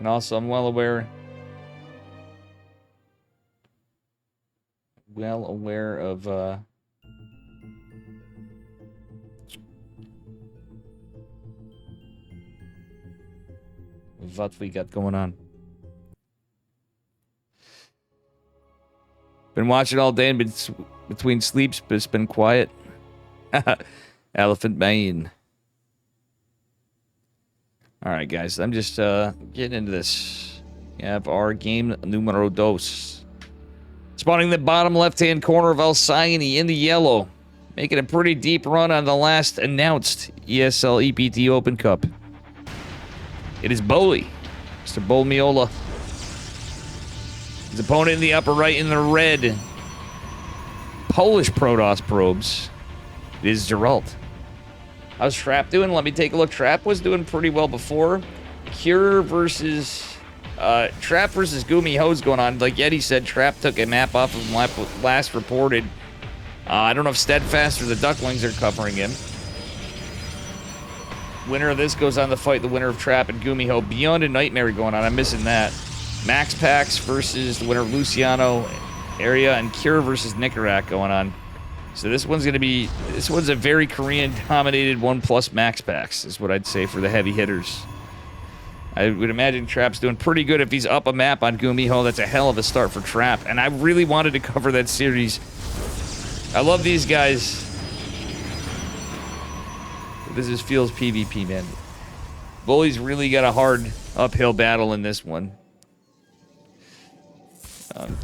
And also, I'm well aware of what we got going on. Been watching all day and between sleeps, but it's been quiet. Elephant Bane. All right, guys, I'm just getting into this. We have our game numero dos. Spawning the bottom left-hand corner of Alcyone in the yellow. Making a pretty deep run on the last announced ESL EPT Open Cup. It is Boli. Mr. Bolmiola. His opponent in the upper right in the red. Polish Protoss probes. It is Geralt. How's Trap doing? Let me take a look. Trap was doing pretty well before. Cure versus... Trap versus Gumi Ho's going on. Like Yeti said, Trap took a map off of him last reported. I don't know if Steadfast or the Ducklings are covering him. Winner of this goes on to fight the winner of Trap and Gumi Ho. Beyond a Nightmare going on. I'm missing that. Max Pax versus the winner of Luciano area, and Cure versus Nicarak going on. So this one's a very Korean-dominated 1+ Max Pax, is what I'd say for the heavy hitters. I would imagine Trap's doing pretty good if he's up a map on Gumiho. That's a hell of a start for Trap, and I really wanted to cover that series. I love these guys. This feels PvP, man. Bully's really got a hard uphill battle in this one.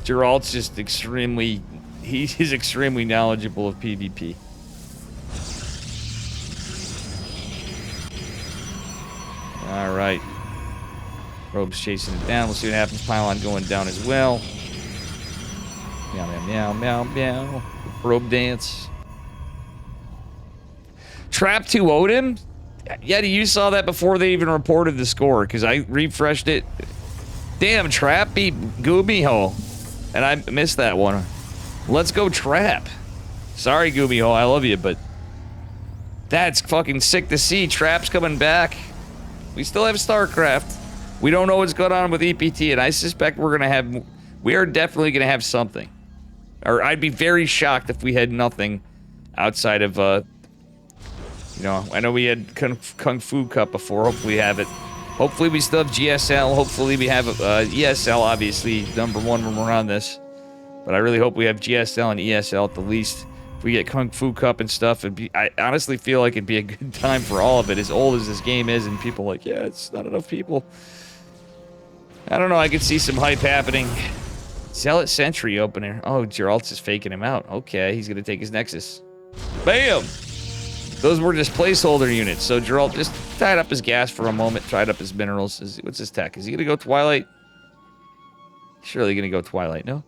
Geralt's just extremely... He's extremely knowledgeable of PvP. Alright. Robe's chasing it down. We'll see what happens. Pylon going down as well. Meow, meow, meow, meow, meow. Probe dance. Trap 2-0'd him? Yeti, you saw that before they even reported the score, because I refreshed it. Damn, Trap beat Gumiho. And I missed that one. Let's go Trap. Sorry, Gumiho, I love you, but... That's fucking sick to see. Trap's coming back. We still have StarCraft. We don't know what's going on with EPT, and I suspect we're gonna have... We are definitely gonna have something. Or I'd be very shocked if we had nothing outside of, you know, I know we had Kung Fu Cup before. Hopefully we have it. Hopefully we still have GSL. Hopefully we have ESL, obviously, #1 when we're on this. But I really hope we have GSL and ESL at the least. If we get Kung Fu Cup and stuff, I honestly feel like it'd be a good time for all of it, as old as this game is, and people are like, yeah, it's not enough people. I don't know, I could see some hype happening. Zealot Sentry opener. Oh, Geralt's is faking him out. Okay, he's gonna take his Nexus. Bam! Those were just placeholder units, so Geralt just tied up his gas for a moment, tied up his minerals. What's his tech? Is he gonna go Twilight? Surely gonna go Twilight, no?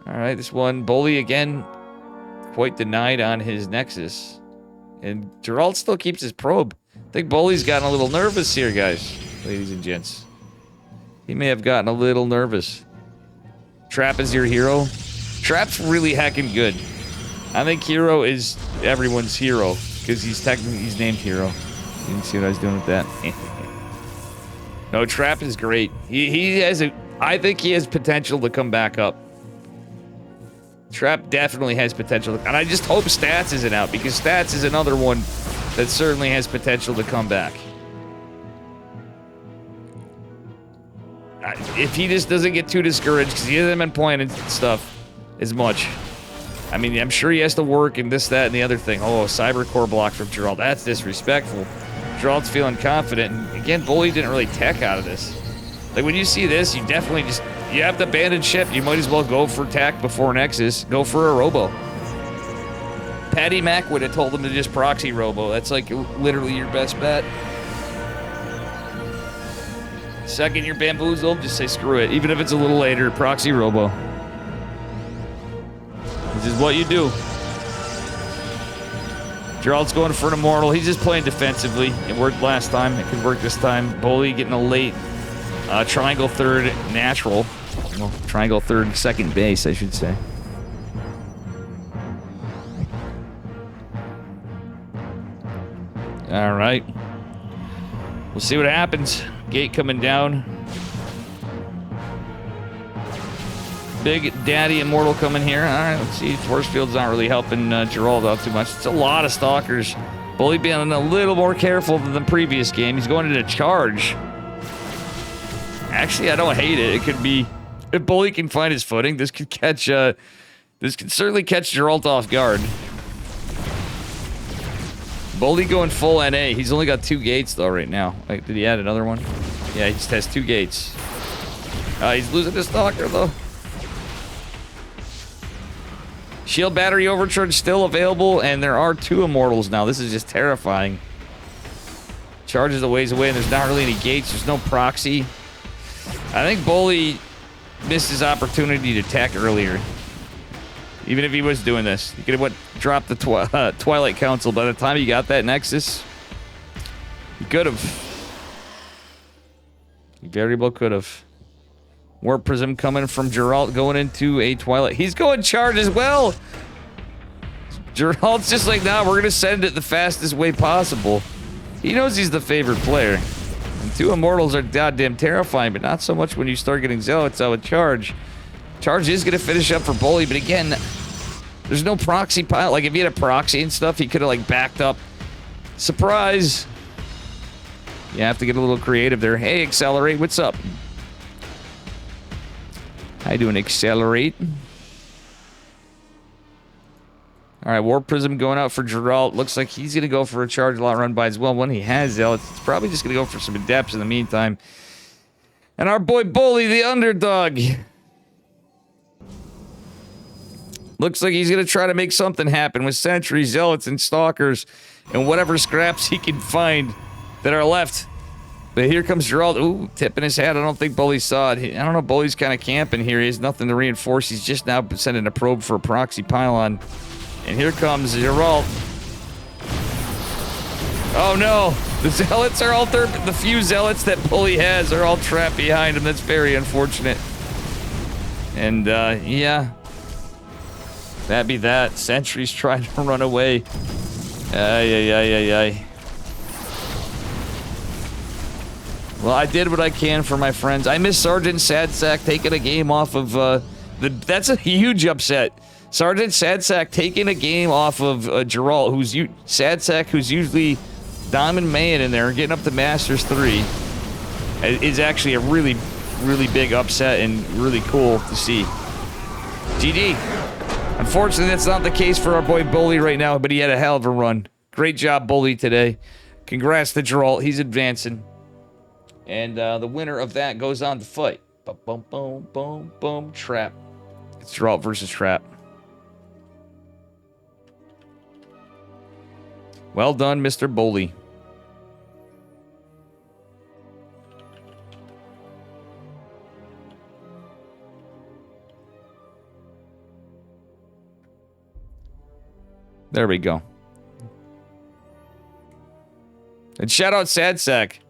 Alright, this one, Bully again, quite denied on his Nexus. And Geralt still keeps his probe. I think Bully's gotten a little nervous here, guys. Ladies and gents. He may have gotten a little nervous. Trap is your hero? Trap's really heckin' good. I think Hero is everyone's hero, because he's named Hero. You didn't see what I was doing with that? No, Trap is great. I think he has potential to come back up. Trap definitely has potential. And I just hope Stats isn't out, because Stats is another one that certainly has potential to come back. If he just doesn't get too discouraged, because he hasn't been playing and stuff as much. I mean, I'm sure he has to work and this, that, and the other thing. Oh, Cyber Core block from Geralt. That's disrespectful. Geralt's feeling confident. And again, Bully didn't really tech out of this. Like, when you see this, you definitely just... You have to abandon ship. You might as well go for tech before Nexus. Go for a Robo. Patty Mac would have told him to just proxy Robo. That's, like, literally your best bet. Second you're bamboozled, just say screw it. Even if it's a little later, proxy Robo. This is what you do. Gerald's going for an Immortal. He's just playing defensively. It worked last time. It could work this time. Bully getting a late triangle third natural. Well, triangle third second base, I should say. All right. We'll see what happens. Gate coming down. Big Daddy Immortal coming here. All right, let's see. Forcefield's not really helping Gerald out too much. It's a lot of stalkers. Bully being a little more careful than the previous game. He's going into charge. Actually, I don't hate it. It could be... If Bully can find his footing, this could catch... this could certainly catch Geralt off guard. Bully going full NA. He's only got 2 gates, though, right now. Like, did he add another one? Yeah, he just has 2 gates. He's losing his stalker, though. Shield battery overcharge still available, and there are 2 immortals now. This is just terrifying. Charge is a ways away, and there's not really any gates. There's no proxy. I think Bully missed his opportunity to attack earlier. Even if he was doing this. He could have dropped the Twilight Council. By the time he got that Nexus, he could have. He very well could have. Warp Prism coming from Geralt going into a Twilight. He's going charge as well. Geralt's just like, nah, we're going to send it the fastest way possible. He knows he's the favorite player. And 2 Immortals are goddamn terrifying, but not so much when you start getting Zealots out with charge. Charge is going to finish up for Bully, but again, there's no proxy pile. Like, if he had a proxy and stuff, he could have, like, backed up. Surprise! You have to get a little creative there. Hey, Accelerate, what's up? How you doing, Accelerate? Alright, Warp Prism going out for Geralt. Looks like he's going to go for a charge lot run by as well. When he has Zealots, it's probably just going to go for some Adepts in the meantime. And our boy Bully, the underdog. Looks like he's going to try to make something happen with Sentries, Zealots, and Stalkers. And whatever scraps he can find that are left. But here comes Geralt. Ooh, tipping his hat. I don't think Bully saw it. I don't know. Bully's kind of camping here. He has nothing to reinforce. He's just now sending a probe for a proxy pylon. And here comes Geralt. Oh no! The Zealots are all the few Zealots that Bully has are all trapped behind him. That's very unfortunate. And yeah. That'd be that. Sentry's trying to run away. Ay. Well, I did what I can for my friends. I miss Sergeant Sadsack taking a game off of that's a huge upset. Sergeant Sadsack taking a game off of Geralt, Sadsack, who's usually Diamond Man in there, getting up to Masters 3, is actually a really, really big upset and really cool to see. GG. Unfortunately, that's not the case for our boy Bully right now, but he had a hell of a run. Great job, Bully, today. Congrats to Geralt. He's advancing. And the winner of that goes on to fight. Boom, boom, boom, boom, Trap. It's Geralt versus Trap. Well done, Mr. Bully. There we go. And shout out Sadsack.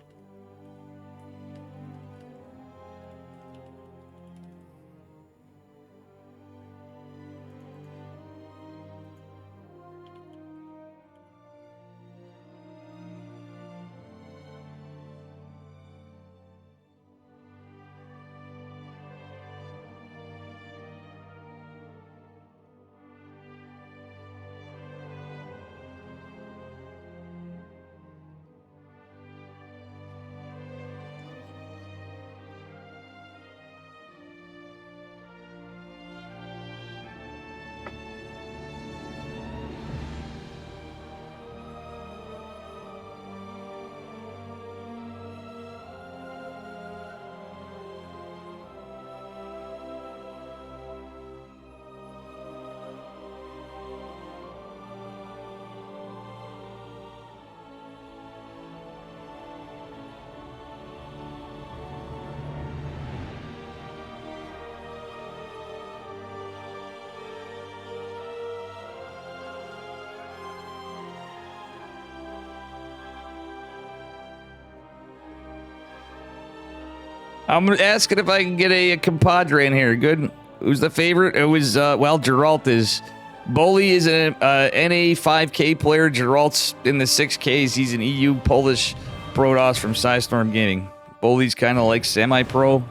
I'm asking if I can get a compadre in here. Good. Who's the favorite? It was, well, Geralt is. Bully is an NA 5K player. Geralt's in the 6Ks. He's an EU Polish Protoss from Psystorm Gaming. Bully's kind of like semi-pro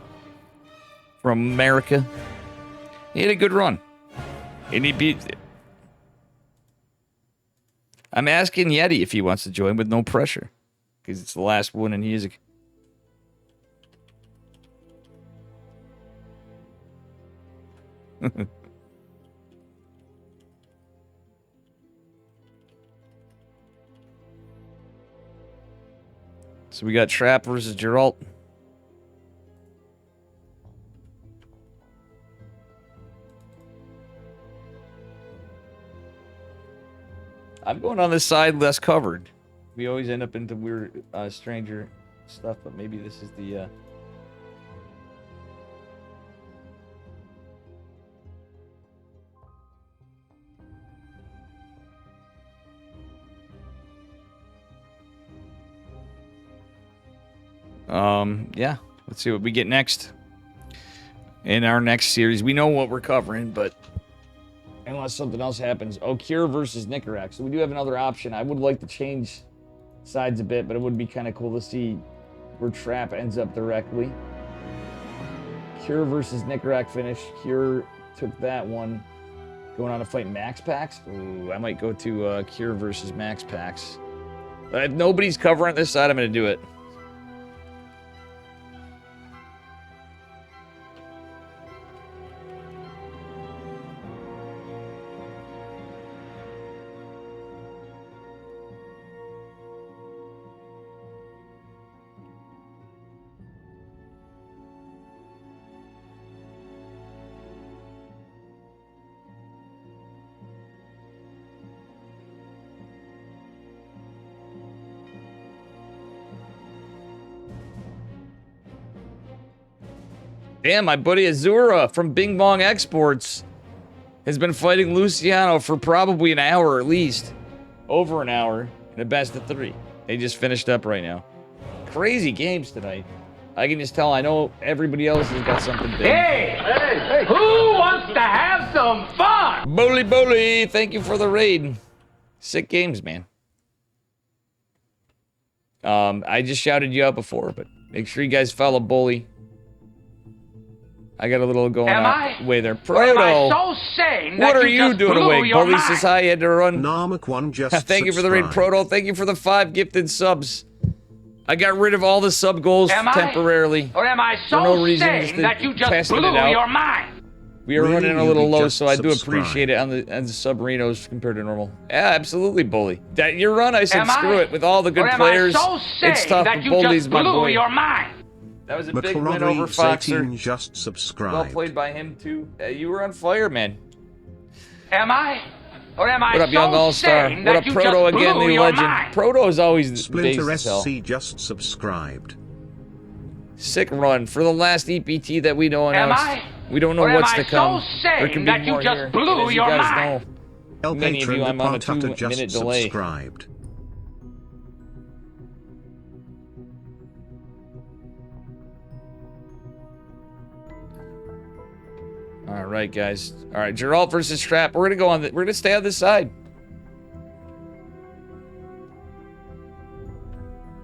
from America. He had a good run. And he beat... I'm asking Yeti if he wants to join with no pressure. Because it's the last one and he is... So we got Trap versus Geralt. I'm going on this side less covered. We always end up into weird stranger stuff, but maybe this is the... Yeah, let's see what we get next. In our next series, we know what we're covering, but unless something else happens. Okir versus Nicarak. So we do have another option. I would like to change sides a bit, but it would be kind of cool to see where Trap ends up directly. Cure versus Nicarak finish. Cure took that one. Going on to fight Max Pax. Ooh, I might go to Cure versus Max Pax. But if nobody's covering this side, I'm going to do it. Damn, my buddy Azura from Bing Bong Exports has been fighting Luciano for probably an hour at least. Over an hour in a best of 3. They just finished up right now. Crazy games tonight. I can just tell, I know everybody else has got something big. Hey, who wants to have some fun? Bully, thank you for the raid. Sick games, man. I just shouted you out before, but make sure you guys follow Bully. I got a little going on way there. Proto, so sane what are you doing away? Bully says hi, he had to run. Narmak one just Thank you for the raid, Proto. Thank you for the 5 gifted subs. I got rid of all the sub goals temporarily. Or am I so for no reason, sane that you just blew your mind? We are running a little low, so I do appreciate it on the sub-renos compared to normal. Yeah, absolutely, Bully. That your run, I said screw it. With all the good players, it's tough, but Bully's my boy. Your mind? That was a big win over Foxer. Just subscribed. Well played by him, too. You were on fire, man. Am I? Or am I what up, Young All-Star? What up, Proto again, the legend? Mind? Proto is always the Splinter SC just subscribed. Sick run for the last EPT that we know announced. We don't know what's to come. There could be more here. As you guys know, many of you, I'm on a 2-minute delay. Subscribed. All right, guys. All right, Geralt versus Trap. We're gonna go on. We're gonna stay on this side.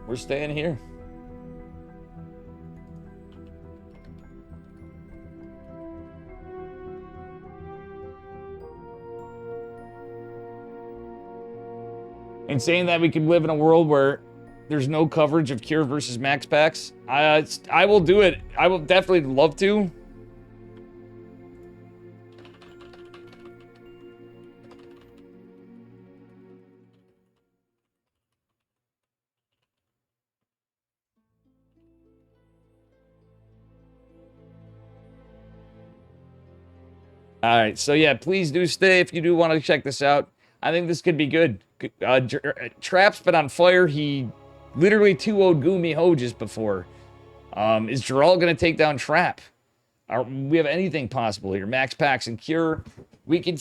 We're staying here. And saying that we could live in a world where there's no coverage of Cure versus Max Pax, I will do it. I will definitely love to. All right, so yeah, please do stay if you do want to check this out. I think this could be good. Trap's been on fire. He literally 2-0'd Gumi Ho just before. Is Geralt going to take down Trap? We have anything possible here. Max Pax and Cure. We can...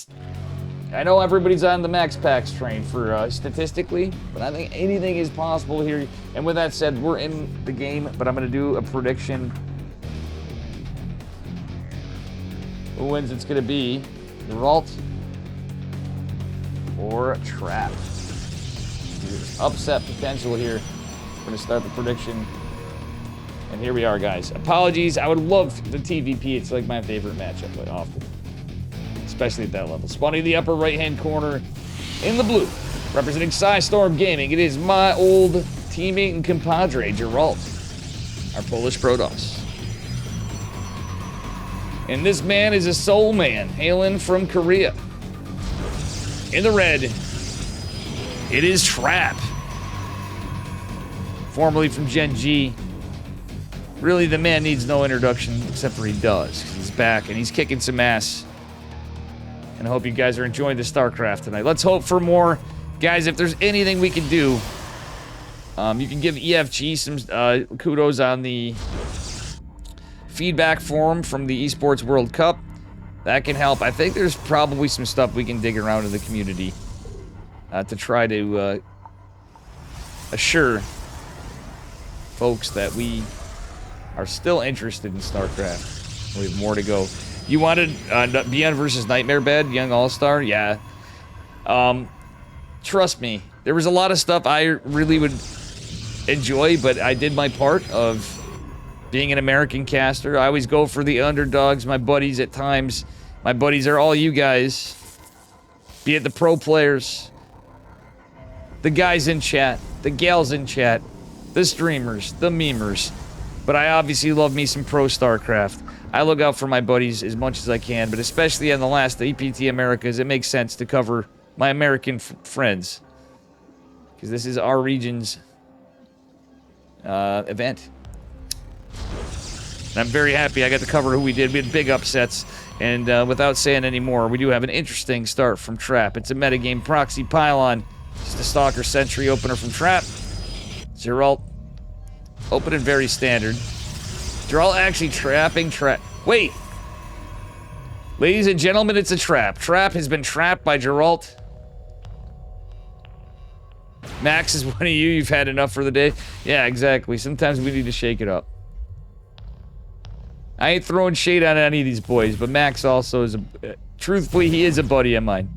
I know everybody's on the Max Pax train for statistically, but I think anything is possible here. And with that said, we're in the game, but I'm going to do a prediction. Who wins? It's going to be Geralt or Trap. Upset potential here. We're going to start the prediction. And here we are, guys. Apologies. I would love the TVP. It's like my favorite match I play often. Especially at that level. Spawning in the upper right-hand corner in the blue. Representing Storm Gaming. It is my old teammate and compadre, Geralt. Our Polish Protoss. And this man is a soul man, hailing from Korea. In the red, it is Trap. Formerly from Gen G. Really, the man needs no introduction, except for he does. He's back, and he's kicking some ass. And I hope you guys are enjoying the StarCraft tonight. Let's hope for more. Guys, if there's anything we can do, you can give EFG some kudos on the feedback forum from the Esports World Cup. That can help. I think there's probably some stuff we can dig around in the community to try to assure folks that we are still interested in StarCraft. We have more to go. You wanted Beyond versus Nightmare Bed, Young All-Star? Yeah. Trust me, there was a lot of stuff I really would enjoy, but I did my part of being an American caster. I always go for the underdogs, my buddies at times. My buddies are all you guys. Be it the pro players, the guys in chat, the gals in chat, the streamers, the memers. But I obviously love me some pro StarCraft. I look out for my buddies as much as I can, but especially on the last EPT Americas, it makes sense to cover my American friends. Because this is our region's event. And I'm very happy I got to cover who we did. We had big upsets. And without saying any more, we do have an interesting start from Trap. It's a metagame proxy pylon. Just a Stalker Sentry opener from Trap. Geralt. Opening very standard. Geralt actually trapping Trap. Wait! Ladies and gentlemen, it's a trap. Trap has been trapped by Geralt. Max is one of you. You've had enough for the day. Yeah, exactly. Sometimes we need to shake it up. I ain't throwing shade on any of these boys, but Max also is a... truthfully, he is a buddy of mine.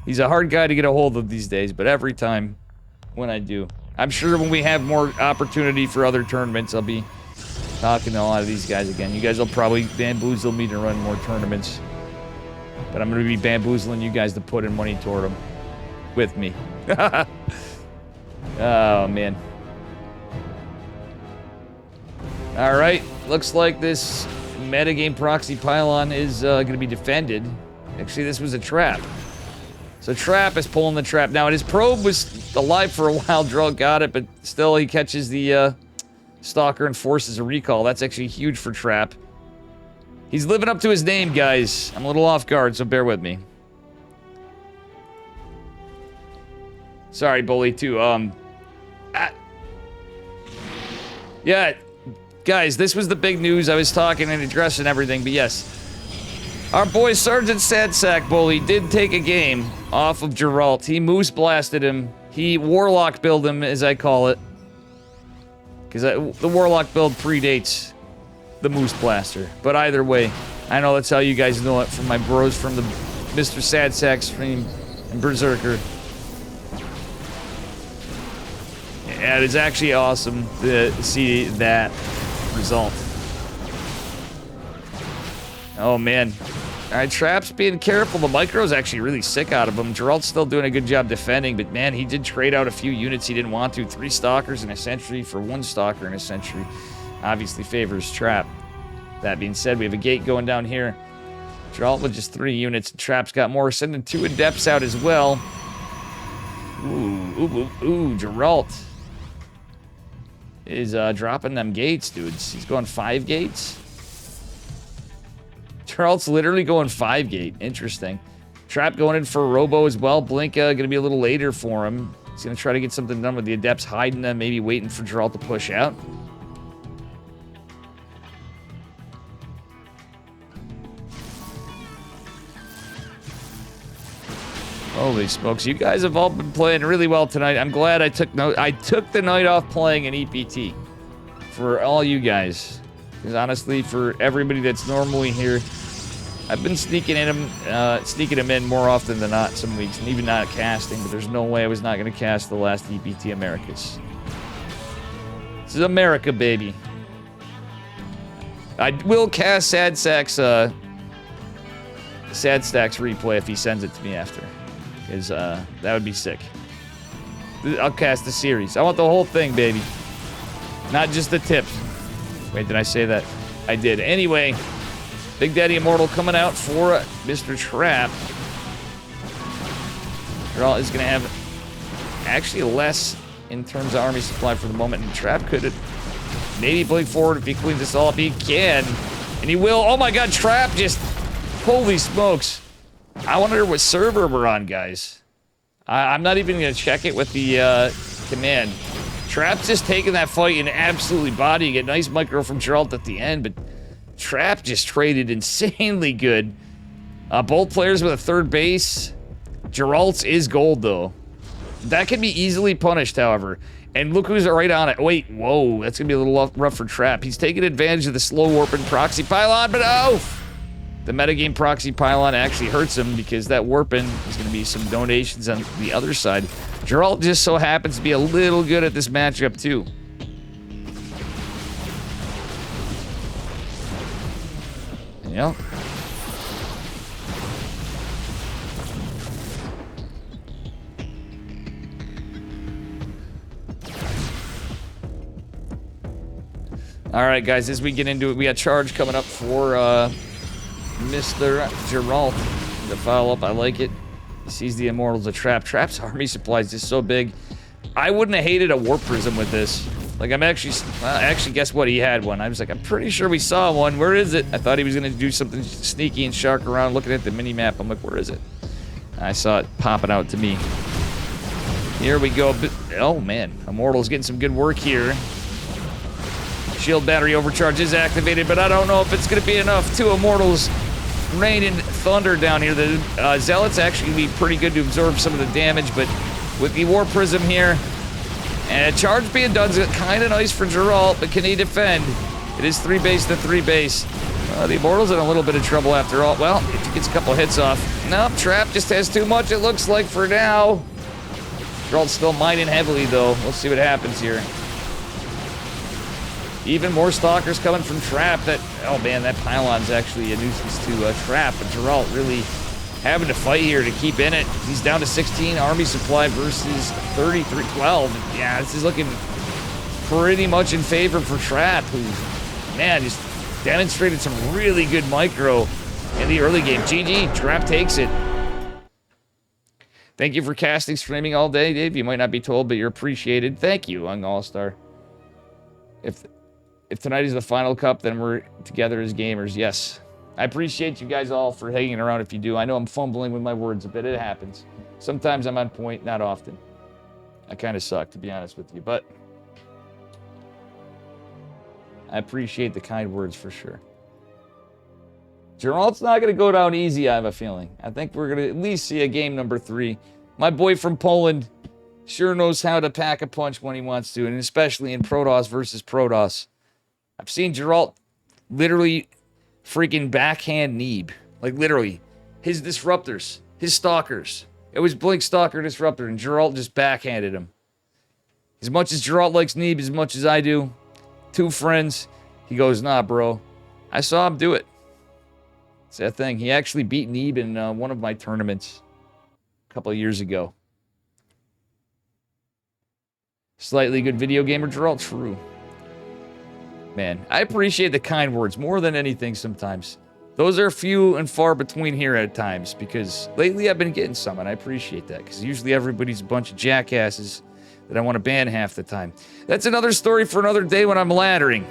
He's a hard guy to get a hold of these days, but every time when I do. I'm sure when we have more opportunity for other tournaments, I'll be talking to a lot of these guys again. You guys will probably bamboozle me to run more tournaments. But I'm going to be bamboozling you guys to put in money toward them. With me. Oh, man. Alright. Looks like this metagame proxy pylon is going to be defended. Actually, this was a trap. So Trap is pulling the trap. Now, his probe was alive for a while. Drunk got it, but still he catches the Stalker and forces a recall. That's actually huge for Trap. He's living up to his name, guys. I'm a little off guard, so bear with me. Sorry, Bully, too. Yeah, guys, this was the big news. I was talking and addressing everything, but yes. Our boy Sergeant Sadsack Bully did take a game off of Geralt. He Moose Blasted him. He Warlock build him, as I call it. Because the Warlock build predates the Moose Blaster. But either way, I know that's how you guys know it from my bros from the Mr. Sadsack stream and Berserker. Yeah, it is actually awesome to see that result. Oh, man. Alright, Trap's being careful. The micro's actually really sick out of him. Geralt's still doing a good job defending, but man, he did trade out a few units he didn't want to. 3 Stalkers and a Sentry for 1 Stalker and a Sentry. Obviously favors Trap. That being said, we have a gate going down here. Geralt with just 3 units. Trap's got more, sending 2 Adepts out as well. Ooh, Geralt is dropping them gates, dudes. He's going 5 gates. Geralt's literally going 5 gate. Interesting. Trap going in for a Robo as well. Blink gonna be a little later for him. He's gonna try to get something done with the Adepts hiding them, maybe waiting for Geralt to push out. Holy smokes, you guys have all been playing really well tonight. I'm glad I took the night off playing an EPT. For all you guys. Because honestly, for everybody that's normally here, I've been sneaking him in more often than not some weeks, and even not casting, but there's no way I was not going to cast the last EPT Americas. This is America, baby. I will cast Sad Stacks replay if he sends it to me after. Because that would be sick. I'll cast the series. I want the whole thing, baby. Not just the tips. Wait, did I say that? I did. Anyway, Big Daddy Immortal coming out for Mr. Trap. Geralt is going to have actually less in terms of army supply for the moment. And Trap could maybe blink forward if he cleans this all up. He can. And he will. Oh my god, Trap just... Holy smokes. I wonder what server we're on, guys. I'm not even going to check it with the command. Trap's just taking that fight and absolutely bodying it. Nice micro from Geralt at the end, but Trap just traded insanely good. Both players with a third base. Geralt's is gold, though. That can be easily punished, however. And look who's right on it. Wait, whoa, that's going to be a little rough for Trap. He's taking advantage of the slow warping proxy pylon, but oh! The metagame proxy pylon actually hurts him because that warping is going to be some donations on the other side. Geralt just so happens to be a little good at this matchup, too. Yep. Alright, guys, as we get into it, we got charge coming up for Mr. Geralt. The follow-up, I like it. He sees the Immortals a Trap. Trap's army supply is just so big. I wouldn't have hated a Warp Prism with this. Like, I'm actually... actually, guess what? He had one. I was like, I'm pretty sure we saw one. Where is it? I thought he was going to do something sneaky and shark around looking at the mini-map. I'm like, where is it? I saw it popping out to me. Here we go. Oh, man. Immortal's getting some good work here. Shield battery overcharge is activated, but I don't know if it's going to be enough. Two Immortals raining thunder down here. The Zealots actually be pretty good to absorb some of the damage, but with the War Prism here, and charge being done is kind of nice for Geralt, but can he defend? It is 3 base to 3 base. The Immortal's in a little bit of trouble after all. Well, if he gets a couple hits off. Nope, Trap just has too much, it looks like, for now. Geralt's still mining heavily, though. We'll see what happens here. Even more Stalkers coming from Trap. That, oh man, that pylon's actually a nuisance to Trap, but Geralt really having to fight here to keep in it. He's down to 16 army supply versus 33-12. Yeah, this is looking pretty much in favor for Trap, who, man, just demonstrated some really good micro in the early game. GG, Trap takes it. Thank you for casting, streaming all day, Dave. You might not be told, but you're appreciated. Thank you, Young All-Star. If tonight is the final cup, then we're together as gamers. Yes. I appreciate you guys all for hanging around if you do. I know I'm fumbling with my words a bit. It happens. Sometimes I'm on point, not often. I kind of suck, to be honest with you, but I appreciate the kind words for sure. Geralt's not going to go down easy, I have a feeling. I think we're going to at least see a game number 3. My boy from Poland sure knows how to pack a punch when he wants to, and especially in Protoss versus Protoss. I've seen Geralt literally freaking backhand Neeb. Like, literally. His disruptors. His stalkers. It was Blink Stalker Disruptor, and Geralt just backhanded him. As much as Geralt likes Neeb, as much as I do, 2 friends, he goes, nah, bro. I saw him do it. It's that thing. He actually beat Neeb in one of my tournaments a couple of years ago. Slightly good video gamer, Geralt? True. Man, I appreciate the kind words more than anything sometimes. Those are few and far between here at times, because lately I've been getting some, and I appreciate that, because usually everybody's a bunch of jackasses that I want to ban half the time. That's another story for another day when I'm laddering.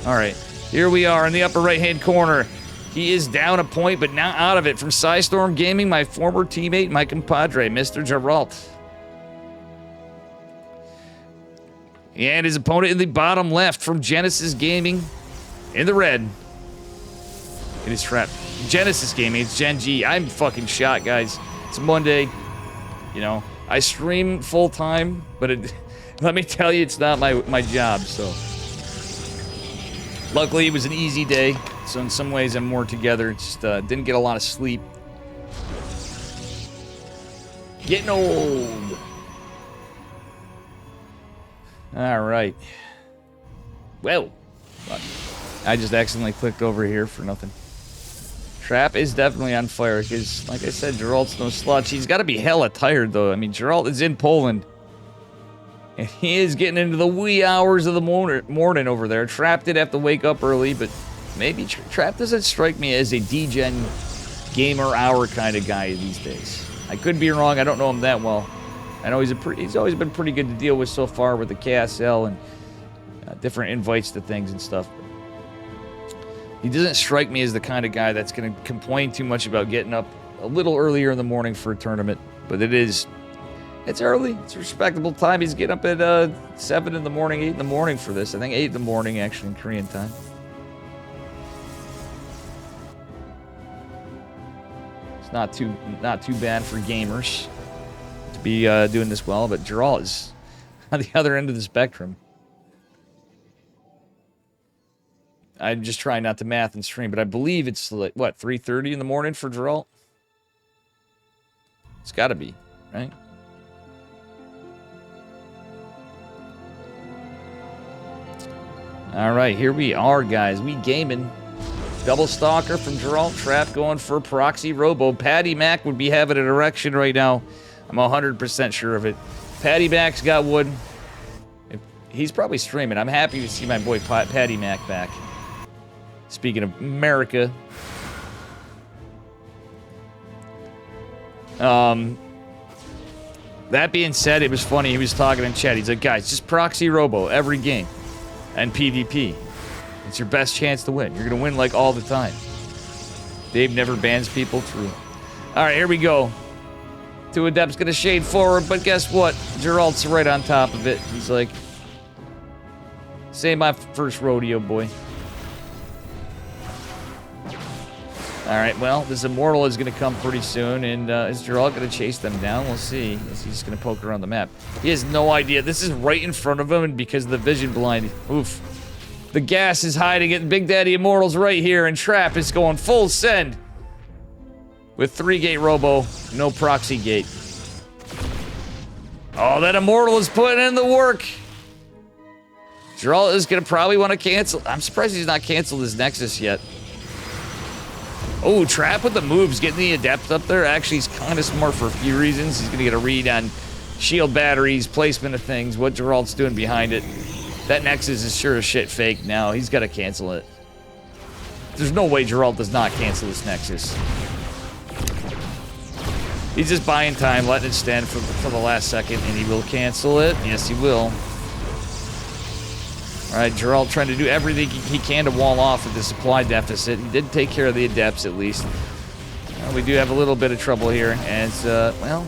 All right, here we are in the upper right-hand corner. He is down a point, but now out of it from Psystorm Gaming, my former teammate, my compadre, Mr. Geralt. And his opponent in the bottom left from Genesis Gaming in the red. It is Trap. Genesis Gaming, it's Gen G. I'm fucking shot, guys. It's Monday. You know, I stream full time, but let me tell you, it's not my job, so. Luckily, it was an easy day. So in some ways, I'm more together. Just didn't get a lot of sleep. Getting old. All right. Well, fuck. I just accidentally clicked over here for nothing. Trap is definitely on fire because, like I said, Geralt's no slouch. He's got to be hella tired, though. I mean, Geralt is in Poland. And he is getting into the wee hours of the morning over there. Trap did have to wake up early, but maybe Trap doesn't strike me as a D-Gen gamer hour kind of guy these days. I could be wrong. I don't know him that well. I know he's always been pretty good to deal with so far with the KSL and different invites to things and stuff. He doesn't strike me as the kind of guy that's going to complain too much about getting up a little earlier in the morning for a tournament. But it's early. It's a respectable time. He's getting up at 7 in the morning, 8 in the morning for this. I think 8 in the morning, actually, in Korean time. It's not too bad for gamers to be doing this well, but Geralt is on the other end of the spectrum. I'm just trying not to math and stream, but I believe it's like, what, 3:30 in the morning for Geralt? It's got to be, right? All right, here we are, guys. We gaming. Double stalker from Geralt. Trap going for proxy robo. Patty Mac would be having an erection right now. I'm 100% sure of it. Patty Mac's got wood. He's probably streaming. I'm happy to see my boy Patty Mac back. Speaking of America. That being said, it was funny. He was talking in chat. He's like, guys, just proxy robo every game. And PvP. It's your best chance to win. You're going to win like all the time. Dave never bans people. True. All right, here we go. Two Adept's going to shade forward, but guess what? Geralt's right on top of it. He's like, say my first rodeo, boy. All right, well, this Immortal is going to come pretty soon, and is Geralt going to chase them down? We'll see. Is he just going to poke around the map? He has no idea. This is right in front of him, and because of the vision blind, oof. The gas is hiding it. Big Daddy Immortal's right here, and Trap is going full send. With 3-gate robo, no proxy gate. Oh, that Immortal is putting in the work. Geralt is going to probably want to cancel. I'm surprised he's not canceled his Nexus yet. Oh, Trap with the moves, getting the Adept up there. Actually, he's kind of smart for a few reasons. He's going to get a read on shield batteries, placement of things, what Geralt's doing behind it. That Nexus is sure as shit fake now. He's got to cancel it. There's no way Geralt does not cancel this Nexus. He's just buying time, letting it stand for the last second, and he will cancel it. Yes, he will. All right, Geralt trying to do everything he can to wall off with the supply deficit. He did take care of the Adepts, at least. We do have a little bit of trouble here, and it's, well,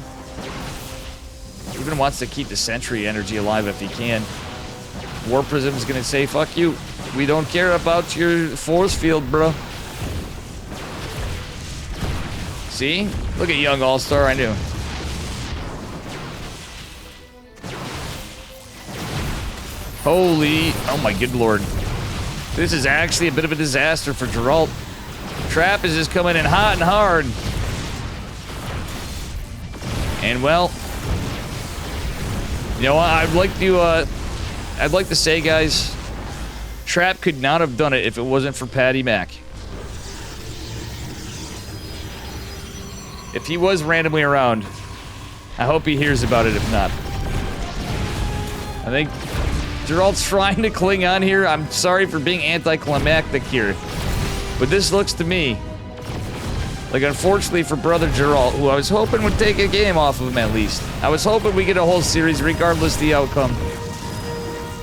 even wants to keep the Sentry energy alive if he can. War Prism's gonna say, fuck you. We don't care about your force field, bro. See? Look at young All-Star, I knew. Holy, oh my good lord. This is actually a bit of a disaster for Geralt. Trap is just coming in hot and hard. And well, you know what, I'd like to say, guys, Trap could not have done it if it wasn't for Patty Mac. If he was randomly around, I hope he hears about it if not. I think Geralt's trying to cling on here. I'm sorry for being anticlimactic here. But this looks to me like, unfortunately for brother Geralt, who I was hoping would take a game off of him at least. I was hoping we get a whole series regardless of the outcome.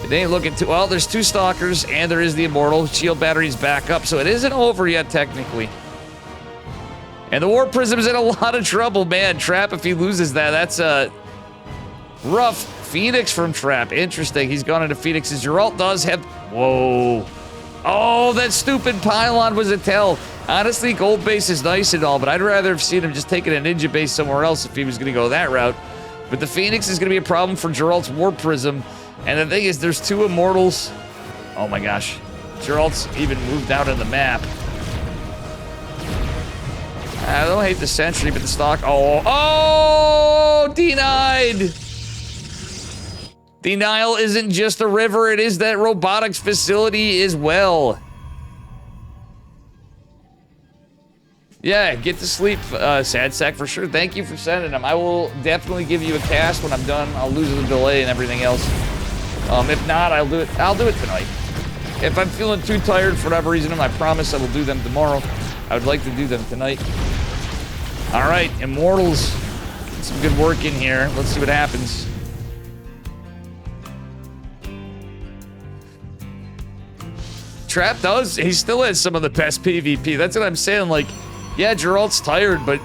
It ain't looking too well. There's 2 Stalkers, and there is the Immortal. Shield battery's back up, so it isn't over yet, technically. And the War Prism's in a lot of trouble, man. Trap, if he loses that, that's a rough. Phoenix from Trap. Interesting. He's gone into Phoenix's. Geralt does have... Whoa. Oh, that stupid pylon was a tell. Honestly, gold base is nice and all, but I'd rather have seen him just taking a ninja base somewhere else if he was going to go that route. But the Phoenix is going to be a problem for Geralt's War Prism. And the thing is, there's 2 Immortals. Oh my gosh. Geralt's even moved out of the map. I don't hate the sentry, but the stock. Oh, denied. Denial isn't just a river, it is that robotics facility as well. Yeah, get to sleep, Sad Sack, for sure. Thank you for sending them. I will definitely give you a cast when I'm done. I'll lose the delay and everything else. If not, I'll do it tonight. If I'm feeling too tired for whatever reason, I promise I will do them tomorrow. I would like to do them tonight. All right, Immortals. Get some good work in here. Let's see what happens. Trap does. He still has some of the best PvP. That's what I'm saying. Like, yeah, Geralt's tired, but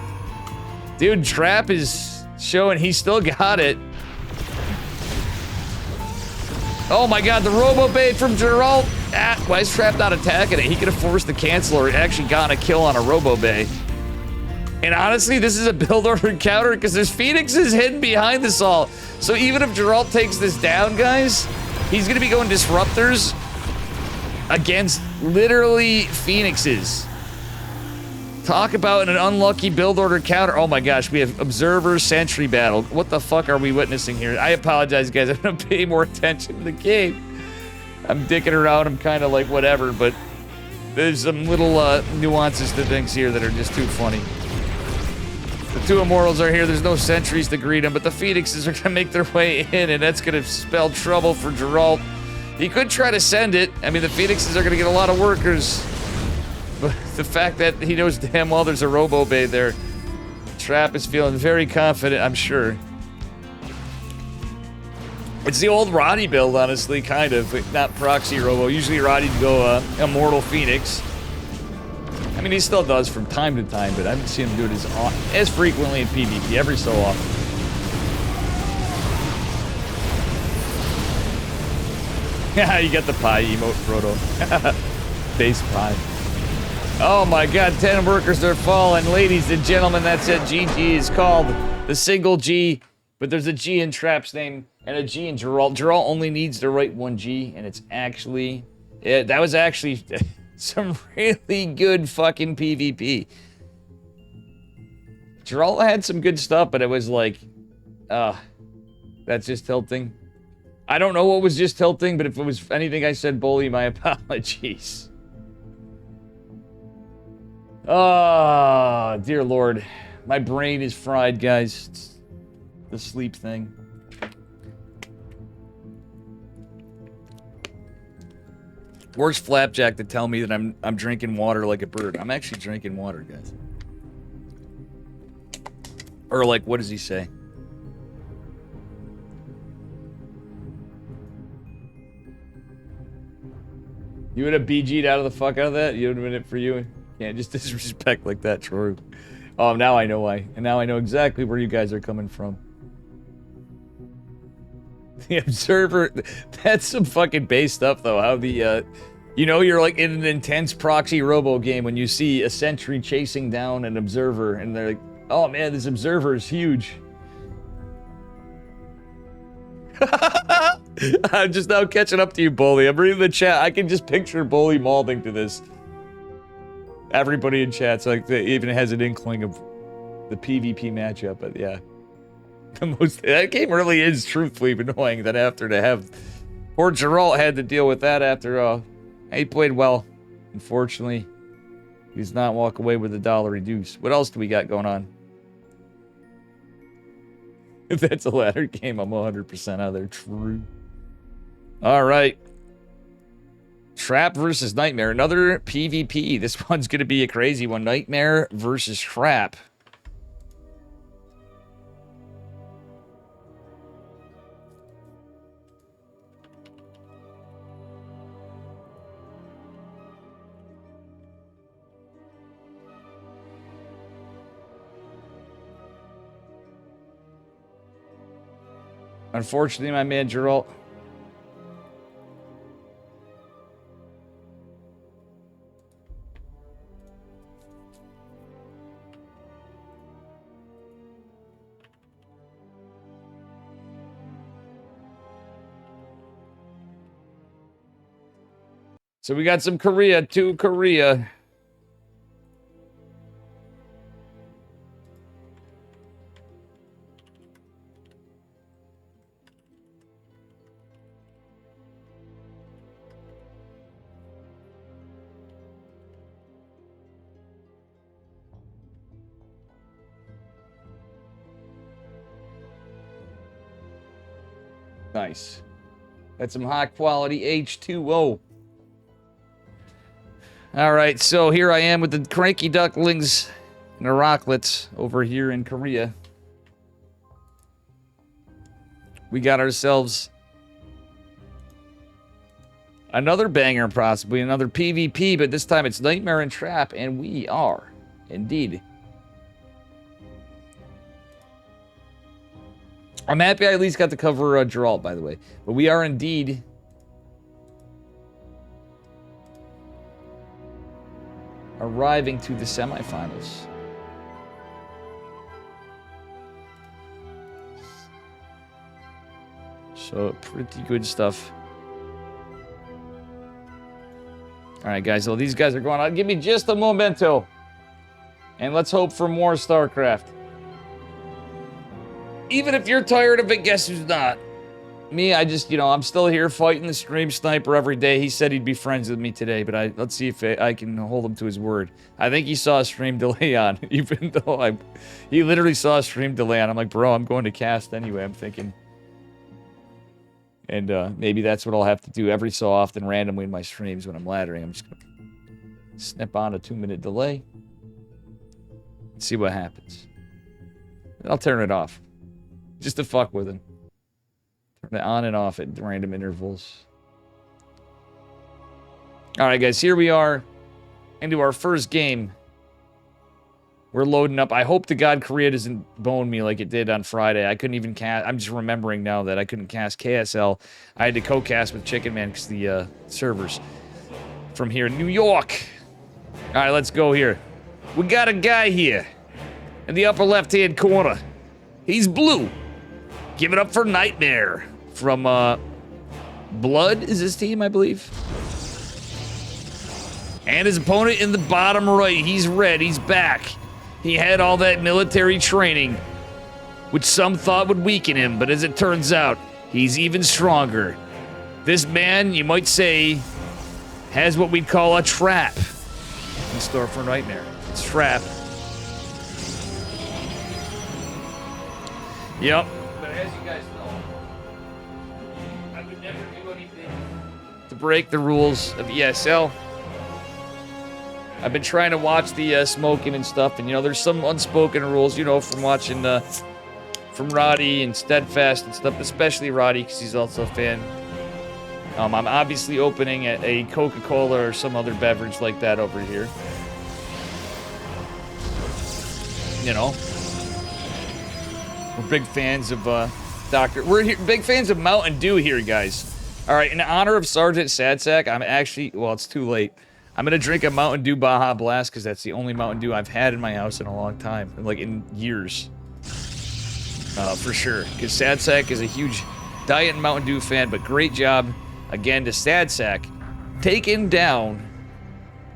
dude, Trap is showing he still got it. Oh my god, the Robo-Bait from Geralt. Ah, why is Trap not attacking it? He could have forced the cancel or actually gotten a kill on a Robo-Bait. And honestly, this is a build order counter because there's Phoenixes hidden behind this all. So even if Geralt takes this down, guys, he's going to be going Disruptors against literally Phoenixes. Talk about an unlucky build order counter. Oh my gosh, we have Observer Sentry Battle. What the fuck are we witnessing here? I apologize, guys. I'm going to pay more attention to the game. I'm dicking around. I'm kind of like whatever, but there's some little nuances to things here that are just too funny. The two Immortals are here. There's no sentries to greet them, but the Phoenixes are going to make their way in, and that's going to spell trouble for Geralt. He could try to send it. I mean, the Phoenixes are going to get a lot of workers. But the fact that he knows damn well there's a Robo-Bay there. Trap is feeling very confident, I'm sure. It's the old Roddy build, honestly, kind of. Not Proxy Robo. Usually Roddy'd go Immortal Phoenix. I mean, he still does from time to time, but I haven't seen him do it as frequently in PvP, every so often. Yeah, you got the pie emote, Frodo. Base pie. Oh my god, 10 workers are falling. Ladies and gentlemen, that's it. GG is called the single G, but there's a G in Trap's name and a G in Geralt. Geralt only needs to write one G, and it's actually... that was actually some really good fucking PvP. Geralt had some good stuff, but it was like... that's just tilting. I don't know what was just tilting, but if it was anything I said bully, my apologies. Oh, dear Lord. My brain is fried, guys. It's the sleep thing. Where's Flapjack to tell me that I'm drinking water like a bird? I'm actually drinking water, guys. Or like, what does he say? You would have BG'd out of the fuck out of that? You would have been it for you? Can't just disrespect like that, Troy. Oh, now I know why. And now I know exactly where you guys are coming from. The Observer... That's some fucking base stuff, though. How the, you know, you're like in an intense proxy robo game when you see a sentry chasing down an Observer, and they're like, oh man, this Observer is huge. I'm just now catching up to you, Bully. I'm reading the chat. I can just picture Bully malding to this. Everybody in chat's like, they even has an inkling of the PvP matchup, but yeah. That game really is truthfully annoying that after to have... Poor Geralt had to deal with that after, he played well. Unfortunately, he does not walk away with a dollar reduce. What else do we got going on? If that's a ladder game, I'm 100% out there. True. All right. Trap versus Nightmare. Another PvP. This one's going to be a crazy one. Nightmare versus Trap. Unfortunately, my man Geralt. So we got some Korea to Korea. Nice. That's some high quality H2O. All right, so here I am with the cranky ducklings and the rocklets over here in Korea. We got ourselves another banger, possibly another PvP, but this time it's Nightmare and Trap, and we are indeed. I'm happy I at least got to cover Geralt, by the way, but we are indeed arriving to the semifinals. So, pretty good stuff. Alright, guys, so these guys are going on. Give me just a momento. And let's hope for more StarCraft. Even if you're tired of it, guess who's not? Me, I just, you know, I'm still here fighting the stream sniper every day. He said he'd be friends with me today, but let's see if I can hold him to his word. I think he saw a stream delay on, even though he literally saw a stream delay on. I'm like, bro, I'm going to cast anyway, I'm thinking. And maybe that's what I'll have to do every so often randomly in my streams when I'm laddering. I'm just going to snip on a 2-minute delay. And see what happens. And I'll turn it off. Just to fuck with him. Turn it on and off at random intervals. Alright guys, here we are. Into our first game. We're loading up. I hope to God Korea doesn't bone me like it did on Friday. I couldn't even cast. I'm just remembering now that I couldn't cast KSL. I had to co-cast with Chicken Man because the servers from here in New York. Alright, let's go here. We got a guy here in the upper left-hand corner. He's blue. Give it up for Nightmare from Blood is his team, I believe. And his opponent in the bottom right. He's red. He's back. He had all that military training, which some thought would weaken him, but as it turns out, he's even stronger. This man, you might say, has what we'd call a trap in store for Nightmare. It's trap. Yep. But as you guys know, I would never do anything to break the rules of ESL. I've been trying to watch the smoking and stuff, and you know, there's some unspoken rules, you know, from watching from Roddy and Steadfast and stuff, especially Roddy, because he's also a fan. I'm obviously opening a Coca-Cola or some other beverage like that over here. You know, we're big fans of big fans of Mountain Dew here, guys. All right, in honor of Sergeant Sadsack, I'm actually, well, it's too late. I'm gonna drink a Mountain Dew Baja Blast because that's the only Mountain Dew I've had in my house in a long time, like in years, for sure. Because Sadsack is a huge Diet and Mountain Dew fan, but great job again to Sadsack taking down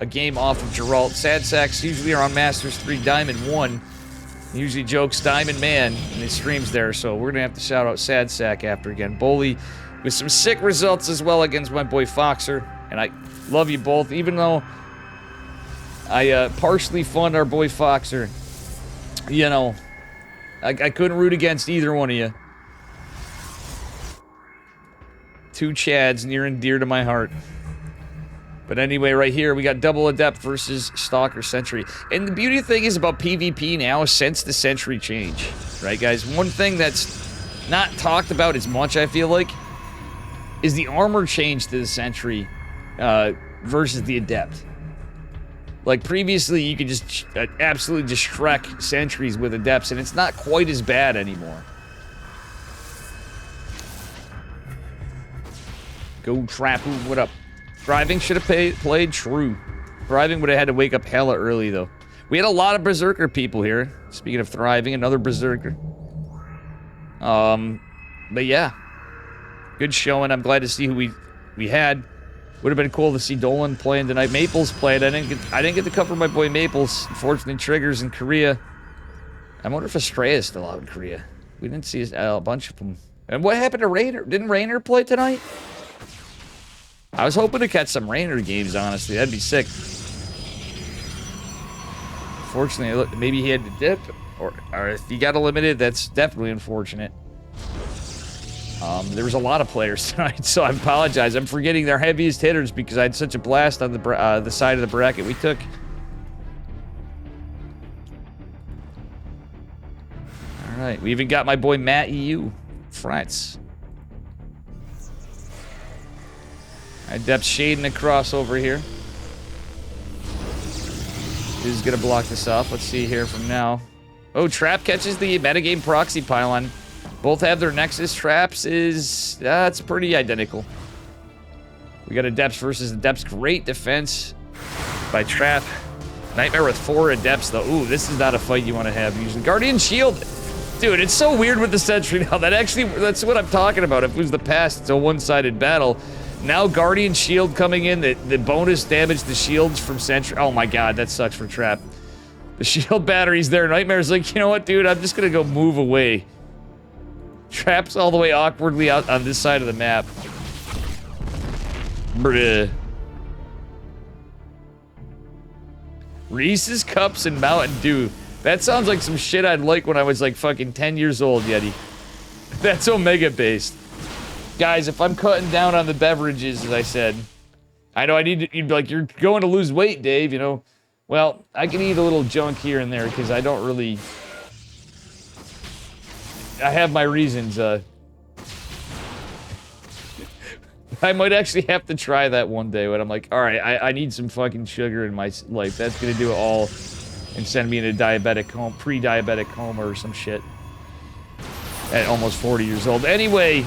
a game off of Geralt. Sadsacks usually are on Masters 3 Diamond 1. He usually jokes Diamond Man in his streams there, so we're gonna have to shout out Sadsack after again. Bully with some sick results as well against my boy Foxer, and I love you both, even though I partially fund our boy Foxer. You know, I couldn't root against either one of you. Two Chads near and dear to my heart. But anyway, right here, we got Double Adept versus Stalker Sentry. And the beauty thing is about PvP now, since the Sentry change. Right, guys? One thing that's not talked about as much, I feel like, is the armor change to the Sentry versus the Adept. Like, previously, you could just absolutely just Shrek Sentries with Adepts, and it's not quite as bad anymore. Go Trapu, what up? Thriving should have played true. Thriving would have had to wake up hella early, though. We had a lot of Berserker people here. Speaking of Thriving, another Berserker. But yeah. Good showing. I'm glad to see who we had. Would have been cool to see Dolan playing tonight. Maples played. I didn't get to cover my boy Maples. Unfortunately, Triggers in Korea. I wonder if Astrea is still out in Korea. We didn't see a bunch of them. And what happened to Rainer? Didn't Rainer play tonight? I was hoping to catch some Rainer games, honestly. That'd be sick. Fortunately, maybe he had to dip. Or if he got eliminated, that's definitely unfortunate. There was a lot of players tonight, so I apologize. I'm forgetting their heaviest hitters because I had such a blast on the side of the bracket we took. All right, we even got my boy Matt EU, France. Adept's shading across over here. Who's gonna block this off? Let's see here from now. Oh, Trap catches the metagame proxy pylon. Both have their Nexus. Traps is... it's pretty identical. We got Adepts versus Adepts. Great defense by Trap. Nightmare with 4 Adepts, though. Ooh, this is not a fight you want to have usually. Guardian Shield. Dude, it's so weird with the Sentry now. That's what I'm talking about. If it was the past, it's a one-sided battle. Now Guardian Shield coming in. The bonus damage to shields from Sentry. Oh my god, that sucks for Trap. The shield battery's there. Nightmare's like, you know what, dude? I'm just gonna go move away. Trap's all the way awkwardly out on this side of the map. Bruh. Reese's Cups and Mountain Dew. That sounds like some shit I'd like when I was like fucking 10 years old, Yeti. That's Omega based. Guys, if I'm cutting down on the beverages, as I said, I know I need to, you'd be like, you're going to lose weight, Dave, you know. Well, I can eat a little junk here and there because I don't really... I have my reasons, I might actually have to try that one day when I'm like, alright, I need some fucking sugar in my life. That's gonna do it all and send me into diabetic coma, pre-diabetic coma or some shit. At almost 40 years old. Anyway,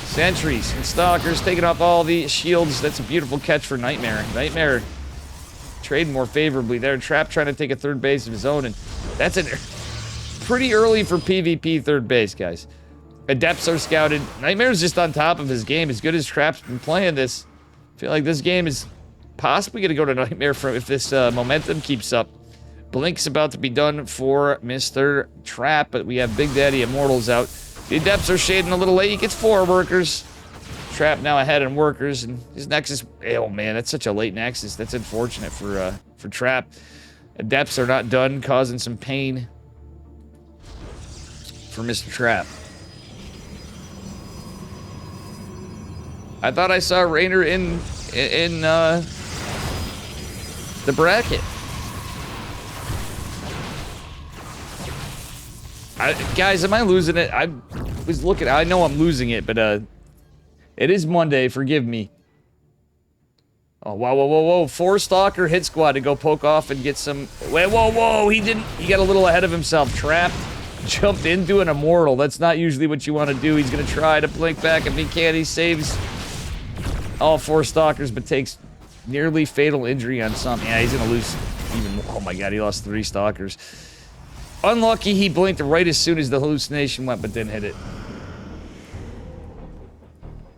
Sentries and Stalkers taking off all the shields. That's a beautiful catch for Nightmare. Nightmare trading more favorably there. Trap trying to take a third base of his own, and that's pretty early for PvP third base, guys. Adepts are scouted. Nightmare's just on top of his game. As good as Trap's been playing this, I feel like this game is possibly going to go to Nightmare if this momentum keeps up. Blink's about to be done for Mr. Trap, but we have Big Daddy Immortals out. The Adepts are shading a little late. He gets 4 workers. Trap now ahead in workers, and his Nexus... Oh, man, that's such a late Nexus. That's unfortunate for Trap. Adepts are not done, causing some pain for Mr. Trap. I thought I saw Rainer in the bracket. Guys, am I losing it? I was looking. I know I'm losing it, but it is Monday. Forgive me. Oh, whoa, whoa, whoa, whoa. 4 Stalker hit squad to go poke off and get some... Wait, whoa, whoa. He didn't... He got a little ahead of himself. Trapped. Jumped into an Immortal. That's not usually what you want to do. He's going to try to blink back. If he can, he saves all 4 Stalkers, but takes nearly fatal injury on some. Yeah, he's going to lose even more. Oh my god, he lost 3 Stalkers. Unlucky he blinked right as soon as the hallucination went, but didn't hit it.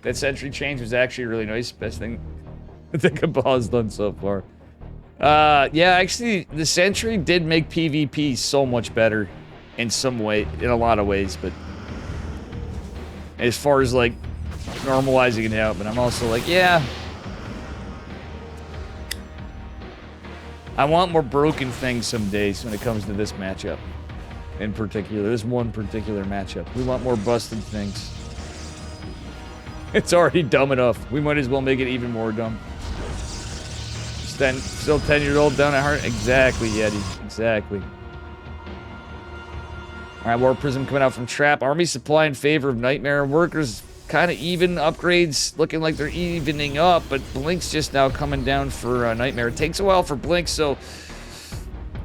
That sentry change was actually really nice. Best thing I think Cabal done so far. Yeah, actually, the sentry did make PvP so much better in some way, in a lot of ways, but as far as like normalizing it out, but I'm also like, yeah, I want more broken things some days when it comes to this matchup. In particular, this one particular matchup. We want more busted things. It's already dumb enough. We might as well make it even more dumb. Still 10-year-old down at heart? Exactly, Yeti. Exactly. Alright, War Prism coming out from Trap. Army supply in favor of Nightmare. Workers kind of even. Upgrades looking like they're evening up, but Blink's just now coming down for Nightmare. It takes a while for Blink, so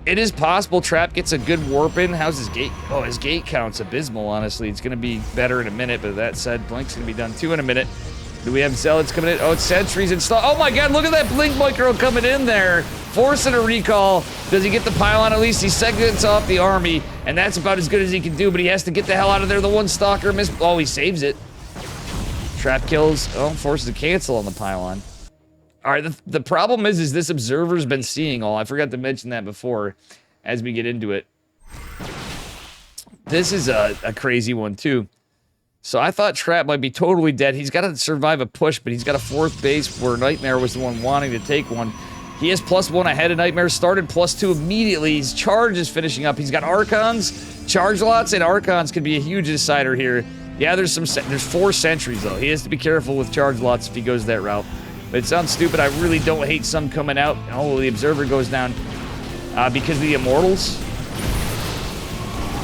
it is possible Trap gets a good warp in. How's his gate? Oh, his gate count's abysmal, honestly. It's going to be better in a minute, but that said, Blink's going to be done too in a minute. Do we have Zealots coming in? Oh, it's Sentries installed. Oh my god, look at that Blink micro coming in there. Forcing a recall. Does he get the pylon? At least he's seconds off the army, and that's about as good as he can do, but he has to get the hell out of there. The one Stalker missed. Oh, he saves it. Trap kills. Oh, forces a cancel on the pylon. Alright, the problem is this Observer's been seeing all. I forgot to mention that before as we get into it. This is a crazy one, too. So I thought Trap might be totally dead. He's got to survive a push, but he's got a 4th base where Nightmare was the one wanting to take one. He has +1 ahead of Nightmare. Started +2 immediately. His charge is finishing up. He's got Archons, charge lots, and Archons could be a huge decider here. Yeah, there's 4 sentries, though. He has to be careful with charge lots if he goes that route. But it sounds stupid. I really don't hate some coming out. Oh, the Observer goes down because of the Immortals.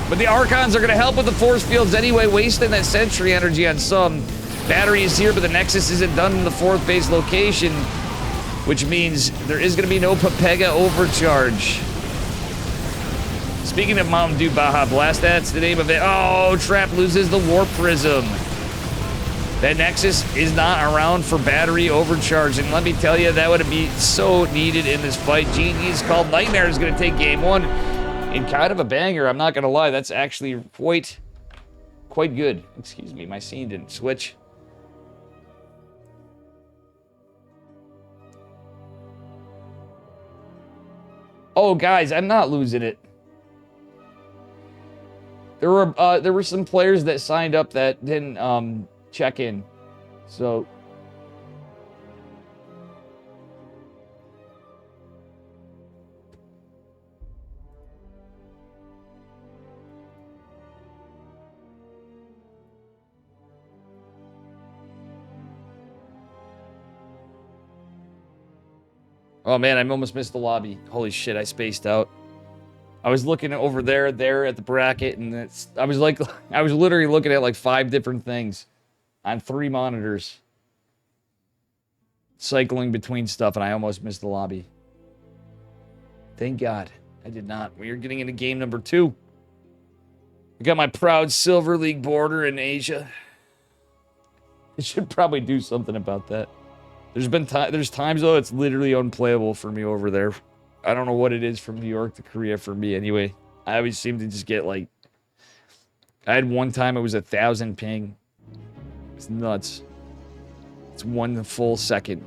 But the Archons are going to help with the force fields anyway, wasting that sentry energy on some. Battery is here, but the Nexus isn't done in the 4th base location, which means there is going to be no Pepega overcharge. Speaking of Mountain Dew Baja Blast, that's the name of it. Oh, Trap loses the Warp Prism. That Nexus is not around for battery overcharge, and let me tell you, that would be so needed in this fight. Genie's called Nightmare is going to take game 1 in kind of a banger. I'm not going to lie, that's actually quite good. Excuse me, my scene didn't switch. Oh, guys, I'm not losing it. There were some players that signed up that didn't check in, so. Oh man, I almost missed the lobby. Holy shit, I spaced out. I was looking over there at the bracket, and I was literally looking at like 5 different things on 3 monitors, cycling between stuff, and I almost missed the lobby. Thank God I did not. We are getting into game number 2. I got my proud Silver League border in Asia. I should probably do something about that. There's times though it's literally unplayable for me over there. I don't know what it is from New York to Korea for me anyway. I always seem to just get like, I had one time it was 1,000 ping. It's nuts. It's 1 full second.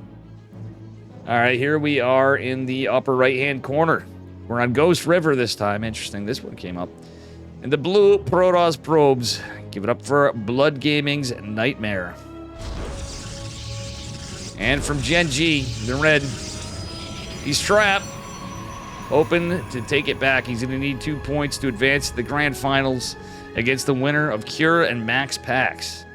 All right, here we are in the upper right-hand corner. We're on Ghost River this time. Interesting, this one came up. And the blue Protoss probes. Give it up for Blood Gaming's Nightmare. And from Gen G, the red, he's trapped. Open to take it back. He's going to need 2 points to advance to the grand finals against the winner of Cure and Max Pax.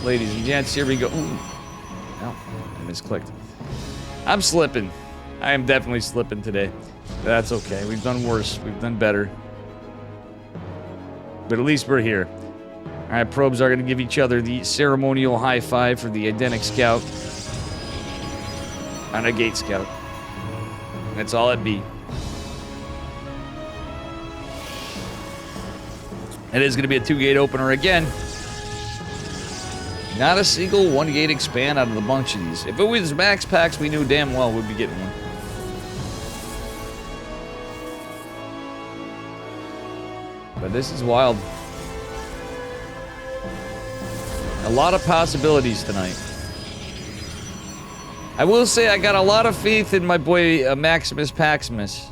Ladies and gents, here we go. Ooh. No, I misclicked. I'm slipping. I am definitely slipping today. That's okay. We've done worse. We've done better. But at least we're here. All right, probes are going to give each other the ceremonial high five for the Identic Scout and a Gate Scout. That's all it be. It is going to be a 2-gate opener again. Not a single 1-gate expand out of the bunch of these. If it was Max Packs, we knew damn well we'd be getting one. But this is wild. A lot of possibilities tonight. I will say I got a lot of faith in my boy Maximus Paximus.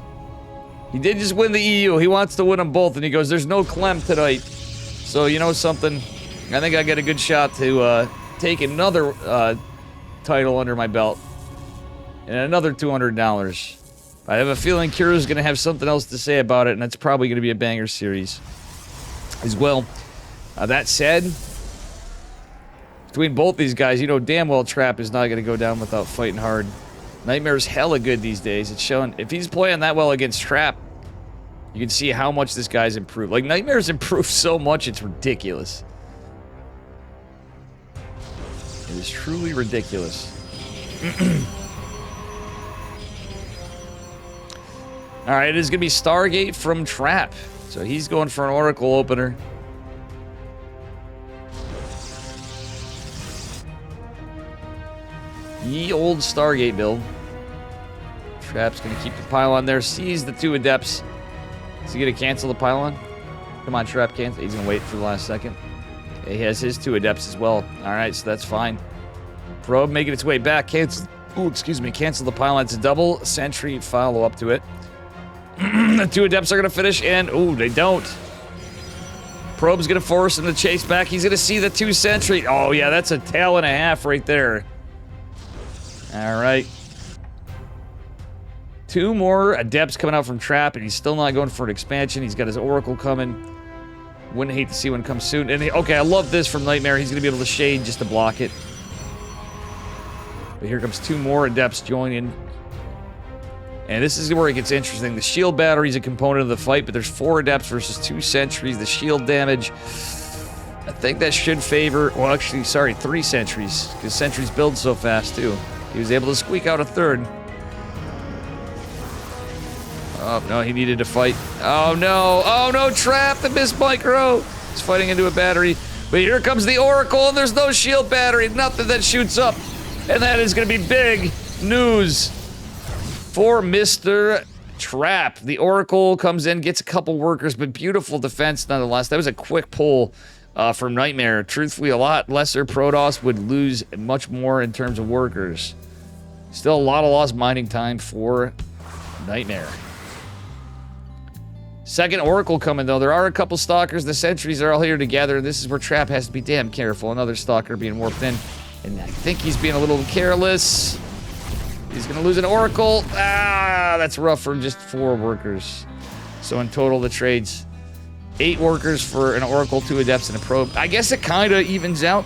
He did just win the EU. He wants to win them both, and he goes, there's no Clem tonight. So, you know something? I think I got a good shot to take another title under my belt. And another $200. I have a feeling Kira's going to have something else to say about it, and it's probably going to be a banger series as well. That said, between both these guys, you know damn well Trap is not going to go down without fighting hard. Nightmare's hella good these days. It's showing. If he's playing that well against Trap, you can see how much this guy's improved. Like, Nightmare's improved so much, it's ridiculous. It is truly ridiculous. Alright, it is going to be Stargate from Trap. So he's going for an Oracle opener. Ye old Stargate build. Trap's going to keep the pylon there. Sees the 2 Adepts. Is he going to cancel the pylon? Come on, Trap, cancel. He's going to wait for the last second. He has his 2 Adepts as well. Alright, so that's fine. Probe making its way back. Cancel. Ooh, excuse me. Cancel the pylon. It's a double sentry follow up to it. The 2 Adepts are going to finish, and ooh, they don't. Probe's going to force him to chase back. He's going to see the 2 sentry. Oh, yeah, that's a tail and a half right there. All right. 2 more Adepts coming out from Trap, and he's still not going for an expansion. He's got his Oracle coming. Wouldn't hate to see one come soon. And okay, I love this from Nightmare. He's going to be able to shade just to block it. But here comes 2 more Adepts joining. And this is where it gets interesting. The shield battery is a component of the fight, but there's 4 Adepts versus 2 sentries. The shield damage, I think that should favor... Well, actually, sorry, 3 sentries. Because sentries build so fast, too. He was able to squeak out a 3rd. Oh, no, he needed to fight. Oh, no. Oh, no, Trap, the missed micro. He's fighting into a battery. But here comes the Oracle, and there's no shield battery. Nothing that shoots up. And that is going to be big news for Mr. Trap. The Oracle comes in, gets a couple workers, but beautiful defense nonetheless. That was a quick pull from Nightmare. Truthfully, a lot lesser Protoss would lose much more in terms of workers. Still a lot of lost mining time for Nightmare. Second Oracle coming, though. There are a couple Stalkers. The sentries are all here together. This is where Trap has to be damn careful. Another Stalker being warped in. And I think he's being a little careless. He's going to lose an Oracle. Ah, that's rough for just 4 workers. So in total, the trade's 8 workers for an Oracle, 2 Adepts, and a Probe. I guess it kind of evens out.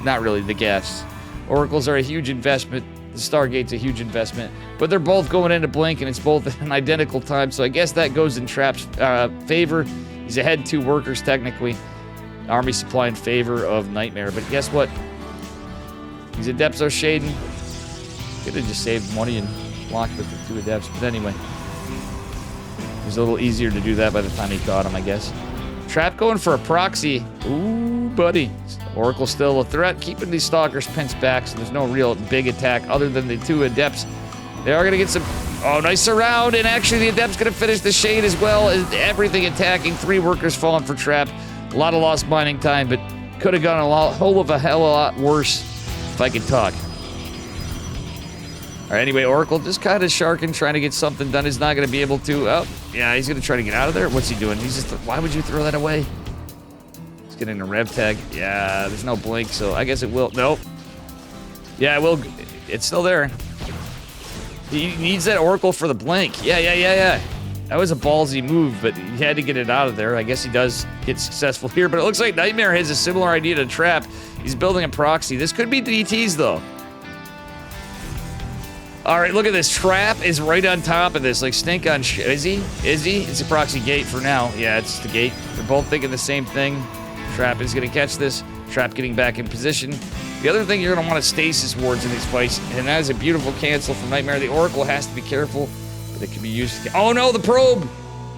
Not really, the gas. Oracles are a huge investment. The Stargate's a huge investment. But they're both going into Blink, and it's both an identical time. So I guess that goes in Trap's favor. He's ahead 2 workers, technically. Army supply in favor of Nightmare. But guess what? These Adepts are shading. Could have just saved money and blocked with the 2 Adepts. But anyway. It was a little easier to do that by the time he caught him, I guess. Trap going for a proxy. Ooh, buddy. Oracle still a threat, keeping these Stalkers pinched back, so there's no real big attack other than the 2 Adepts. They are going to get some... Oh, nice surround, and actually the Adept's going to finish the shade as well. Everything attacking, 3 workers falling for Trap. A lot of lost mining time, but could have gone a hell of a lot worse if I could talk. All right, anyway, Oracle just kind of sharking, trying to get something done. He's not going to be able to... Oh, yeah, he's going to try to get out of there. What's he doing? He's just... Why would you throw that away? He's getting a rev tag. Yeah, there's no blink, so I guess it will... Nope. Yeah, it will... It's still there. He needs that Oracle for the blink. Yeah. That was a ballsy move, but he had to get it out of there. I guess he does get successful here, but it looks like Nightmare has a similar idea to Trap. He's building a proxy. This could be DTs, though. All right, look at this. Trap is right on top of this. Like, stink on... Is he? It's a proxy gate for now. Yeah, it's the gate. They're both thinking the same thing. Trap is going to catch this. Trap getting back in position. The other thing, you're going to want to stasis wards in these fights, and that is a beautiful cancel from Nightmare. The Oracle has to be careful, but it can be used to... Oh, no, the Probe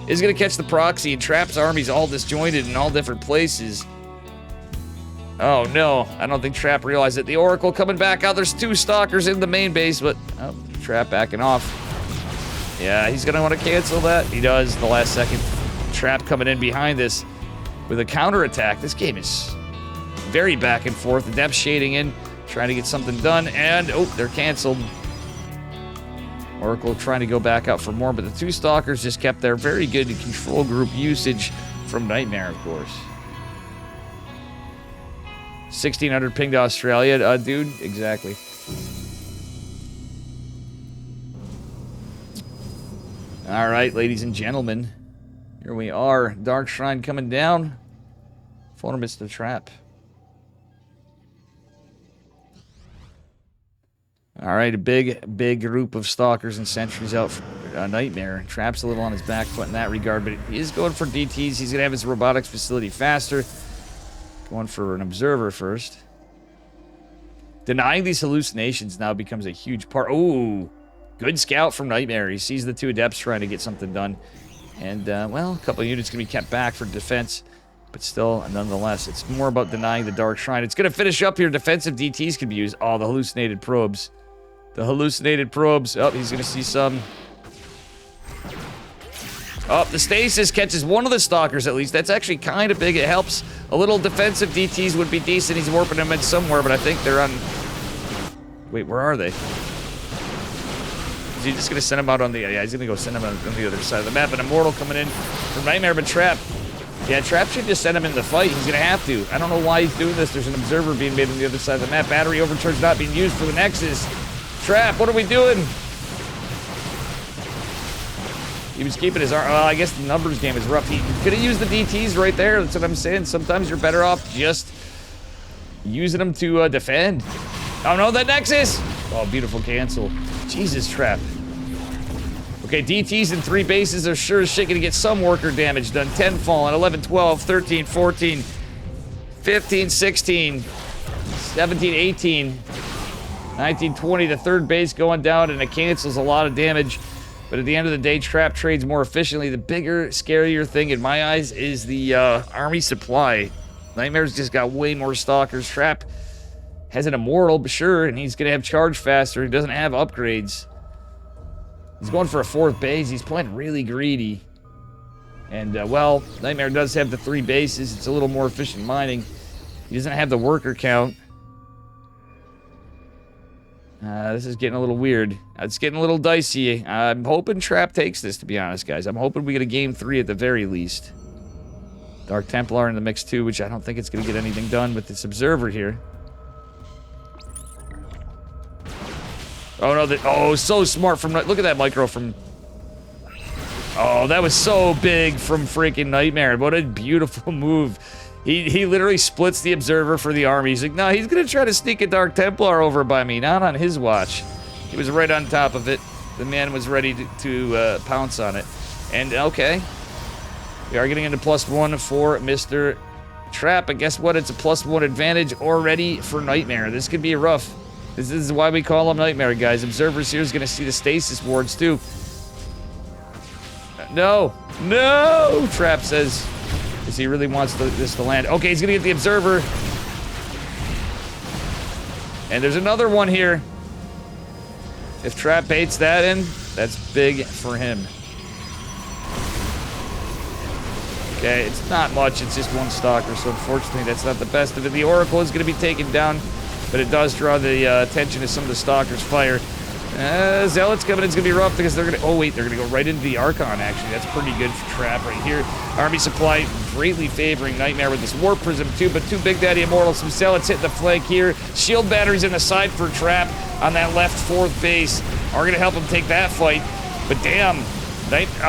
is going to catch the proxy, and Trap's army's all disjointed in all different places. Oh, no. I don't think Trap realized it. The Oracle coming back out. There's 2 Stalkers in the main base, but... Oh, Trap backing off. Yeah, he's going to want to cancel that. He does, the last second. Trap coming in behind this with a counterattack. This game is very back and forth. The Depth shading in, trying to get something done, and... Oh, they're canceled. Oracle trying to go back out for more, but the 2 Stalkers just kept their very good control group usage from Nightmare, of course. 1600 ping to Australia, dude. Exactly. All right, ladies and gentlemen. Here we are. Dark Shrine coming down. For Mr. Trap. All right, a big group of Stalkers and Sentries out for Nightmare. Trap's a little on his back foot in that regard, but he is going for DTs. He's going to have his robotics facility faster. Going for an observer first. Denying these hallucinations now becomes a huge part. Ooh, good scout from Nightmare. He sees the 2 Adepts trying to get something done. And, well, a couple of units going to be kept back for defense. But still, nonetheless, it's more about denying the Dark Shrine. It's going to finish up here. Defensive DTs can be used. Oh, the hallucinated probes. The hallucinated probes. Oh, he's going to see some... Oh, the stasis catches one of the Stalkers at least. That's actually kind of big. It helps. A little defensive DTs would be decent. He's warping them in somewhere, but I think they're on... Wait, where are they? Is he just going to send them out on the... Yeah, he's going to go send them on the other side of the map. An Immortal coming in from Nightmare, but Trap. Yeah, Trap should just send him in the fight. He's going to have to. I don't know why he's doing this. There's an Observer being made on the other side of the map. Battery overcharge not being used for the Nexus. Trap, what are we doing? He was keeping his arm. Well, I guess the numbers game is rough. He could have used the DTs right there. That's what I'm saying. Sometimes you're better off just using them to defend. Oh no, that Nexus! Oh, beautiful cancel. Jesus, Trap. Okay, DTs and 3 bases are sure as shit gonna get some worker damage done. 10 falling, 11, 12, 13, 14, 15, 16, 17, 18, 19, 20. The third base going down, and it cancels a lot of damage. But at the end of the day, Trap trades more efficiently. The bigger, scarier thing in my eyes is the army supply. Nightmare's just got way more stalkers. Trap has an immortal, but sure, and he's gonna have charge faster. He doesn't have upgrades. He's going for a 4th base. He's playing really greedy. And, well, Nightmare does have the 3 bases. It's a little more efficient mining. He doesn't have the worker count. This is getting a little weird. It's getting a little dicey. I'm hoping Trap takes this, to be honest, guys. I'm hoping we get a game 3 at the very least. Dark Templar in the mix, too, which I don't think it's going to get anything done with this Observer here. Oh, no. Oh, so smart from... Look at that micro from... Oh, that was so big from freaking Nightmare. What a beautiful move. He literally splits the Observer for the army. He's like, no, he's going to try to sneak a Dark Templar over by me. Not on his watch. He was right on top of it. The man was ready to pounce on it. And, okay. We are getting into +1 for Mr. Trap. But guess what? It's a +1 advantage already for Nightmare. This could be rough. This is why we call him Nightmare, guys. Observers here is going to see the stasis wards, too. No. No! Trap says... Because he really wants this to land. Okay, he's going to get the Observer. And there's another one here. If Trap baits that in, that's big for him. Okay, it's not much. It's just 1 stalker, so unfortunately that's not the best of it. The Oracle is going to be taken down, but it does draw the attention of some of the stalkers' fire. Zealots coming in is going to be rough because they're going to... Oh, wait, they're going to go right into the Archon, actually. That's pretty good for Trap right here. Army supply greatly favoring Nightmare with this Warp Prism, too, but 2 Big Daddy Immortals. Some Zealots hitting the flank here. Shield batteries in the side for Trap on that left 4th base are going to help him take that fight. But damn,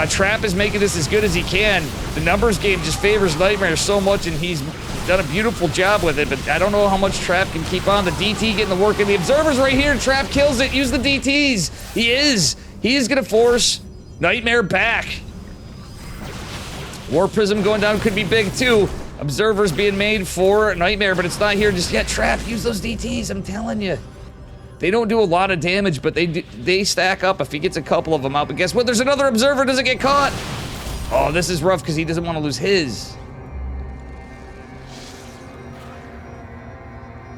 Trap is making this as good as he can. The numbers game just favors Nightmare so much, and he's done a beautiful job with it, but I don't know how much Trap can keep on. The DT getting the work, and the Observer's right here. Trap kills it. Use the DTs. He is going to force Nightmare back. War Prism going down could be big, too. Observer's being made for Nightmare, but it's not here just yet. Trap, use those DTs, I'm telling you. They don't do a lot of damage, but they stack up if he gets a couple of them out. But guess what? There's another Observer. Doesn't get caught. Oh, this is rough because he doesn't want to lose his.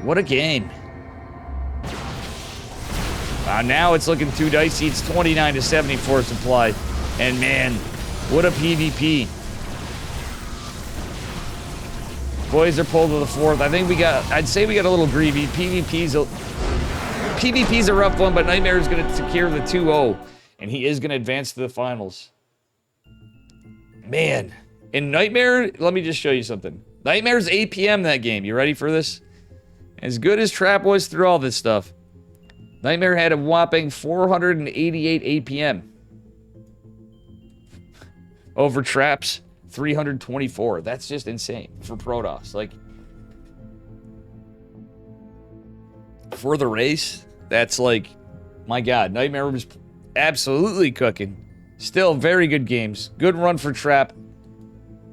What a game. Now it's looking too dicey. It's 29 to 74 supply. And man, what a PvP. Boys are pulled to the 4th. I think I'd say we got a little greedy. PvP's a rough one, but Nightmare is going to secure the 2-0. And he is going to advance to the finals. Man. In Nightmare, let me just show you something. Nightmare's 8 p.m. that game. You ready for this? As good as Trap was through all this stuff, Nightmare had a whopping 488 APM. Over Trap's 324. That's just insane for Protoss. Like, for the race, that's like, my God, Nightmare was absolutely cooking. Still very good games. Good run for Trap.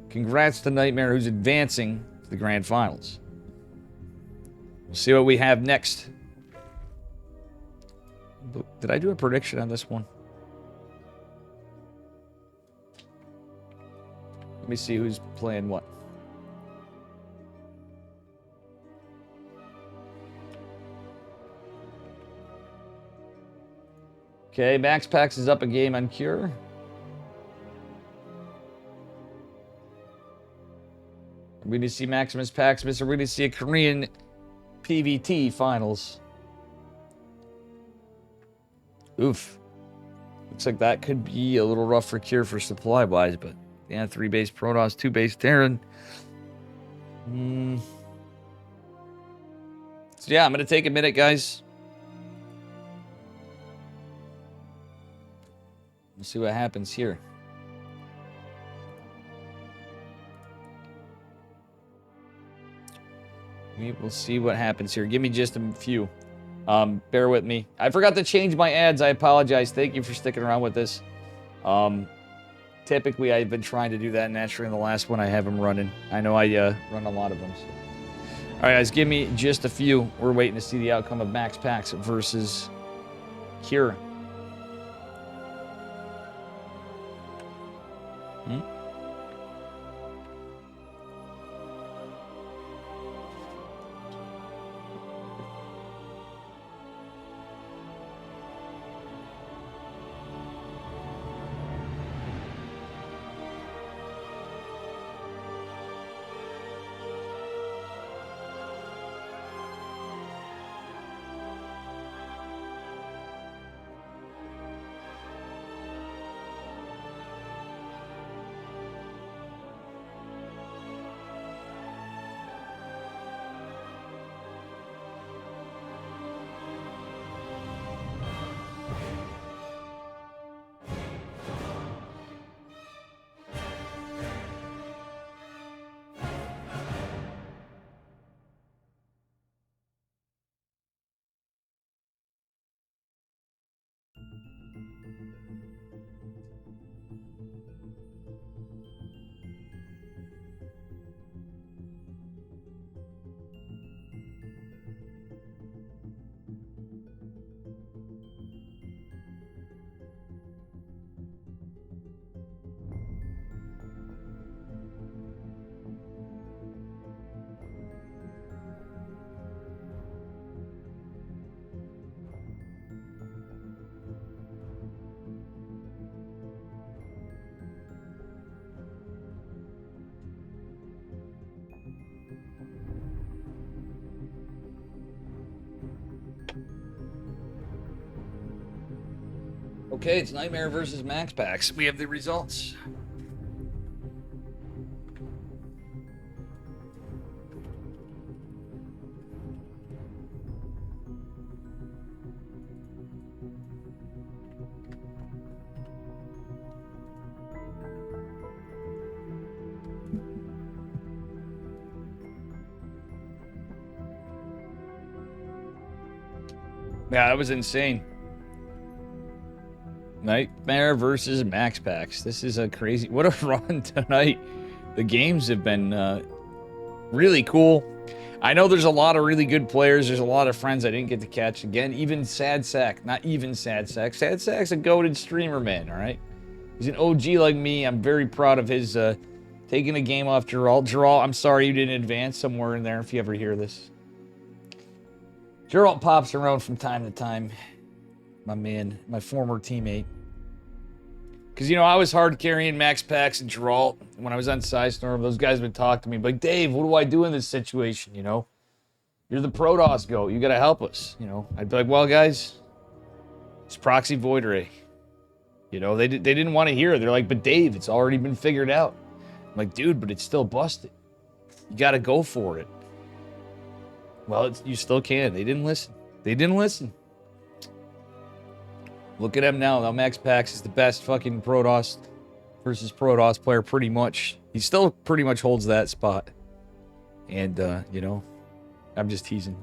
Congrats to Nightmare, who's advancing to the grand finals. We'll see what we have next. Did I do a prediction on this one? Let me see who's playing what. Okay, Max Pax is up a game on Cure. Are we going to see Maximus Paximus, or are we going to see a Korean PVT finals? Oof. Looks like that could be a little rough for Cure for supply-wise, but yeah, 3 base Protoss, 2 base Terran. So yeah, I'm going to take a minute, guys. We'll see what happens here. We'll see what happens here. Give me just a few. Bear with me. I forgot to change my ads. I apologize. Thank you for sticking around with this. Typically, I've been trying to do that naturally in the last one I have them running. I know I run a lot of them. So. All right, guys, give me just a few. We're waiting to see the outcome of Max Packs versus Cure. Okay, it's Nightmare versus Max Packs. We have the results. Yeah, that was insane. Nightmare versus Max Packs. This is a crazy... What a run tonight. The games have been really cool. I know there's a lot of really good players. There's a lot of friends I didn't get to catch again. Even Sad Sack. Not even Sad Sack. Sad Sack's a goated streamer, man, all right? He's an OG like me. I'm very proud of his taking a game off Gerald. Gerald, I'm sorry you didn't advance somewhere in there if you ever hear this. Gerald pops around from time to time. My man, my former teammate. Because, you know, I was hard carrying Max Packs and Geralt when I was on Sidestorm. Those guys would talk to me like, Dave, what do I do in this situation, you know? You're the Protoss goat. You got to help us, you know? I'd be like, well, guys, it's Proxy Void Ray. You know, they didn't want to hear it. They're like, but Dave, it's already been figured out. I'm like, dude, but it's still busted. You got to go for it. Well, you still can. They didn't listen. They didn't listen. Look at him now. Now Max Packs is the best fucking Protoss versus Protoss player pretty much. He still pretty much holds that spot. And, you know, I'm just teasing.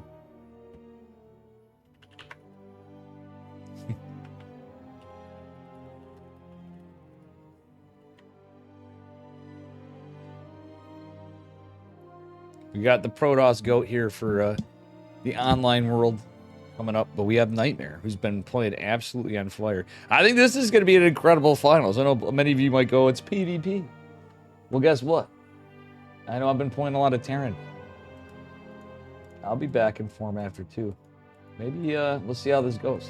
We got the Protoss GOAT here for the online world coming up, but we have Nightmare, who's been playing absolutely on fire. I think this is going to be an incredible finals. I know many of you might go, it's PvP. Well, guess what? I know I've been playing a lot of Terran. I'll be back in form after too. Maybe we'll see how this goes.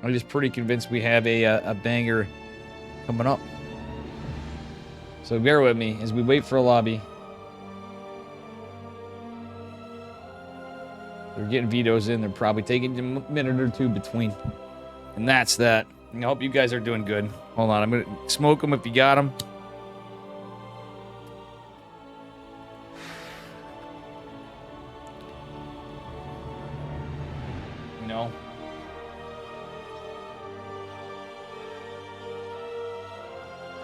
I'm just pretty convinced we have a banger coming up. So bear with me as we wait for a lobby. They're getting vetoes in. They're probably taking a minute or two between. And that's that. I hope you guys are doing good. Hold on. I'm going to smoke them if you got them. You know.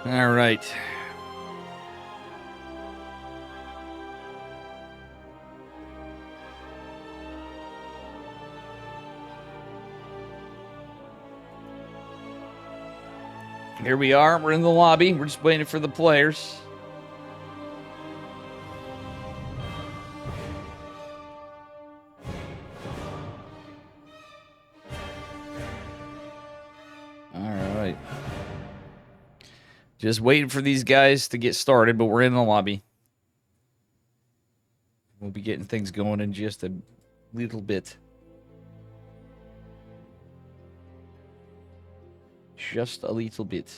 All right. Here we are. We're in the lobby. We're just waiting for the players. All right. Just waiting for these guys to get started, but we're in the lobby. We'll be getting things going in just a little bit. Just a little bit.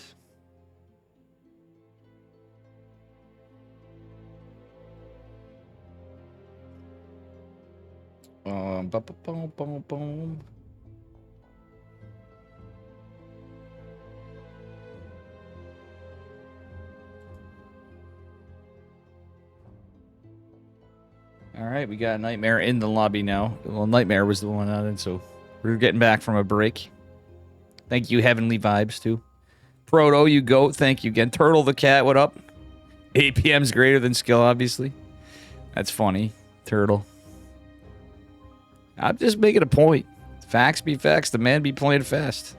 Boom, boom, boom, boom. All right, we got Nightmare in the lobby now. Well, Nightmare was the one on it, so we're getting back from a break. Thank you, Heavenly Vibes, too. Proto, you goat. Thank you again. Turtle the Cat, what up? APM's greater than skill, obviously. That's funny. Turtle. I'm just making a point. Facts be facts. The man be playing fast.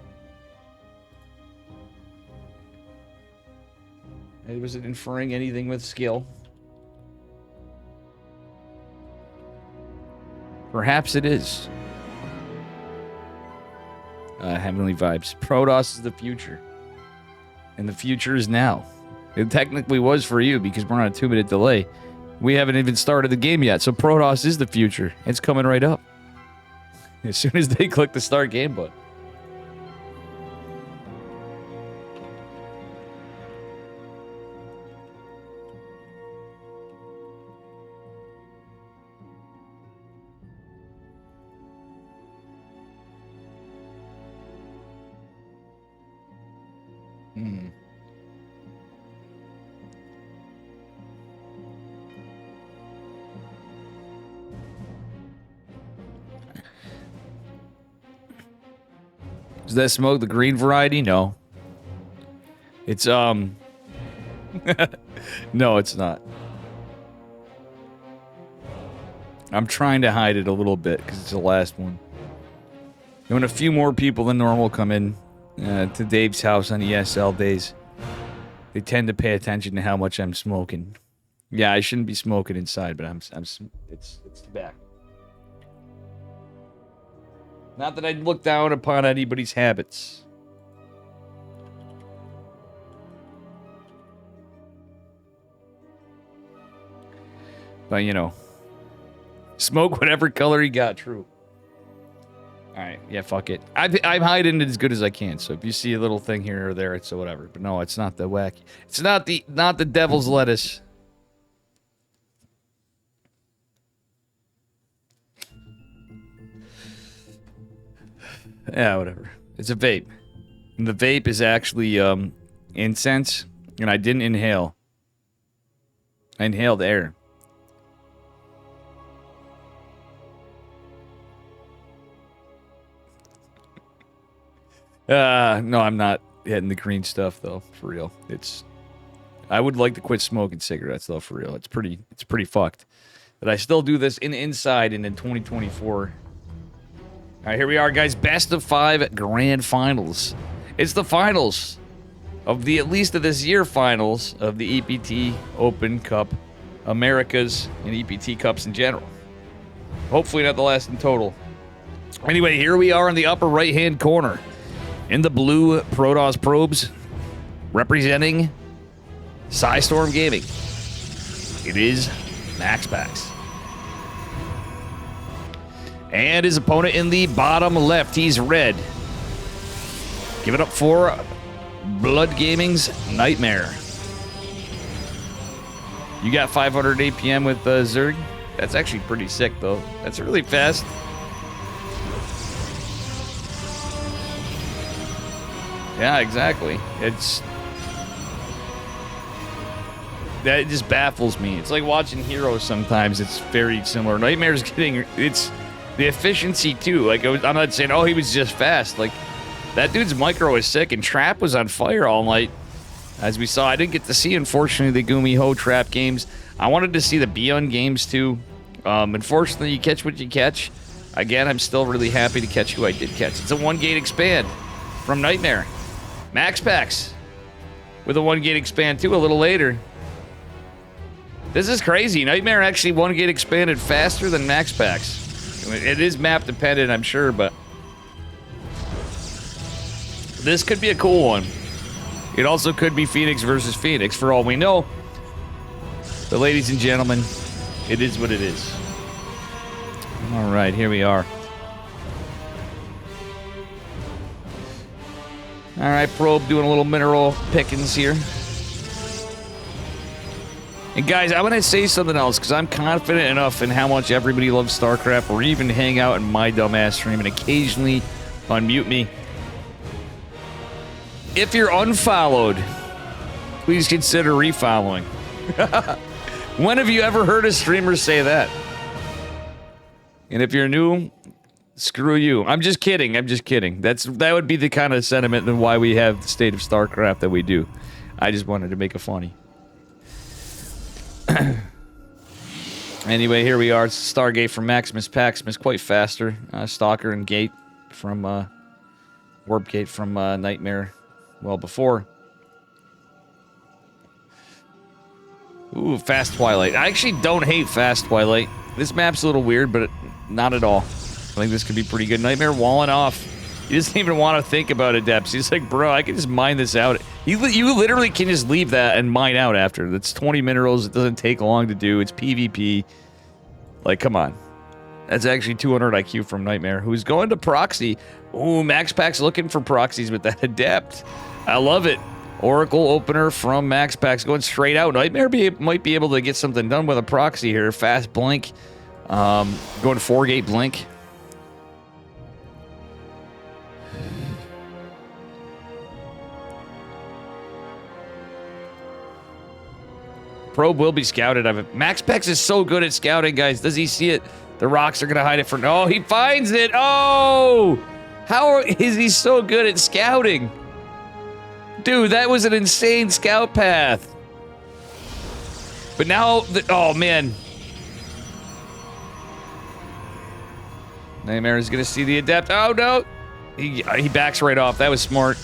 It wasn't inferring anything with skill. Perhaps it is. Heavenly Vibes. Protoss is the future. And the future is now. It technically was for you because we're on a 2-minute delay. We haven't even started the game yet, so Protoss is the future. It's coming right up. As soon as they click the start game button. Does that smoke the green variety? No. It's, no, it's not. I'm trying to hide it a little bit because it's the last one. And when a few more people than normal come in to Dave's house on ESL days, they tend to pay attention to how much I'm smoking. Yeah, I shouldn't be smoking inside, but it's back. Not that I'd look down upon anybody's habits. But, you know, smoke whatever color you got, true. Alright, yeah, fuck it. I'm hiding it as good as I can, so if you see a little thing here or there, it's a whatever. But no, it's not the wacky. It's not the devil's lettuce. Yeah, whatever. It's a vape. And the vape is actually incense, and I didn't inhale. I inhaled air. No, I'm not hitting the green stuff though, for real. I would like to quit smoking cigarettes though, for real. It's pretty fucked. But I still do this inside and in 2024. All right, here we are, guys. Best of 5 grand finals. It's the finals of the, at least of this year, finals of the EPT Open Cup, Americas, and EPT Cups in general. Hopefully not the last in total. Anyway, here we are in the upper right-hand corner. In the blue Protoss probes, representing Psystorm Gaming. It is MaxPax. And his opponent in the bottom left, he's red. Give it up for Blood Gaming's Nightmare. You got 500 APM with Zerg? That's actually pretty sick, though. That's really fast. Yeah, exactly. That just baffles me. It's like watching Heroes sometimes. It's very similar. Nightmare's getting... It's... The efficiency, too. Like, I'm not saying, oh, he was just fast. Like, that dude's micro is sick, and Trap was on fire all night. As we saw, I didn't get to see, unfortunately, the Gumi Ho Trap games. I wanted to see the Beyond games, too. Unfortunately, you catch what you catch. Again, I'm still really happy to catch who I did catch. It's a 1-gate expand from Nightmare. MaxPax with a 1-gate expand too a little later. This is crazy. Nightmare actually 1-gate expanded faster than Max Packs. It is map dependent, I'm sure, but this could be a cool one. It also could be Phoenix versus Phoenix for all we know. But ladies and gentlemen, it is what it is. All right, here we are. All right, Probe doing a little mineral pickings here. And guys, I want to say something else because I'm confident enough in how much everybody loves StarCraft or even hang out in my dumbass stream and occasionally unmute me. If you're unfollowed, please consider refollowing. When have you ever heard a streamer say that? And if you're new, screw you. I'm just kidding. I'm just kidding. That would be the kind of sentiment and why we have the state of StarCraft that we do. I just wanted to make it funny. Anyway, here we are. It's Stargate from Maximus Paximus, quite faster. Stalker and Gate from Warp Gate from Nightmare. Well before. Ooh, Fast Twilight. I actually don't hate Fast Twilight. This map's a little weird, but not at all. I think this could be pretty good. Nightmare walling off. He doesn't even want to think about Adepts. He's like, bro, I can just mine this out. You literally can just leave that and mine out after. That's 20 minerals. It doesn't take long to do. It's PvP. Like, come on. That's actually 200 IQ from Nightmare, who's going to proxy. Ooh, Max Pack's looking for proxies with that Adept. I love it. Oracle opener from Max Pack's going straight out. Nightmare might be able to get something done with a proxy here. Fast blink. Going 4-gate blink. Probe will be scouted. Max Pex is so good at scouting, guys. Does he see it? The rocks are going to hide it for... Oh, he finds it! Oh! How is he so good at scouting? Dude, that was an insane scout path. But now... Oh, man. Nightmare is going to see the Adept. Oh, no! He backs right off. That was smart.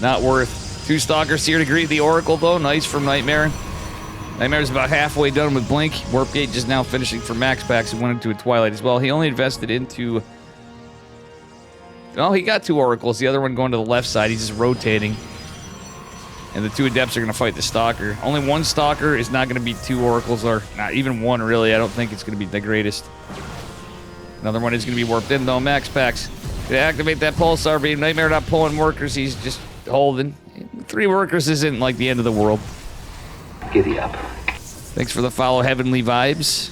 Not worth. 2 Stalkers here to greet the Oracle, though. Nice from Nightmare. Nightmare's about halfway done with Blink. Warp Gate just now finishing for Max Packs and went into a Twilight as well. He only invested into... Oh, he got 2 Oracles. The other one going to the left side. He's just rotating. And the 2 Adepts are going to fight the Stalker. Only 1 Stalker is not going to be 2 Oracles, or not even 1, really. I don't think it's going to be the greatest. Another one is going to be warped in, though. Max Packs. To activate that Pulsar Beam. Nightmare not pulling workers. He's just holding. 3 workers isn't like the end of the world. Giddy up. Thanks for the follow, Heavenly Vibes.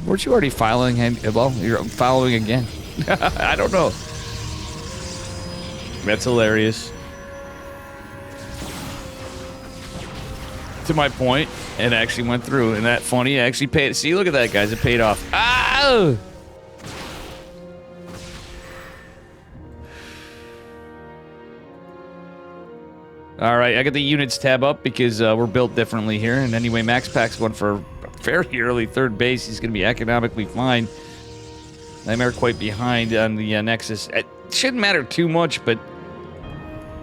Weren't you already following him? Well, you're following again. I don't know. That's hilarious. To my point, it actually went through. And that funny? It actually paid. See, look at that, guys. It paid off. Ah! All right, I got the units tab up because we're built differently here. And anyway, Max Pack's going for a fairly early 3rd base. He's going to be economically fine. Nightmare quite behind on the Nexus. It shouldn't matter too much, but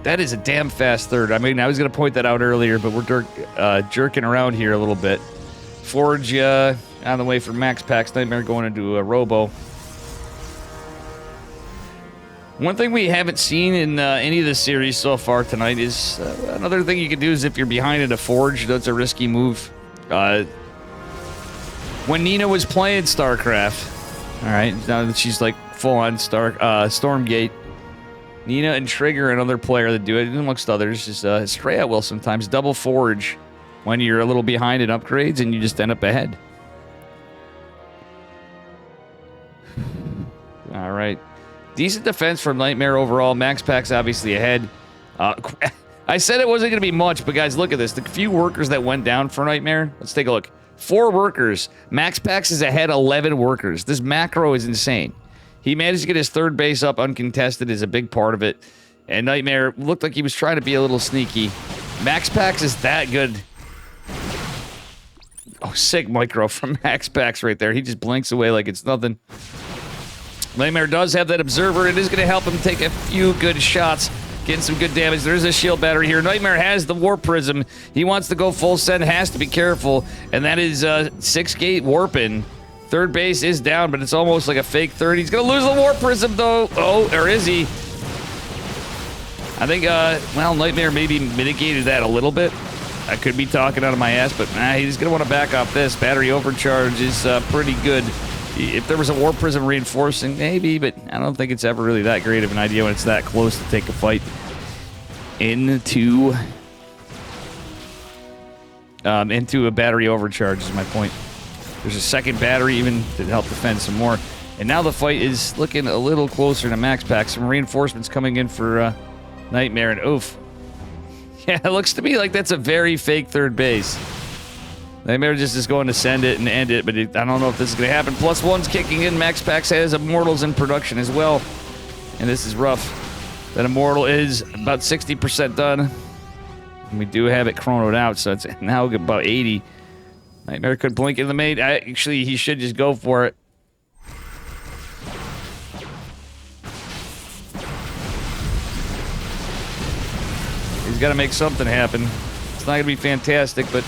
that is a damn fast 3rd. I mean, I was going to point that out earlier, but we're jerking around here a little bit. Forge on the way for Max Pack's. Nightmare going into a Robo. One thing we haven't seen in any of the series so far tonight is another thing you can do is if you're behind in a Forge, that's a risky move. When Nina was playing StarCraft, all right, now that she's like full-on Stormgate, Nina and Trigger, another player that do it, amongst others, is Straya will sometimes double Forge when you're a little behind in upgrades and you just end up ahead. All right. Decent defense from Nightmare overall. Max Pack's obviously ahead. I said it wasn't going to be much, but guys, look at this. The few workers that went down for Nightmare. Let's take a look. 4 workers. Max Pack's is ahead 11 workers. This macro is insane. He managed to get his 3rd base up uncontested is a big part of it. And Nightmare looked like he was trying to be a little sneaky. Max Pack's is that good. Oh, sick micro from Max Pack's right there. He just blinks away like it's nothing. Nightmare does have that observer. It is going to help him take a few good shots. Getting some good damage. There's a shield battery here. Nightmare has the Warp Prism. He wants to go full send, has to be careful. And that is 6-gate warping. Third base is down, but it's almost like a fake third. He's going to lose the Warp Prism, though. Oh, or is he? I think, well, Nightmare maybe mitigated that a little bit. I could be talking out of my ass, but he's going to want to back off this. Battery overcharge is pretty good. If there was a Warp Prism reinforcing, maybe, but I don't think it's ever really that great of an idea when it's that close to take a fight into a battery overcharge is my point. There's a second battery even to help defend some more. And now the fight is looking a little closer to max pack. Some reinforcements coming in for Nightmare, and oof. Yeah, it looks to me like that's a very fake third base. Nightmare just is going to send it and end it, but I don't know if this is going to happen. +1's kicking in. Max Pax has Immortals in production as well. And this is rough. That Immortal is about 60% done. And we do have it chronoed out, so it's now about 80. Nightmare could blink in the main. Actually, he should just go for it. He's got to make something happen. It's not going to be fantastic, but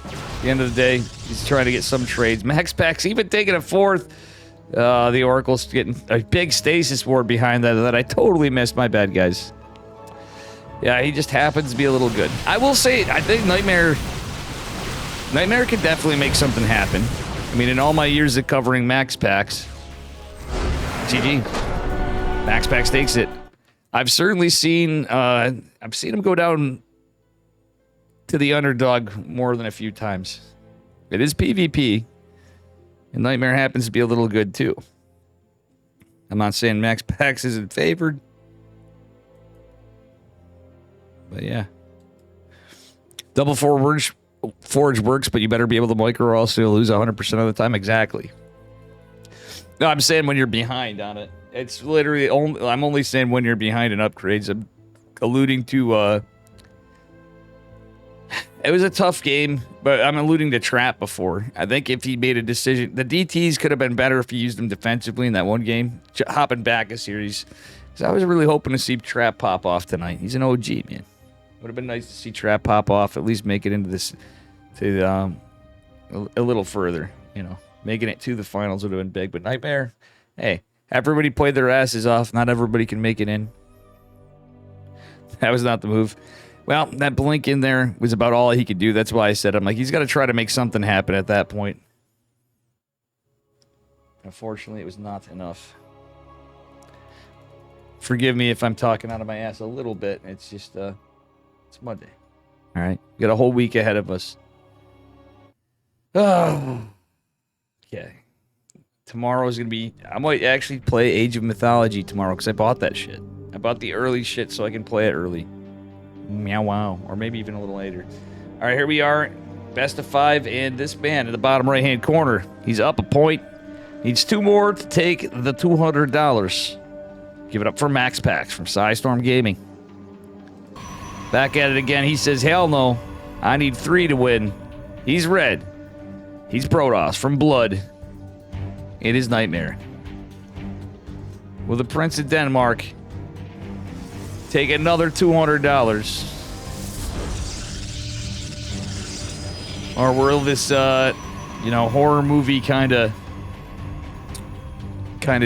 at the end of the day, he's trying to get some trades. Max Pack's even taking a fourth. The Oracle's getting a big stasis ward behind that I totally missed. My bad, guys. Yeah, he just happens to be a little good. I will say, I think Nightmare could definitely make something happen. I mean, in all my years of covering Max Packs, GG. Max Packs takes it. I've certainly seen, him go down to the underdog more than a few times. It is PvP, and Nightmare happens to be a little good too. I'm not saying Max Pax isn't favored, but yeah. Double forge works, but you better be able to micro or else you'll lose 100% of the time. Exactly. No, I'm saying when you're behind on it. It's literally only, I'm only saying when you're behind in upgrades. I'm alluding to, it was a tough game, but I'm alluding to Trap before. I think if he made a decision, the DTs could have been better if he used them defensively in that one game. Hopping back a series. Because I was really hoping to see Trap pop off tonight. He's an OG, man. Would have been nice to see Trap pop off, at least make it into this, to a little further, you know. Making it to the finals would have been big, but Nightmare, hey, everybody played their asses off. Not everybody can make it in. That was not the move. Well, that blink in there was about all he could do. That's why I said, I'm like, he's got to try to make something happen at that point. Unfortunately, it was not enough. Forgive me if I'm talking out of my ass a little bit. It's just, it's Monday. All right. We got a whole week ahead of us. Oh. Okay. Tomorrow is going to be... I might actually play Age of Mythology tomorrow because I bought that shit. I bought the early shit so I can play it early. Meow wow. Or maybe even a little later. All right, here we are. Best of 5, and this man in the bottom right-hand corner. He's up a point. Needs 2 more to take the $200. Give it up for Max Pax from Psystorm Gaming. Back at it again. He says, hell no. I need 3 to win. He's red. He's Protoss from Blood. It is Nightmare. Will the Prince of Denmark take another $200? Or will this, horror movie kind of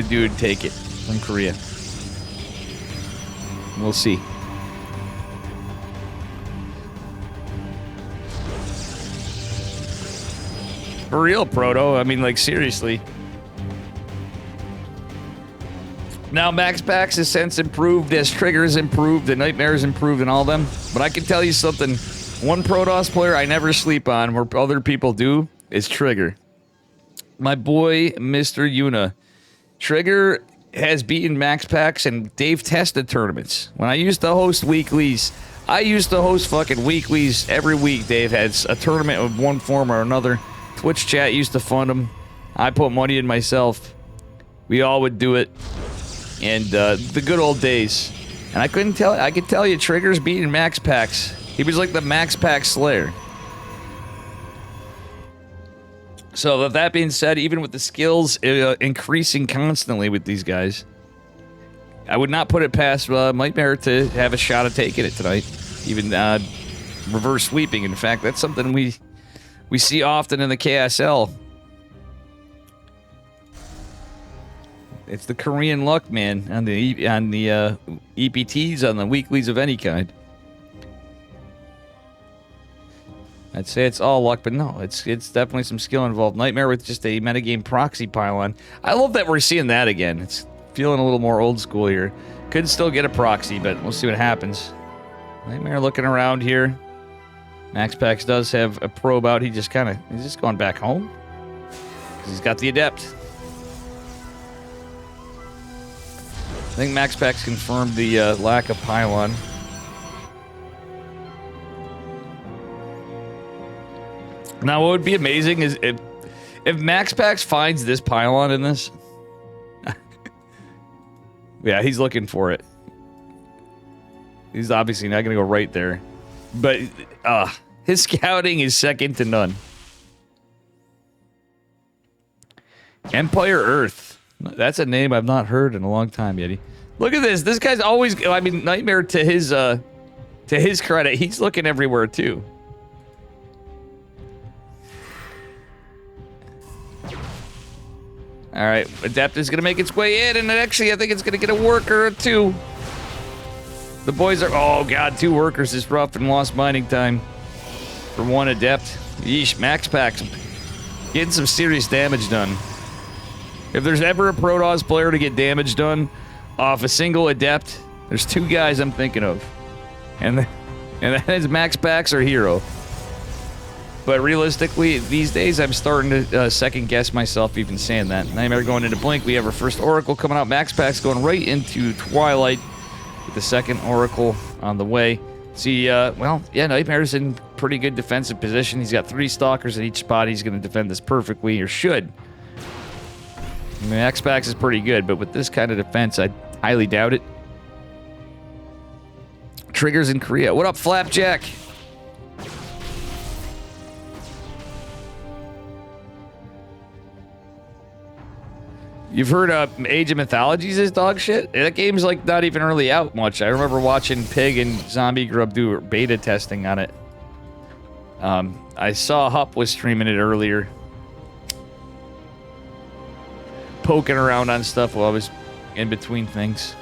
dude take it from Korea? We'll see. For real, Proto. I mean, like, seriously. Now, Max Pax has since improved, as Trigger's improved, the Nightmare's improved, and all of them. But I can tell you something. One Protoss player I never sleep on, where other people do, is Trigger. My boy, Mr. Yuna. Trigger has beaten Max Pax and Dave tested tournaments. When I used to host weeklies, I used to host fucking weeklies every week. Dave had a tournament of one form or another. Twitch chat used to fund them. I put money in myself. We all would do it. And the good old days. And I could tell you, Trigger's beating Max Pax. He was like the Max Pax Slayer. So with that being said, even with the skills increasing constantly with these guys, I would not put it past Nightmare to have a shot at taking it tonight. Even reverse sweeping. In fact, that's something we see often in the KSL. It's the Korean luck, man, on the EPTs, on the weeklies of any kind. I'd say it's all luck, but no, it's definitely some skill involved. Nightmare with just a metagame proxy pylon. I love that we're seeing that again. It's feeling a little more old school here. Could still get a proxy, but we'll see what happens. Nightmare looking around here. MaxPax does have a probe out. He's just going back home. 'Cause he's got the Adept. I think MaxPax confirmed the lack of pylon. Now, what would be amazing is if MaxPax finds this pylon in this. Yeah, he's looking for it. He's obviously not going to go right there. But his scouting is second to none. Empire Earth. That's a name I've not heard in a long time, Yeti. Look at this. This guy's always... I mean, Nightmare, to his credit, he's looking everywhere, too. All right, Adept is going to make its way in, and actually, I think it's going to get a worker or two. The boys are... Oh, God, 2 workers is rough and lost mining time for 1 Adept. Yeesh, MaxPax getting some serious damage done. If there's ever a Protoss player to get damage done off a single Adept, there's 2 guys I'm thinking of. And that is MaxPax or Hero. But realistically, these days, I'm starting to second-guess myself even saying that. Nightmare going into Blink. We have our first Oracle coming out. MaxPax going right into Twilight with the second Oracle on the way. See, well, yeah, Nightmare's in pretty good defensive position. He's got 3 Stalkers at each spot. He's going to defend this perfectly, or should. I mean, MaxPax is pretty good, but with this kind of defense, I highly doubt it. Triggers in Korea. What up, Flapjack? You've heard Age of Mythologies is dog shit? That game's like not even really out much. I remember watching Pig and Zombie Grub do beta testing on it. I saw Hup was streaming it earlier. Poking around on stuff while I was in between things.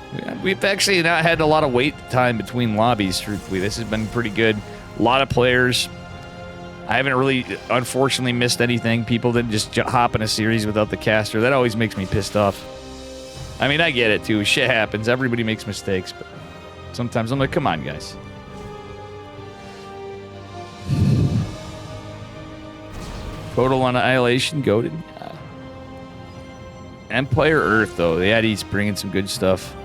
We've actually not had a lot of wait time between lobbies, truthfully. This has been pretty good. A lot of players. I haven't really, unfortunately, missed anything. People didn't just hop in a series without the caster. That always makes me pissed off. I mean, I get it, too. Shit happens. Everybody makes mistakes. But sometimes I'm like, come on, guys. Total Annihilation, goated. Empire Earth, though. Yeah, he's bringing some good stuff.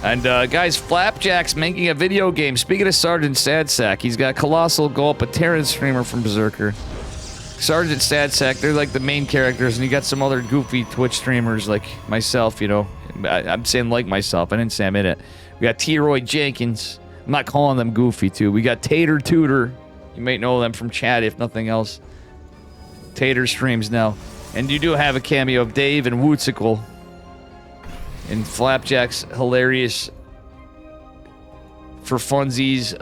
And, guys, Flapjack's making a video game. Speaking of Sergeant Sadsack, he's got Colossal Gulp, a Terran streamer from Berserker. Sergeant Sadsack, they're like the main characters, and you got some other goofy Twitch streamers like myself, you know. I'm saying like myself. I didn't say I'm in it. We got T-Roy Jenkins. I'm not calling them goofy, too. We got Tater Tutor. You might know them from chat, if nothing else. Tater streams now. And you do have a cameo of Dave and Wootsicle. And Flapjack's hilarious for funsies,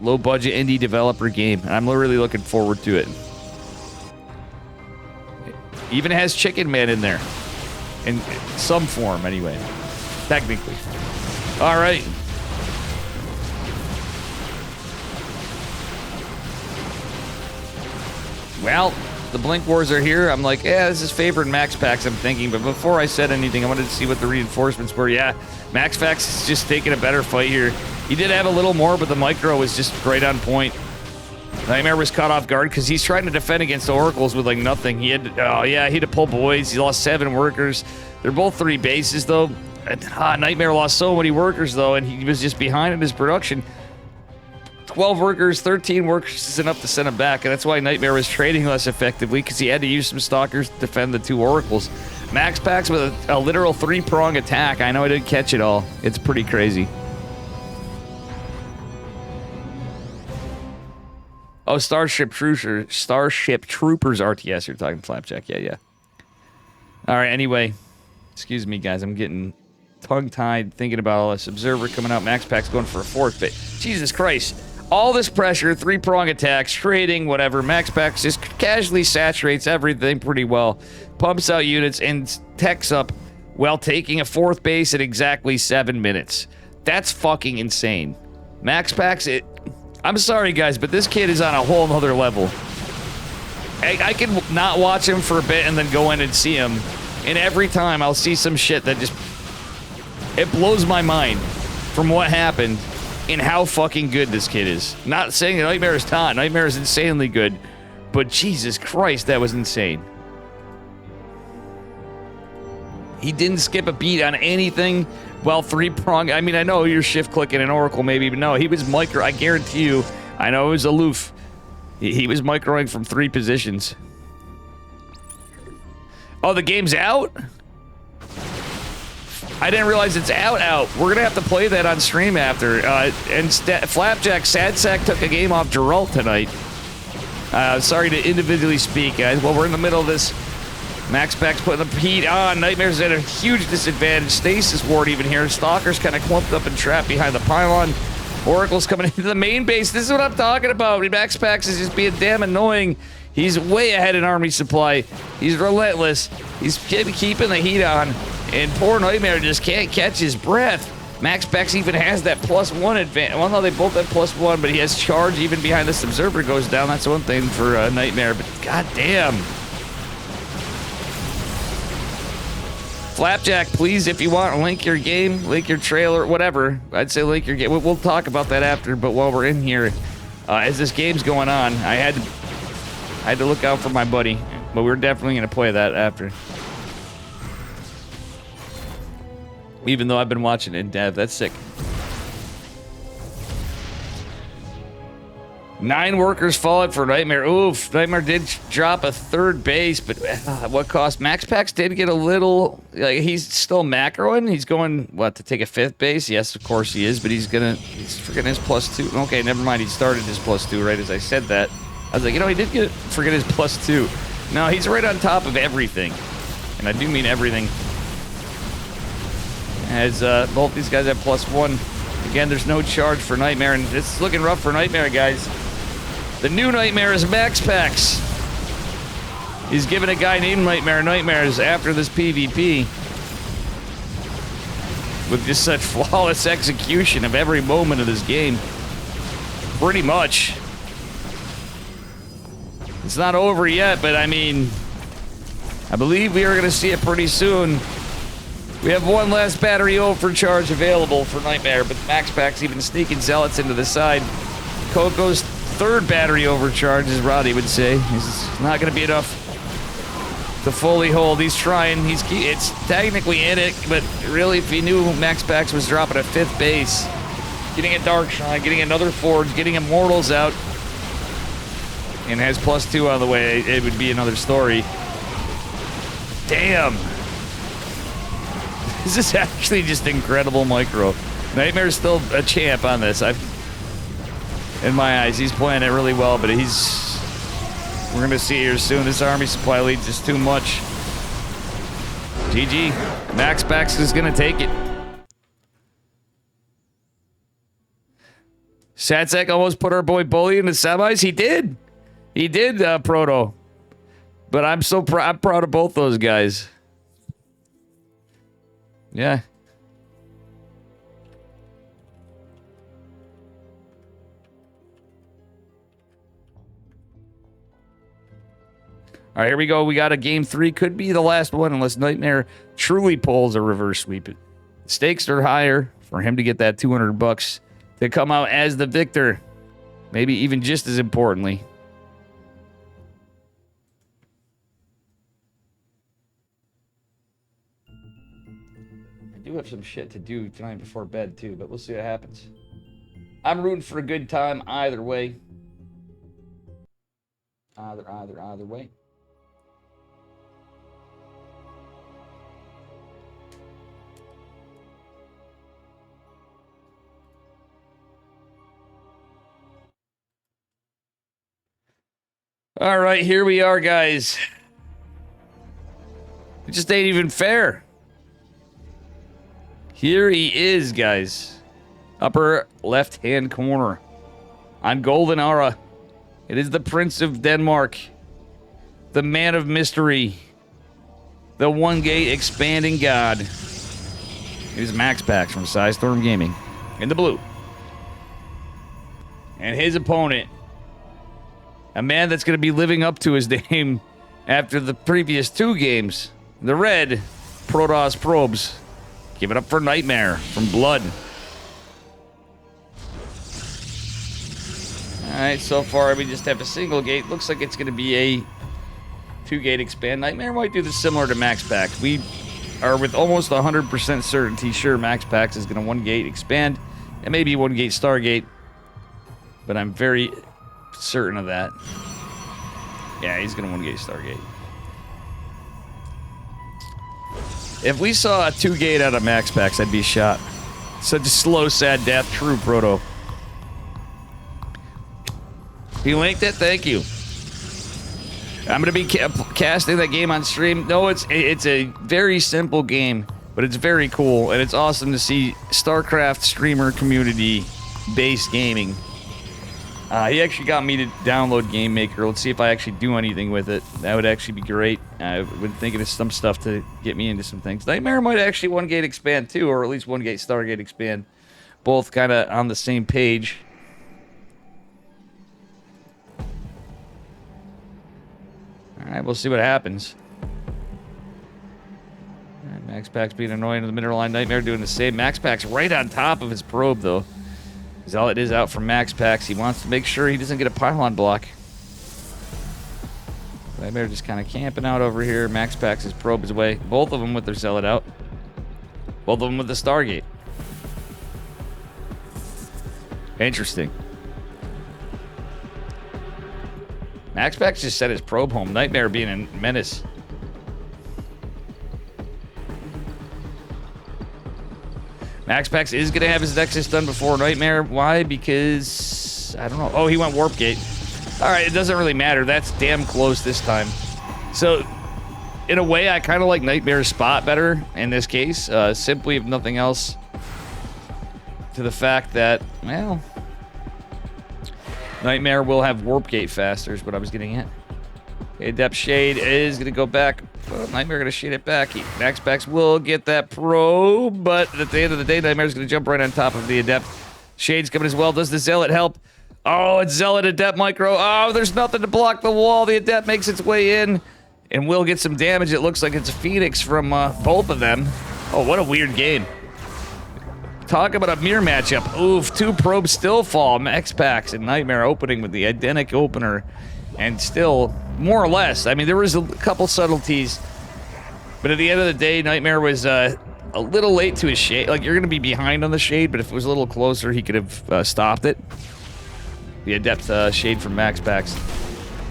low-budget indie developer game. And I'm really looking forward to it. Even has Chicken Man in there. In some form, anyway. Technically. All right. Well, the Blink Wars are here. I'm like, yeah, this is favored MaxPax, I'm thinking. But before I said anything, I wanted to see what the reinforcements were. Yeah, MaxPax is just taking a better fight here. He did have a little more, but the micro was just right on point. Nightmare was caught off guard because he's trying to defend against the Oracles with like nothing. He had, oh yeah, he had to pull boys. He lost 7 workers. They're both 3 bases though. Nightmare lost so many workers though, and he was just behind in his production. 12 workers, 13 workers isn't enough to send him back, and that's why Nightmare was trading less effectively, because he had to use some Stalkers to defend the 2 Oracles. MaxPax with a literal 3-prong attack. I know I didn't catch it all. It's pretty crazy. Oh, Starship Troopers RTS you're talking, Flapjack. Yeah. All right, anyway. Excuse me, guys. I'm getting tongue-tied thinking about all this. Observer coming out. Max Pack's going for a fourth bit. Jesus Christ. All this pressure, three-prong attacks, trading, whatever. Max Pack just casually saturates everything pretty well. Pumps out units and techs up while taking a fourth base in exactly 7 minutes. That's fucking insane. Max Pack's it. I'm sorry, guys, but this kid is on a whole nother level. I can not watch him for a bit and then go in and see him. And every time I'll see some shit that just... It blows my mind from what happened and how fucking good this kid is. Not saying Nightmare is not. Nightmare is insanely good. But Jesus Christ, that was insane. He didn't skip a beat on anything while three-prong... I mean, I know you're shift-clicking an Oracle maybe, but no, he was micro... I guarantee you, I know it was aloof. He was microing from 3 positions. Oh, the game's out? I didn't realize it's out. We're gonna have to play that on stream after. Flapjack Sad Sack took a game off Geralt tonight. Sorry to individually speak, guys. Well, we're in the middle of this. Max Pack's putting the heat on. Nightmare's at a huge disadvantage. Stasis Ward even here. Stalker's kind of clumped up and trapped behind the pylon. Oracle's coming into the main base. This is what I'm talking about. Max Pax is just being damn annoying. He's way ahead in army supply. He's relentless. He's keeping the heat on. And poor Nightmare just can't catch his breath. Max Pax even has that +1 advantage. Well, no, they both have +1, but he has charge even behind this observer goes down. That's one thing for Nightmare, but goddamn. Flapjack, please, if you want, link your game, link your trailer, whatever. I'd say link your game. We'll talk about that after, but while we're in here, as this game's going on, I had to look out for my buddy, but we're definitely going to play that after. Even though I've been watching it in dev, that's sick. 9 workers fallout for Nightmare. Oof, Nightmare did drop a 3rd base, but what cost? Max Pax did get a little, like, he's still macroing. He's going, what, to take a 5th base? Yes, of course he is, but he's forgetting his +2. Okay, never mind, he started his +2 right as I said that. I was like, you know, he did forget his +2. No, he's right on top of everything. And I do mean everything. As both these guys have +1. Again, there's no charge for Nightmare, and it's looking rough for Nightmare, guys. The new Nightmare is Max Pax. He's giving a guy named Nightmare nightmares after this PvP. With just such flawless execution of every moment of this game. Pretty much. It's not over yet, but I mean, I believe we are going to see it pretty soon. We have one last battery overcharge available for Nightmare, but Max Pack's even sneaking zealots into the side. Coco's 3rd battery overcharge, as Roddy would say. It's not going to be enough to fully hold. He's trying. It's technically in it, but really, if he knew Max Pax was dropping a 5th base, getting a Dark Shrine, getting another Forge, getting Immortals out, and has +2 on the way, it would be another story. Damn. This is actually just incredible micro. Nightmare's still a champ on this. In my eyes, he's playing it really well, but we're gonna see here soon. This army supply leads just too much. GG. Max Pax is gonna take it. Satsek almost put our boy Bully in the semis. He did. He did, Proto. But I'm proud of both those guys. Yeah. All right, here we go. We got a game 3. Could be the last one unless Nightmare truly pulls a reverse sweep. The stakes are higher for him to get that $200 to come out as the victor. Maybe even just as importantly. I do have some shit to do tonight before bed too, but we'll see what happens. I'm rooting for a good time either way. Either way. All right, here we are, guys. It just ain't even fair. Here he is, guys. Upper left-hand corner. On Golden Aura. It is the Prince of Denmark. The man of mystery. The one-gate expanding god. Here's Max Pax from Storm Gaming. In the blue. And his opponent. A man that's going to be living up to his name after the previous 2 games. The red. Protoss Probes. Give it up for Nightmare from Blood. Alright, so far we just have a single gate. Looks like it's going to be a 2-gate expand. Nightmare might do this similar to Max Pax. We are with almost 100% certainty sure Max Pax is going to 1-gate expand. And maybe 1-gate Stargate. But I'm very certain of that. Yeah, he's going to 1-gate Stargate. If we saw a 2-gate out of Max Pax, I'd be shot. Such a slow, sad death. True, Proto. You linked it? Thank you. I'm going to be casting that game on stream. No, it's a very simple game, but it's very cool, and it's awesome to see StarCraft streamer community-based gaming. He actually got me to download Game Maker. Let's see if I actually do anything with it. That would actually be great. I've been thinking of some stuff to get me into some things. Nightmare might actually 1-gate expand too, or at least 1-gate Stargate expand. Both kind of on the same page. Alright, we'll see what happens. Alright, Max Pax being annoying in the middle line. Nightmare doing the same. Max Pax right on top of his probe, though. Zealot is out from Max Pax. He wants to make sure he doesn't get a pylon block. Nightmare just kind of camping out over here. Max Pax's probe is away. Both of them with their Zealot out. Both of them with the Stargate. Interesting. Max Pax just sent his probe home. Nightmare being a menace. Max Pax is going to have his Nexus done before Nightmare. Why? Because... I don't know. Oh, he went Warp Gate. Alright, it doesn't really matter. That's damn close this time. So, in a way, I kind of like Nightmare's spot better in this case. Simply, if nothing else, to the fact that, well... Nightmare will have Warp Gate faster is what I was getting at. Okay, Adept Shade is going to go back. Well, Nightmare going to shade it back. Max Pax will get that probe, but at the end of the day, Nightmare's going to jump right on top of the Adept. Shade's coming as well. Does the Zealot help? Oh, it's Zealot Adept Micro. Oh, there's nothing to block the wall. The Adept makes its way in and will get some damage. It looks like it's a Phoenix from both of them. Oh, what a weird game. Talk about a mirror matchup. Oof, 2 probes still fall. Max Pax and Nightmare opening with the Identic opener. And still, more or less, I mean, there was a couple subtleties. But at the end of the day, Nightmare was a little late to his shade. Like, you're going to be behind on the shade, but if it was a little closer, he could have stopped it. The Adept shade from Max Pax.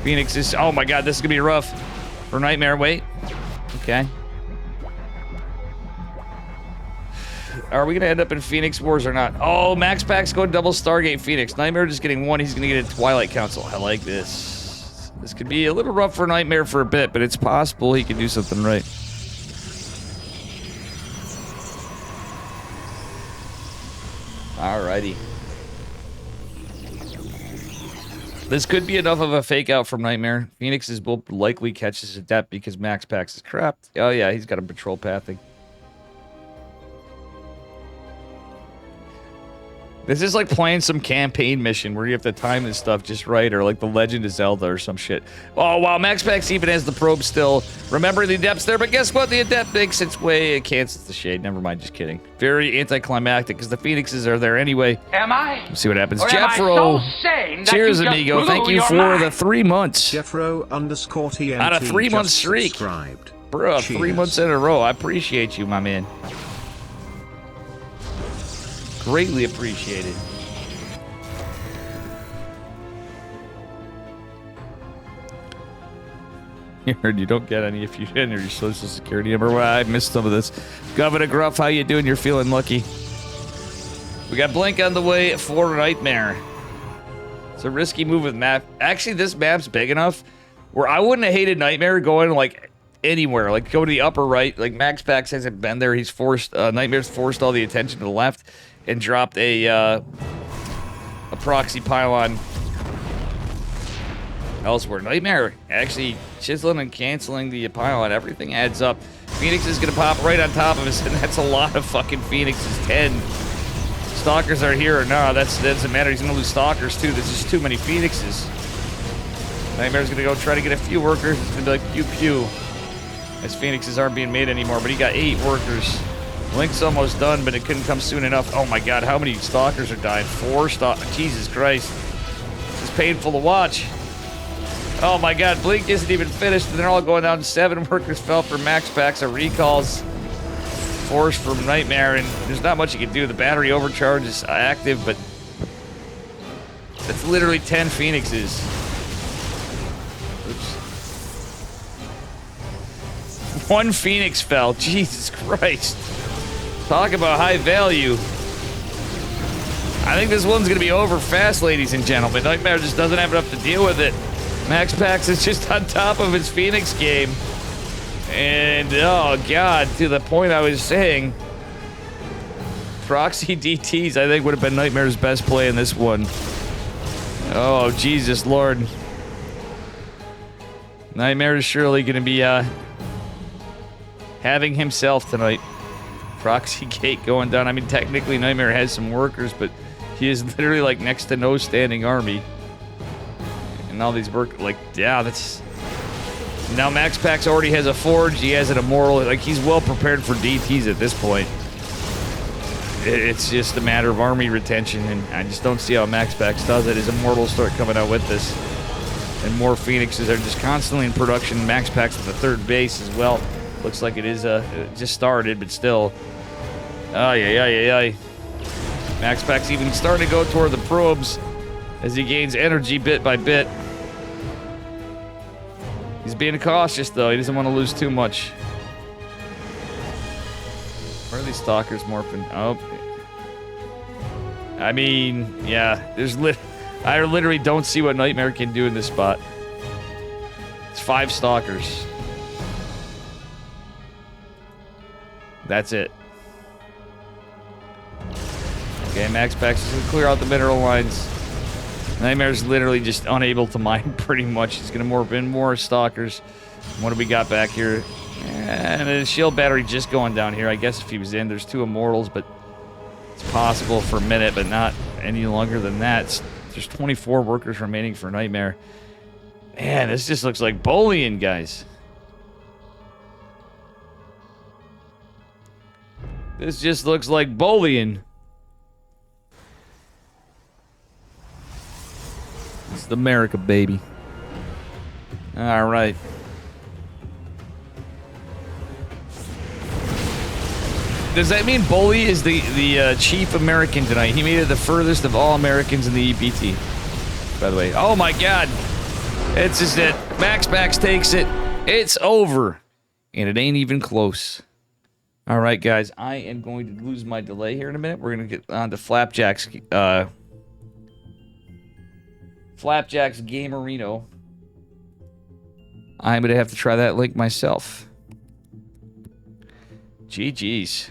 Phoenix is... Oh my god, this is going to be rough for Nightmare. Wait. Okay. Are we going to end up in Phoenix Wars or not? Oh, Max Pax going double Stargate Phoenix. Nightmare just getting 1. He's going to get a Twilight Council. I like this. This could be a little rough for Nightmare for a bit, but it's possible he can do something right. Alrighty. This could be enough of a fake out from Nightmare. Phoenix will likely catch his Adept because Max Pax is crapped. Oh yeah, he's got a patrol pathing. This is like playing some campaign mission where you have to time this stuff just right, or like the Legend of Zelda or some shit. Oh, wow, Max Pax even has the probe still. Remember, the Adept's there, but guess what? The Adept makes its way. It cancels the shade. Never mind, just kidding. Very anticlimactic, because the Phoenixes are there anyway. Am I? Let's see what happens. Or Jeffro, so cheers, amigo. Thank you for the 3 months. Jeffro_TNT On a 3-month just streak. subscribed. Bro, Cheers. 3 months in a row. I appreciate you, my man. Greatly appreciated. You heard you don't get any if you enter your social security number. Well, I missed some of this. Governor Gruff, how you doing? You're feeling lucky. We got Blink on the way for Nightmare. It's a risky move with map. Actually, this map's big enough where I wouldn't have hated Nightmare going like anywhere. Like, go to the upper right. Like, Max Pax hasn't been there. He's forced, Nightmare's forced all the attention to the left and dropped a proxy pylon elsewhere. Nightmare actually chiseling and canceling the pylon. Everything adds up. Phoenix is going to pop right on top of us, and that's a lot of fucking Phoenixes. 10. Stalkers are here or no, that doesn't matter. He's going to lose Stalkers, too. There's just too many Phoenixes. Nightmare's going to go try to get a few workers. It's going to be like pew-pew. As Phoenixes aren't being made anymore, but he got 8 workers. Link's almost done, but it couldn't come soon enough. Oh my god, how many Stalkers are dying? 4 Stalkers. Jesus Christ. This is painful to watch. Oh my god, Blink isn't even finished, and they're all going down. 7 workers fell for Max Packs. A recalls force from Nightmare, and there's not much you can do. The battery overcharge is active, but that's literally 10 Phoenixes. Oops. 1 Phoenix fell. Jesus Christ. Talk about high value. I think this one's going to be over fast, ladies and gentlemen. Nightmare just doesn't have enough to deal with it. Max Pax is just on top of his Phoenix game. And, oh god, to the point I was saying, proxy DTs I think would have been Nightmare's best play in this one. Oh, Jesus Lord. Nightmare is surely going to be having himself tonight. Proxy gate going down. I mean, technically Nightmare has some workers, but he is literally like next to no standing army. And all these work, like, yeah, that's... Now Max Pax already has a Forge, he has an Immortal, like, he's well prepared for DTs at this point. It's just a matter of army retention, and I just don't see how Max Pax does it. His Immortals start coming out with this. And more Phoenixes are just constantly in production. Max Pax at the 3rd base as well. Looks like it is, just started, but still. Ay. Max Pax even starting to go toward the probes as he gains energy bit by bit. He's being cautious, though. He doesn't want to lose too much. Where are these Stalkers morphing? Oh. I mean, yeah. I literally don't see what Nightmare can do in this spot. It's 5 Stalkers. That's it. Okay, Max Pax is going to clear out the mineral lines. Nightmare's literally just unable to mine pretty much. He's going to morph in more Stalkers. What do we got back here? And a shield battery just going down here. I guess if he was in, there's 2 Immortals, but it's possible for a minute, but not any longer than that. There's 24 workers remaining for Nightmare. Man, this just looks like bullying, guys. This just looks like bullying. It's America, baby. All right. Does that mean Bully is the chief American tonight? He made it the furthest of all Americans in the EPT. By the way. Oh my god. It's just it. Max Pax takes it. It's over. And it ain't even close. All right, guys. I am going to lose my delay here in a minute. We're going to get on to Flapjack's... Flapjack's Gamerino. I'm going to have to try that link myself. GG's.